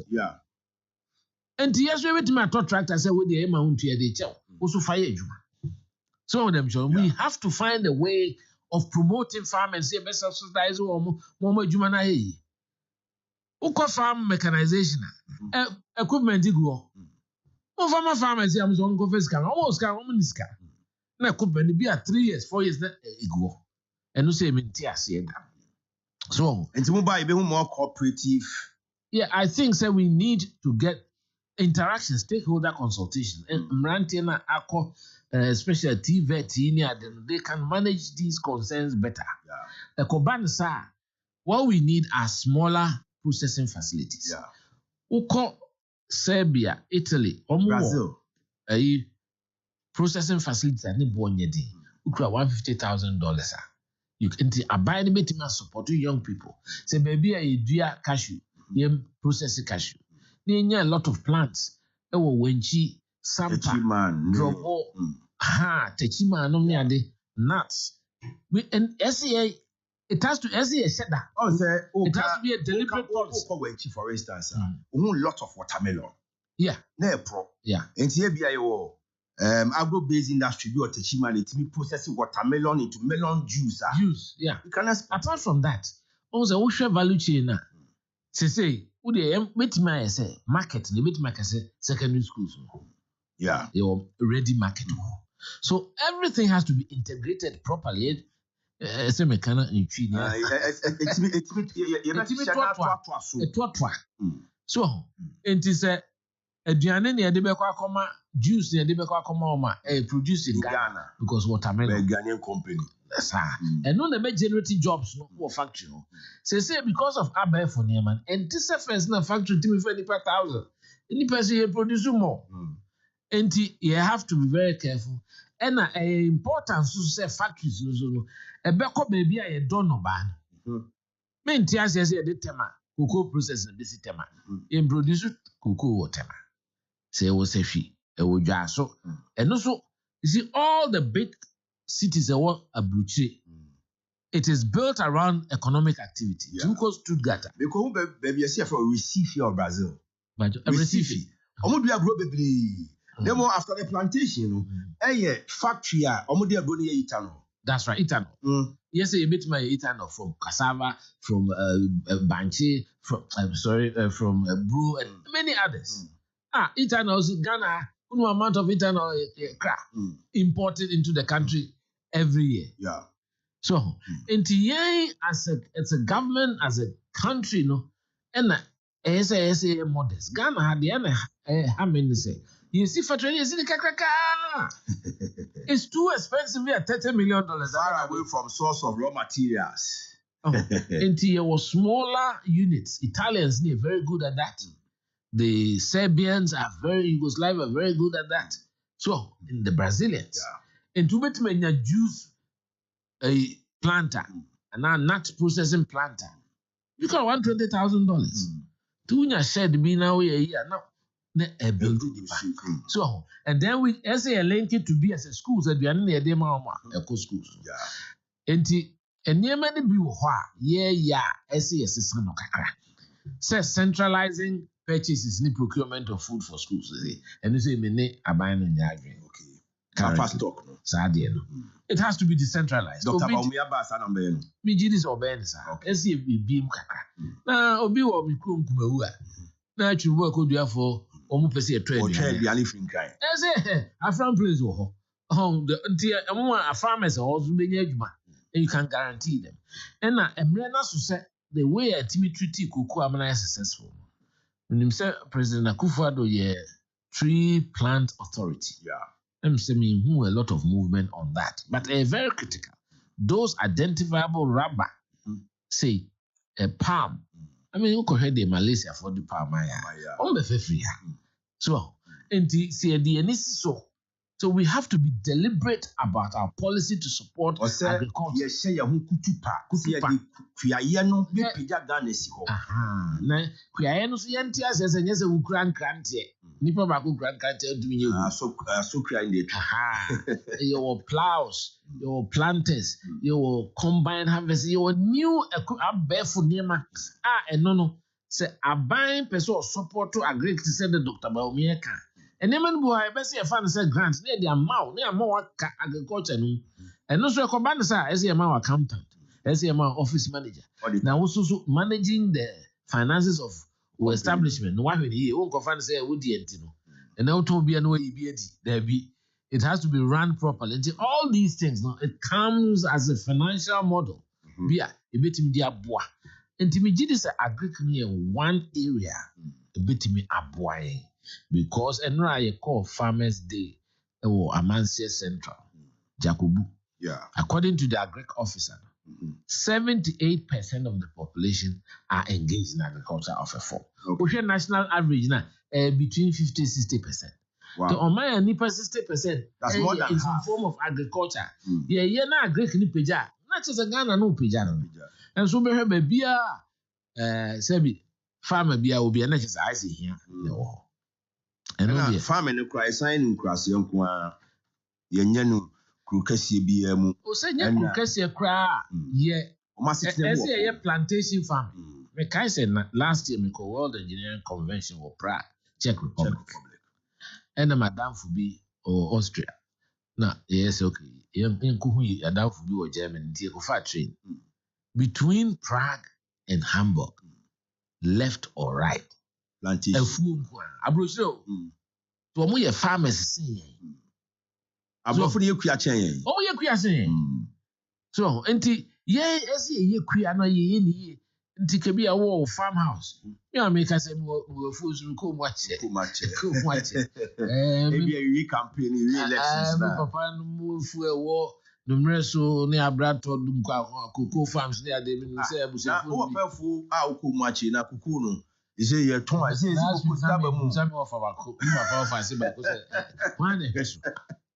S1: And yes, we wait to my tractor say with the amount here they tell also fire juma. Some of them show we have to find a way of promoting farmers. Say best subsidize or more juma na hey. Uko farm mechanization, equipment go. Farmer farmers am so go first can almost can almost can. Na equipment be at 3 years, 4 years na go. And no say me tia say so
S3: and to buy be more cooperative.
S1: Yeah, I think say we need to get interaction, stakeholder consultation, and Mrantina Akko, especially TVET, they can manage these concerns better. The Koban sa, what we need are smaller processing facilities. Uko Serbia, Italy,
S3: Brazil,
S1: processing facilities are not born yet. Ukra $150,000. You can buy the betima support young people. Say baby I do cashew, processing cashew. There a lot of plants. Wenchi, Sampa, Drobo, Techima, no me nuts. And SEA. It has to it has to be a deliberate policy.
S3: For instance, a lot of watermelon.
S1: Yeah.
S3: And here be agro-based industry or techima let me process watermelon into melon juice.
S1: Yeah.
S3: You can
S1: apart from that, also value chain na. Say who the say market, the market say secondary schools. Your ready market. So everything has to be integrated properly. So it is a aduane ne de be kwa koma juice ne de be kwa koma produced in Ghana because watermelon
S3: Ghanaian company
S1: and no be generating jobs no for factory no say because of abel for man and this first na factory team for any per thousand any person here produce more and you have to be very careful and importance to say factories no ebeko baby a ye don no ba me ntia say the tema cocoa process na this tema in produce cocoa water say was a fee e wo dwa so and also you see all the big cities that were Abuchi, it is built around economic activity. Because Stuttgart.
S3: Because baby, I see for receive here of Brazil.
S1: But receive.
S3: Omo dia bro baby. Then more after the plantation, factory omo dia bro near ethanol.
S1: That's right, ethanol. Yes, you meet my ethanol from cassava, from banchi, from from brew and many others. Ethanol Ghana no amount of internal crack imported into the country every year.
S3: Yeah.
S1: So, into as a government, as a country, no, and as a modest. Ghana had the how many say? You see, for training, you see the kakraka. It's too expensive at $30 million.
S3: Far away from source of raw materials.
S1: Into your smaller units. Italians, they're very good at that. The Serbians are Yugoslavia are very good at that. So, in the Brazilians, into between juice a planter and a nut processing planter, you can $120,000. To your shed be now a year now. So, and then we link it to be as a schools that we are near the mama eco schools. And near many be son of kakra. Says centralizing purchases in procurement of food for schools. And you say, me a buying in yarding. Okay.
S3: Fast talk.
S1: It has to be decentralized.
S3: Dr. Baumia Basan,
S1: me Gidis or Bensa. SC beam kakra. Now, Obi or me kum kumaua. Now, you work with you for almost a trade.
S3: Or trade the anything kind.
S1: A farm place or a farmers are also being and you can guarantee them. And now, Emrena say the way a Timmy treaty Kuku is successful. When him say President Akufo-Addo tree plant authority.
S3: Yeah.
S1: I'm saying a lot of movement on that, but very critical. Those identifiable rubber, say a palm. I mean, you could hear the Malaysia for the palm. So, and so we have to be deliberate about our policy to support agriculture.
S3: Yes, say kutupa.
S1: Na kuyayeno so yenti asese nyese ukran krante. Nipa ba ku kran krante ndumi nyewu.
S3: So cry in the
S1: Your plows, your planters, your combine harvest, your new barefoot nema. No. Say aban person support to agree to say the Dr. Baumia can. And then boy, best a fan said grants near the amount, near more agriculture. And also a combine as the amount accountant, as the amount office manager. Now also managing the finances of establishment. Why when he won't confine say would and now to be an way there be it has to be run properly. And all these things now it comes as a financial model. Be a bit in the bois. And to me, this agriculture in one area a bit me aboy. Because I call Farmers Day or Amansia Central, Jacobu.
S3: Yeah.
S1: According to the agric officer, 78% of the population are engaged in agriculture of a form. Okay. National average now between 50-60%.
S3: Wow.
S1: So on my nipa 60%.
S3: That's more than
S1: in
S3: half.
S1: some form of agriculture. Yeah, na agric ni peja. Not just a Ghana no peja no. And so be have bia sebi farmer bia obi na just I see here.
S3: And farming no cry sign in cross yonkwa yenye krukasi bia mu.
S1: O say nya krukasi kra ye.
S3: O
S1: say plantation farming. Me kai say last year me ko World Engineering Convention for Prague, Czech Republic. And Madame Fubi or Austria. Now, yes, okay. Young Kuhui, Madame Fubi or Germany, take a train between Prague and Hamburg, left or right.
S3: Plantation.
S1: A fool, Abrosho. To a more farmers say,
S3: Abroad you queer chain.
S1: Oh, you're queer saying. So, and as ye queer no ye. It be a wall farmhouse. You make us more fools who come watch it.
S3: Maybe a campaign, re-elections.
S1: Papa move for a war. Numerous near Bradford, Cocoa farms near them.
S3: Who are much in a cuckoo? Is it your tongue? I say,
S1: some of our cook.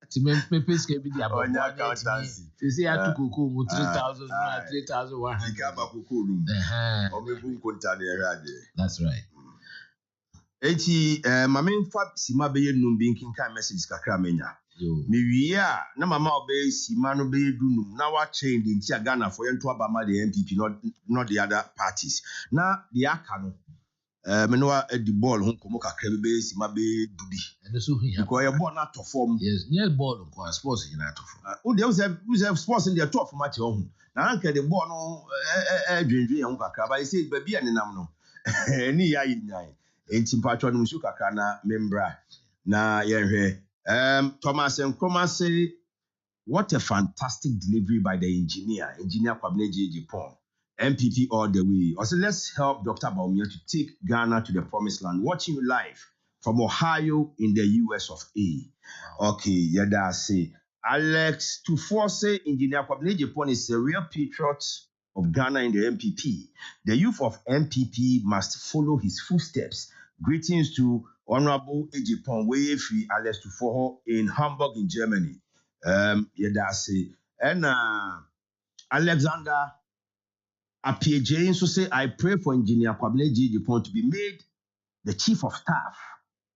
S1: To me, please get the about accountancy. You see, I took Kuku 3,000, 3,100. That's right.
S3: My main fact, Sima be no being kind message Kakramena. Me, no mamma obey Simano be do now. I changed in Ghana for you to Abama the MPP, not the other parties. Now, the Akano. Menoa at the ball, whom Komoka Krebe, Simabe, Dubi.
S1: And so he
S3: acquire born out of form.
S1: Yes, near ball, of sports in out of form.
S3: Oh, they have sports in their top for much home. Now, I the ball no dream, Uncle Crab. I say, baby, and Namno. Any I in Tim Patron Musukakana, Membra. Na yɛhwɛ. Thomas Nkrumah say, what a fantastic delivery by the engineer Kwabena J.J. MPP all the way. Also, let's help Dr. Bawumia to take Ghana to the promised land. Watching you live from Ohio in the US of A. Okay, yada say. Alex Tufor say Engineer Kwabena J.J. is a real patriot of Ghana in the MPP. The youth of MPP must follow his footsteps. Greetings to Honorable Ejipon Weyefi Alex Tufor in Hamburg in Germany. Yada say. And Alexander Apieje also say, I pray for Engineer Kwabena J.J. to be made the chief of staff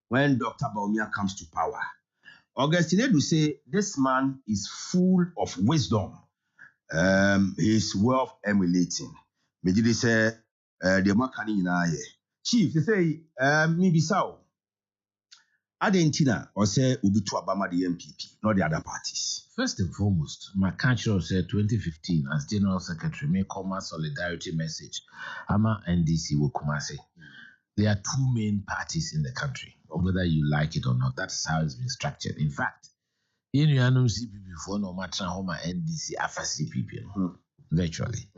S3: when Dr. Bawumia comes to power. Augustine Edu say, this man is full of wisdom. His wealth emulating. Mejide say, the makani ina ye. Chief, they say, maybe so. Adentina or say Ubitu Abama the MPP, not the other parties.
S1: First and foremost, my country said 2015 as General Secretary, may come a solidarity message. Ama NDC will come and say. There are two main parties in the country, or whether you like it or not. That's how it's been structured. In fact, in Yanum CPP for no matter how my NDC after CPP, virtually,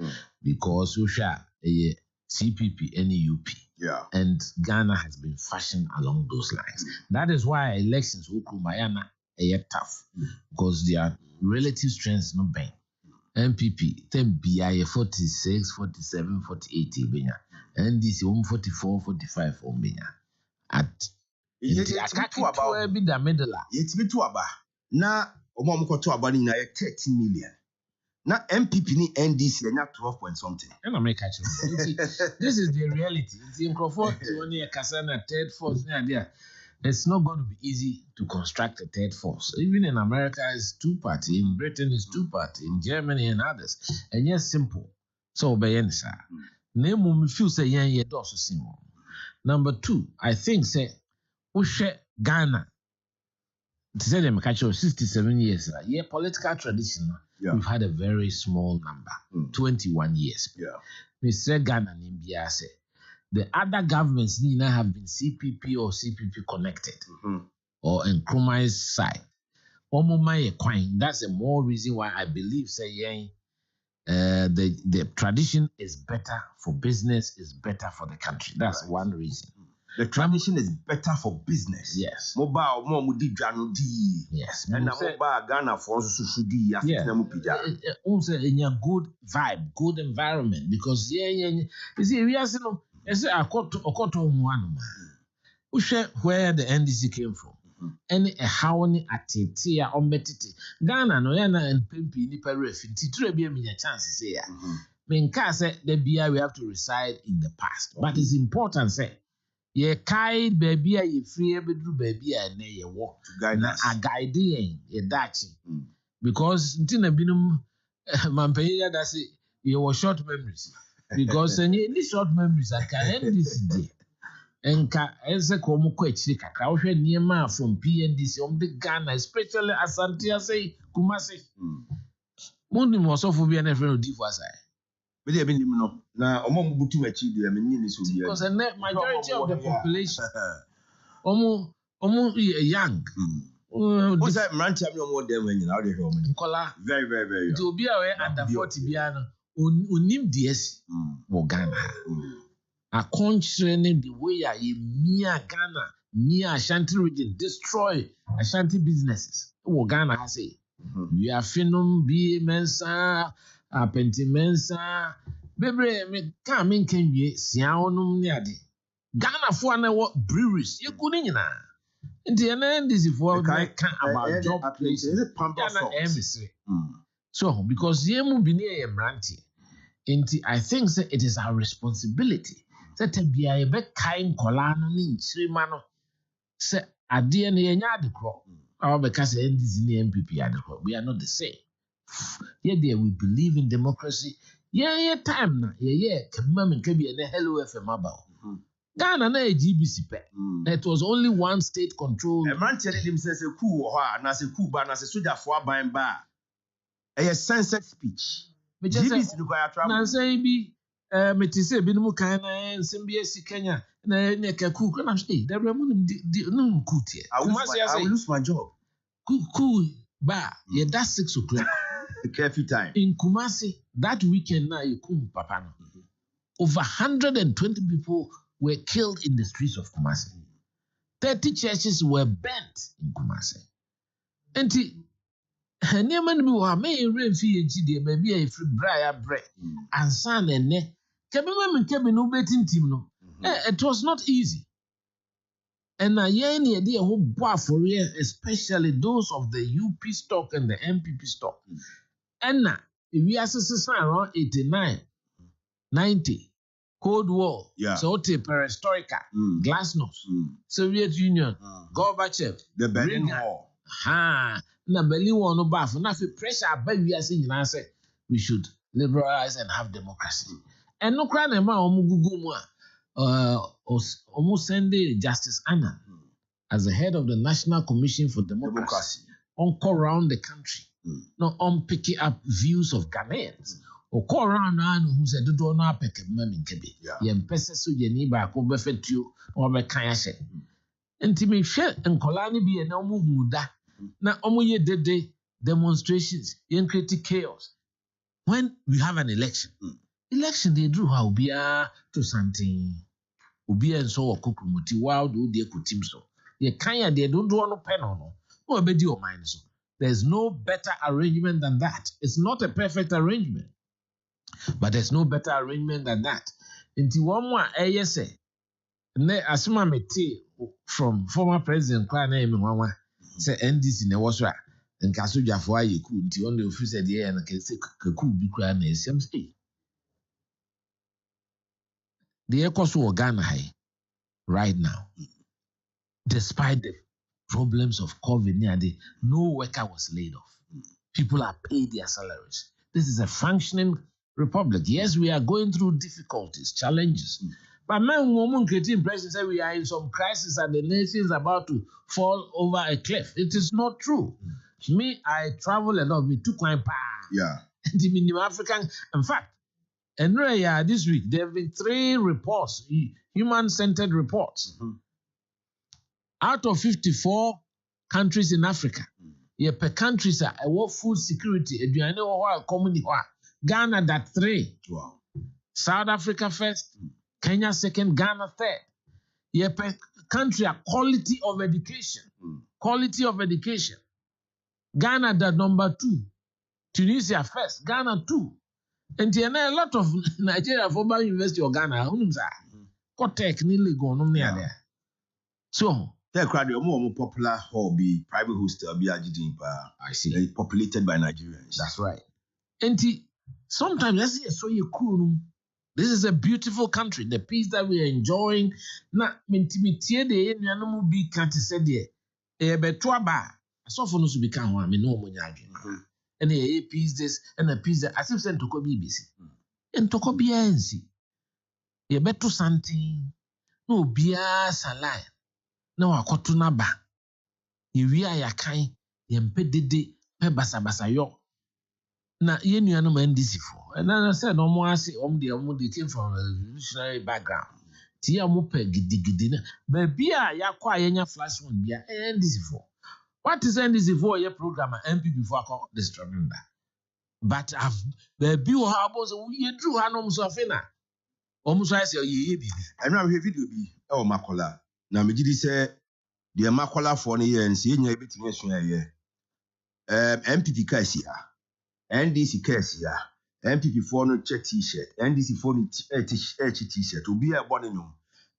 S1: because we share a CPP, NUP.
S3: Yeah.
S1: And Ghana has been fashioned along those lines. That is why elections will come tough because their relative strengths no bang. MPP, 10 BI 46, 47, 48 benya. NDC 44, 45 benya. At
S3: It's
S1: be the middle.
S3: It's me to aba. Na omo to aba ni na 13 million. Na MPP ni NDC na 12 point something.
S1: And I make this is the reality. It's in Crawford only a Kasana third force near there. It's not going to be easy to construct a third force. Even in America, it's two-party. In Britain, it's two-party. In Germany and others. And yes, simple. So, Bayensa. Name feel say ye dosu simo. Number two, I think say Ushe Ghana. To say them catch 67 years. Yeah, political tradition. Yeah. We've had a very small number. 21 years.
S3: Yeah.
S1: Mr. Ghana Nimbia say. The other governments need not have been CPP or CPP connected or Nkrumah's side. That's the more reason why I believe the tradition is better for business, is better for the country. That's one reason.
S3: The tradition is better for business.
S1: Yes.
S3: Mobile more mudi grano di.
S1: Yes.
S3: And mobile Ghana for susudi
S1: also in a good vibe, good environment because you see we are It's a Okoto one. Where the NDC came from. Any a howny at Tia or Metiti. Ghana, Noyana, and Pimpi, Nipa Ref, Titrebia, me a chance here. Menka said the beer we have to reside in the past. But it's important, say, ye kai baby, ye free bedroom baby, and ye walk to Ghana. A guide ye dachi. Because Tina Binum Mampaya, that's it, you were short memories. Because any short memories I can end this day. And as a common question, I near ma from PNDC on the Ghana, especially as Santia say, Kumasi. Mundi was off for being a friend of Divasa.
S3: But they have been now among Butumachi, the Amininis.
S1: Because the majority of the population almost young.
S3: What's that Rancha more than when you're out of home? Very, very, very.
S1: To be aware under 40 piano. Unim DS Ghana. A concerning the way Mia Ghana, Mia Ashanti region destroy Ashanti businesses. Ghana has say we are phenom be mensa, pentimensa, baby, me come in can be Siaonum nearly. Ghana for an breweries, you couldn't in the end is for about job places. Ghana embassy. So, because Yemu be near Branty, I think it is our responsibility. That be a bit kind colano in Srimano. Say, a dear near the crop. Or because the MPP at the crop. We are not the same. Yeah, dear, we believe in democracy. Yeah, time now. Yeah, Kamam can be a Hellofm about. Ghana na GBC pe. It was only one state control.
S3: A man telling himself a coup or as a coup ban as a soldier for by and by. A censored speech. GBC require travel.
S1: Na say bi metise bi no kana NCBC Kenya Na kaku kana say the remon no kutie.
S3: I will lose my job.
S1: Kuku ba yeah that's 6 o'clock.
S3: Careful time.
S1: In Kumasi that weekend now you come papa no. Over 120 people were killed in the streets of Kumasi. 30 churches were burnt in Kumasi. Enti nneɛma no bi wɔ ha mɛyɛ mfi yɛnkyi deɛ baabi a ɛfiri berɛ a yɛabrɛ ansa na ɛnnɛ kɛbɛma me nkɛbi no wobɛtintim no it was not easy. And yɛn ne yɛde yɛn ho bɔ afɔreɛ especially those of the UP stock and the MPP stock. Ɛna ewiase sesa around 89, 90. Cold War, so perestroika, glasnost, Soviet Union, Gorbachev,
S3: the Berlin Wall.
S1: Na Berlin Wall no baff. Na fi pressure above we are saying say we should liberalize and have democracy. And no cry na ma omu gugu mu omu send Justice Annan as the head of the National Commission for Democracy. On call around the country, no on picking up views of Ghanaians. O call around who said do not pick a mammy kebi. Yem pesa so ye ni ba ko be fetu or be kan yahye. Enti me hwe nkolani bi na omu huda na omu ye dede demonstrations yen create chaos. When we have an election, they drew how bia to something. Obi en so okokumuti wow do de kutim so. Ye kan ya de do no pen no. No obedi o mind so. There's no better arrangement than that. It's not a perfect arrangement. But there's no better arrangement than that. Inti one more say ne asuma mete from former president kwa na emi wanwa say NDC ne wasra nka so dwafo ayeku nti on the officer dey na ke say kaku bi kwa na esem say the ekoso Ghana high right now despite the problems of COVID no worker was laid off. People are paid their salaries. This is a functioning republic. Yes, we are going through difficulties, challenges. But man, woman creating impression say we are in some crisis and the nation is about to fall over a cliff. It is not true. Me, I travel a lot. Me too quite pa.
S3: Yeah.
S1: The African. In fact, and this week there have been 3 reports, human-centered reports. Out of 54 countries in Africa, per countries are food security. Ghana that 3.
S3: Wow.
S1: South Africa first, Kenya second, Ghana third. Per country a quality of education. Quality of education. Ghana that number 2. Tunisia first, Ghana 2. And a lot of Nigeria former University of Ghana. Kotek nearly gone there. So
S3: the crowd more popular hobby, private hostel be
S1: I see.
S3: Populated by Nigerians.
S1: That's right. And sometimes let's see so you cool. This is a beautiful country. The peace that we are enjoying. Na mintimity de nuanom bi kan te said there. Beto aba. Asofo no so bi kan ho a me no mo nya adwen. And peace this and a peace that as if sent to ko BBC. Ntoko bia nsi. Ye beto something. No bia salai. Na wakoto na ba. Ye wi ayakan ye mpe dede pe basabasa yo. Na ye nuanom NDC for. And then I said, no more say they came from a revolutionary background. Tia mo pe gidi na. Baby ya kwa yenya flash one bia NDC for. What is NDC for? Your program MP before I call this remember. But I've baby wo ha bo so ye drew hanom so afena. Omuso I say ye bibi.
S3: And now video bi e o makola. Na me gidi say the makola for ne ye nsi ye nya betimi asua ye. MPP ka sia. NDC ka sia. MPP for no check t-shirt, NDC for no t-shirt, to be a bonino.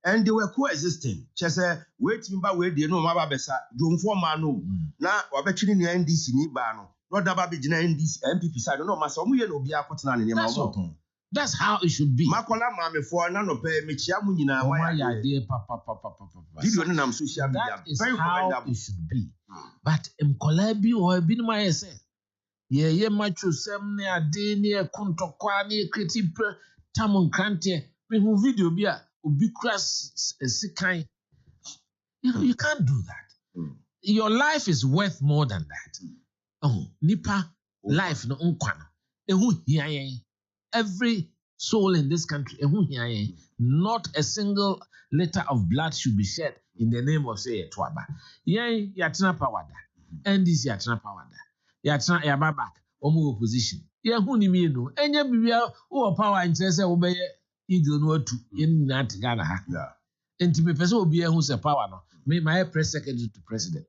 S3: And they were coexisting. Just say, wait, wait, they know my besa, don't form mano. Now, we're between the NDC ni bano. Not about the NDC, MPP side, no, my son, we know be a cotton in your
S1: That's how it should be.
S3: Makola mammy for none of pay me chiamunina.
S1: Why dear papa.
S3: Did you know social media?
S1: That is how it should be. But Mkolabi or Binma say. Ye macho sem ne ade ne kontokwa ne kreti tamon krante me hu video bia obi kras sikan. You can't do that. Your life is worth more than that. Oh, nipa life no nkwa no ehu hia yen. Every soul in this country ehu hia yen. Not a single liter of blood should be shed in the name of say Twaba. Yay, Yatna Pawada. NDC Yatna Pawada. Yatna Yababak, Omo opposition. Ye huni mi no. Enya bibia o power interest obey eagle no to in that Ghana.
S3: Yeah.
S1: Enti me pese obi ehun se power no. Me my press secretary to president.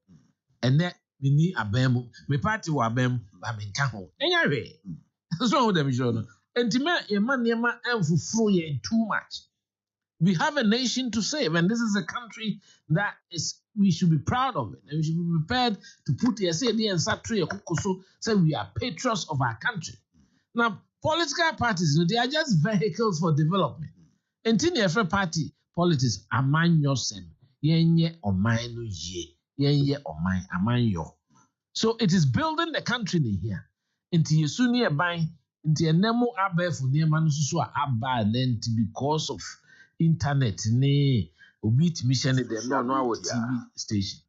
S1: And that we need abem. Me party wa abem, ba me nka ho. Enya we. So dem show no. Enti me e man enfufuro ye too much. We have a nation to save, and this is a country that is we should be proud of it, and we should be prepared to put the SAD and Satri so say we are patriots of our country. Now, political parties, they are just vehicles for development. And in every party, politics, aman yosem, yenye omanu ye, yenye omai, aman yo. So it is building the country in here. Into Yesuni abay, into a nemo abefu near manususua abba, then because of internet, ne, obit mission, they don't know our TV station.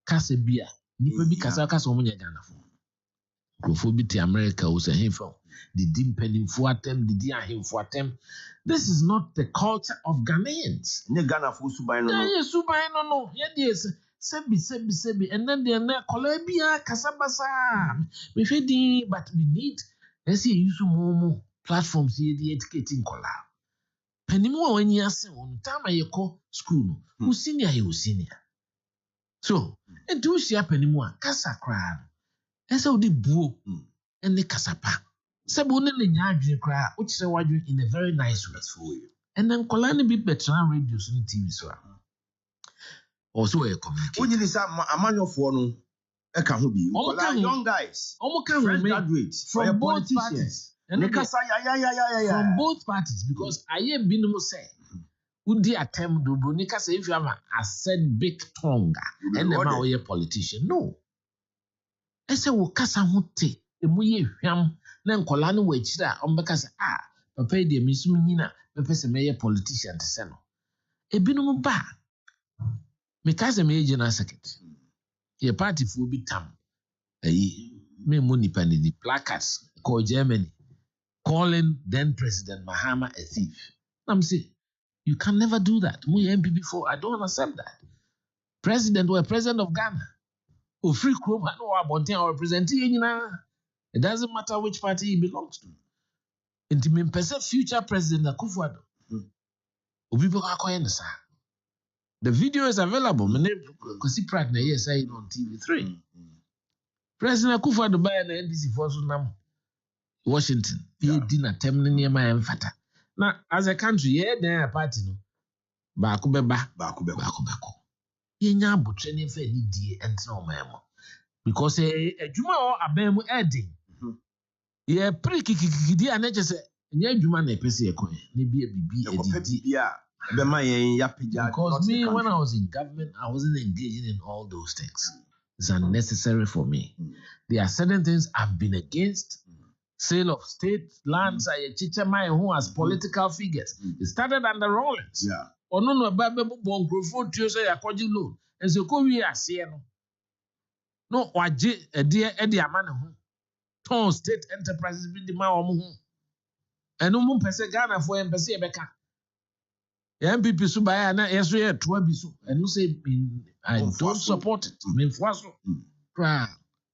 S1: Kase bia, nipa bi kasa omunya Ghana fo. Krofo bi te America wo se hemfa. The dimpenimfo atem, the ahemfo atem. This is not the culture of Ghanaians.
S3: Ne Ghana fo suban no.
S1: Yeah, suban no. Yeah, yes. Sebi. And then they're not Colombia, Casabasa. We fedi, but we need, let's say, use more platforms here, the educating color. Penimo when you say, on time I call school, who senior, you senior. So, and do she happen anymore? Casa crowd. And so the boo and the casapa. Sabun and the yard cry, which say what you in a very nice way for you. And then Colani be better radios and TV so. Also a communicate.
S3: When you listen, a man of one, a can be young guys, fresh graduates
S1: from both parties. And from both parties, because I ain't been no say. Would the attempt to Bonica say if you have a said big tongue and the man a politician? No. I say, well, Casamote, the Muye Yam, then Colani Wechida, because Papa de Miss Minina, Papa Mayor politician to send. A binum ba. Because a major second. Your party will be tam. Me money penny the placards called Germany, calling then President Mahama a thief. I'm saying, you can never do that. We MP before, I don't accept that. President or president of Ghana. Or free crop, I know about or representing. It doesn't matter which party he belongs to. And to me, future president Akoko Abon. People are calling the The video is available. My name is Pratt na yes I on TV3. President Akoko Abon by the NDC for Washington. He did not term near my emphata. Now, as a country, yeah, there a party no. Baku. Yenya butreni fe ni die entno memo. Because adwuma o abam edi. Ye prikikikidi anaje se nya adwuma na pese ekon na bia bibi edidi. Because me when I was in government I wasn't engaging in all those things. It's unnecessary for me. There are certain things I've been against. Sale of state lands I chicha my who as political figures. It started under Rawlings.
S3: Yeah.
S1: Or no baby bon grofo to say akwaji loan. And so ko wi ase no waje e amana ho. Ton state enterprises bi di ma omo ho. Eno mo pese Ghana for em pese e beka. MPP so buy na yeso ye to abi so. Eno say I don't support it. Me fwaso.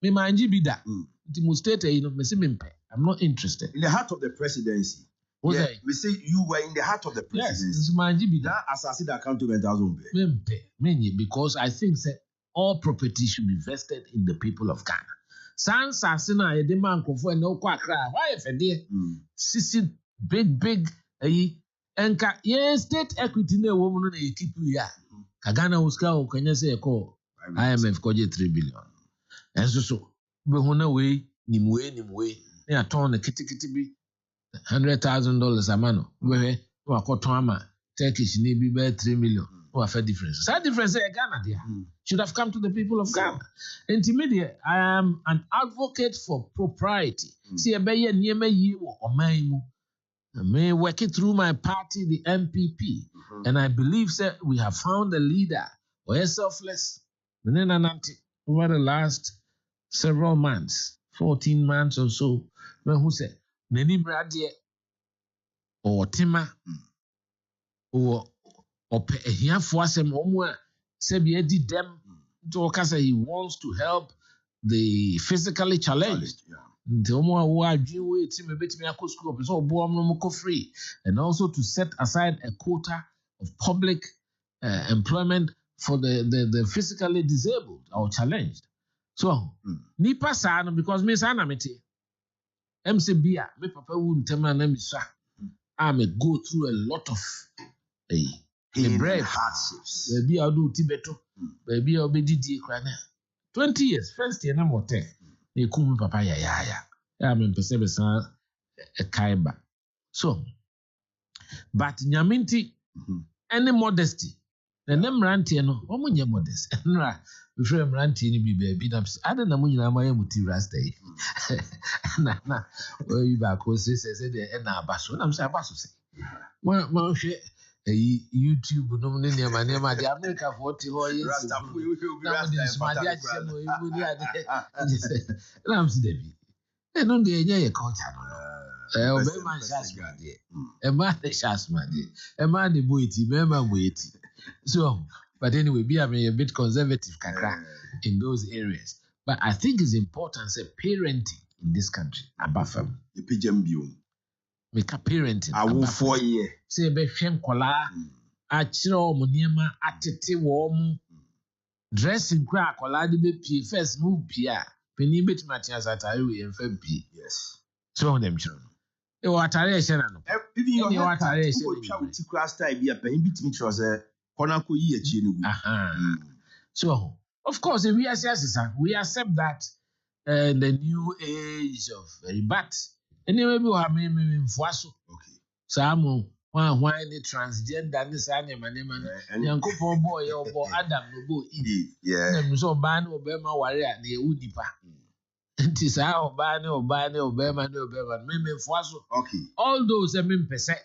S1: Me manji bi da. Nti mo state me say me mpe. I'm not interested.
S3: In the heart of the presidency. We say you were in the heart of the presidency.
S1: Yes, it's my GB.
S3: That assassin accountable
S1: because I think that all property should be vested in the people of Ghana. San Sassina, a demand for no quackra. Why if a dear? Sissy, big, and state equity no woman keep you ya. Kagana was cow, can you say a call? IMF called 3 billion. And so, but when away, nimwe. They are torn a kitty be $100,000 a man. Where you are caught Turkish need be 3 million. No affair difference. That difference Ghana there should have come to the people of Ghana. Intermediate, I am an advocate for propriety. See a bayer near me or mine. Me working through my party, the MPP, and I believe that we have found a leader who is selfless. Over the last several months, 14 months or so, who said, Neni Bradie or Tima or Ope ehiafo asem omo a sebi edi dem to kasa he wants to help the physically challenged. Nti omo a wo adwin we ti me betimi akọ school so obo am no mo free, and also to set aside a quota of public employment for the physically disabled or challenged. So nipa sa no, because me sa na meti MCB a me papa wu ntema na me sa I may go through a lot of the brave hardships. Baby, I'll do Tibeto. Baby, I'll be DD Crana. 20 years, first year, no more tech. They call me Papa ya. I mean, perceive a kaiba. So, but Nyaminti, any modesty. The name Ranty, no, one your modest. We frame Ranty, be baby. I don't know when you are my muti rastay. Na, you back was says, and now Basso, I'm saying Basso. Well, YouTube, no name, my name, the America 40 years. I'm saying, and on the culture. Obey my shas, my dear. A man, the shas, my dear. A man, the boity, member weighty. So, but anyway, be a bit conservative, kakra, in those areas. But I think it's important, say, parenting in this country, Abafam.
S3: The pigeon view.
S1: Make a parenting.
S3: I will 4 years.
S1: Say, be shem kola, a chiro muniema, atete warm, dressing crack, kola de be first move pia, penny bit matches at Iwi and Fempi.
S3: Yes.
S1: So them children. You are Taration.
S3: Even your Taration to class time be a penny bit me was a Konako year chin.
S1: So, of course, if we accept that the new age of but anyway, we are maybe in Fuaso. Okay. Some why the transgender this animal and Uncle boy or boy Adam no boy.
S3: Yeah.
S1: Them so ban Obama warrior near Udipa. It is how ban Obama, maybe Fuaso.
S3: Okay.
S1: All those percent.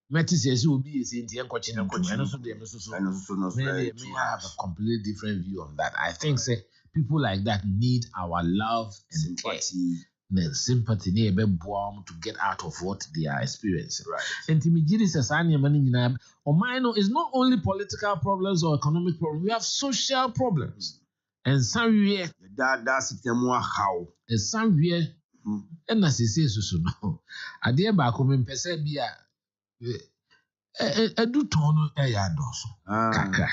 S1: Metis will be in the coaching and also may have a completely different view on that. I think say people like that need our love and sympathy to get out of what they are experiencing.
S3: Right.
S1: And Timijiri says, it's not only political problems or economic problems, we have social problems. And somewhere
S3: that's more how.
S1: And somewhere, and as he says, no, I dear back home in Pesebia. Do tono ya doso kakra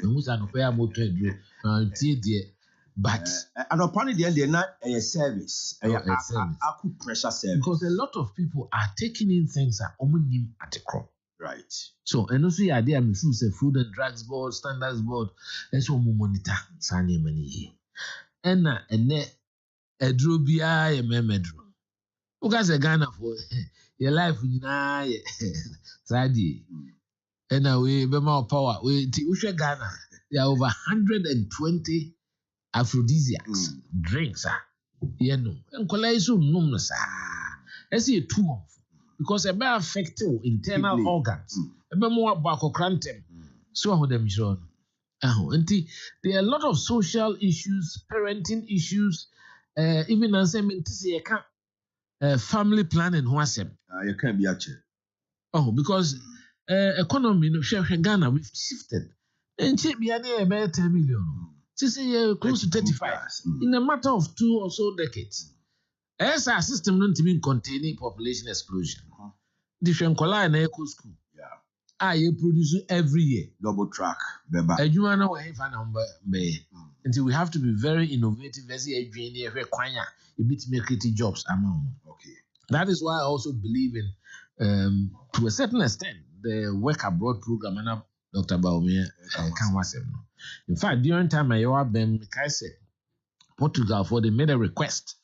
S1: musa no pay moto edre tie die but
S3: and upon the end na a service aku pressure service
S1: because a lot of people are taking in things that omunim at the crop,
S3: right?
S1: So and also ya there me feel say food and drugs board, standards board, let's monitor sani many and na ene edro bia ye memedro because a Ghana for your life na sadi and we be more power we ushe Ghana there are over 120 aphrodisiacs drinks you know and kola isu num no sa ese two because it may affect internal organs it be more about crantem so how them show there are a lot of social issues, parenting issues, even as I mean to say family planning who asem
S3: you can't be actually
S1: because economy no share Ghana we've shifted and check be about 10 million say close to 35 in a matter of 2 or so decades as our system not to be containing population explosion different color na eco school you produce every year
S3: double track beba
S1: adwuma na we fa number be until we have to be very innovative as a adwene ehwe kwanya a bit make create jobs among.
S3: Okay.
S1: That is why I also believe in to a certain extent the work abroad program and Dr. Baumia can was in fact during time I was been Portugal for they made a request.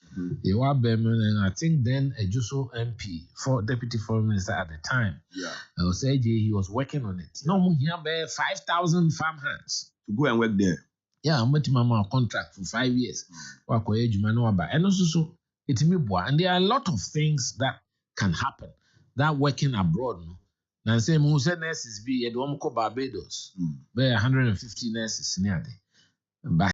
S1: They were and I think then a Juso MP for deputy foreign minister at the time.
S3: Yeah.
S1: I was saying he was working on it. No, he had 5,000 farm hands
S3: to go and work there.
S1: Yeah, I'm waiting my contract for 5 years. And also so it's me and there are a lot of things that can happen that working abroad. No? Now say most nurses be at Barbados, 150 nurses near there. But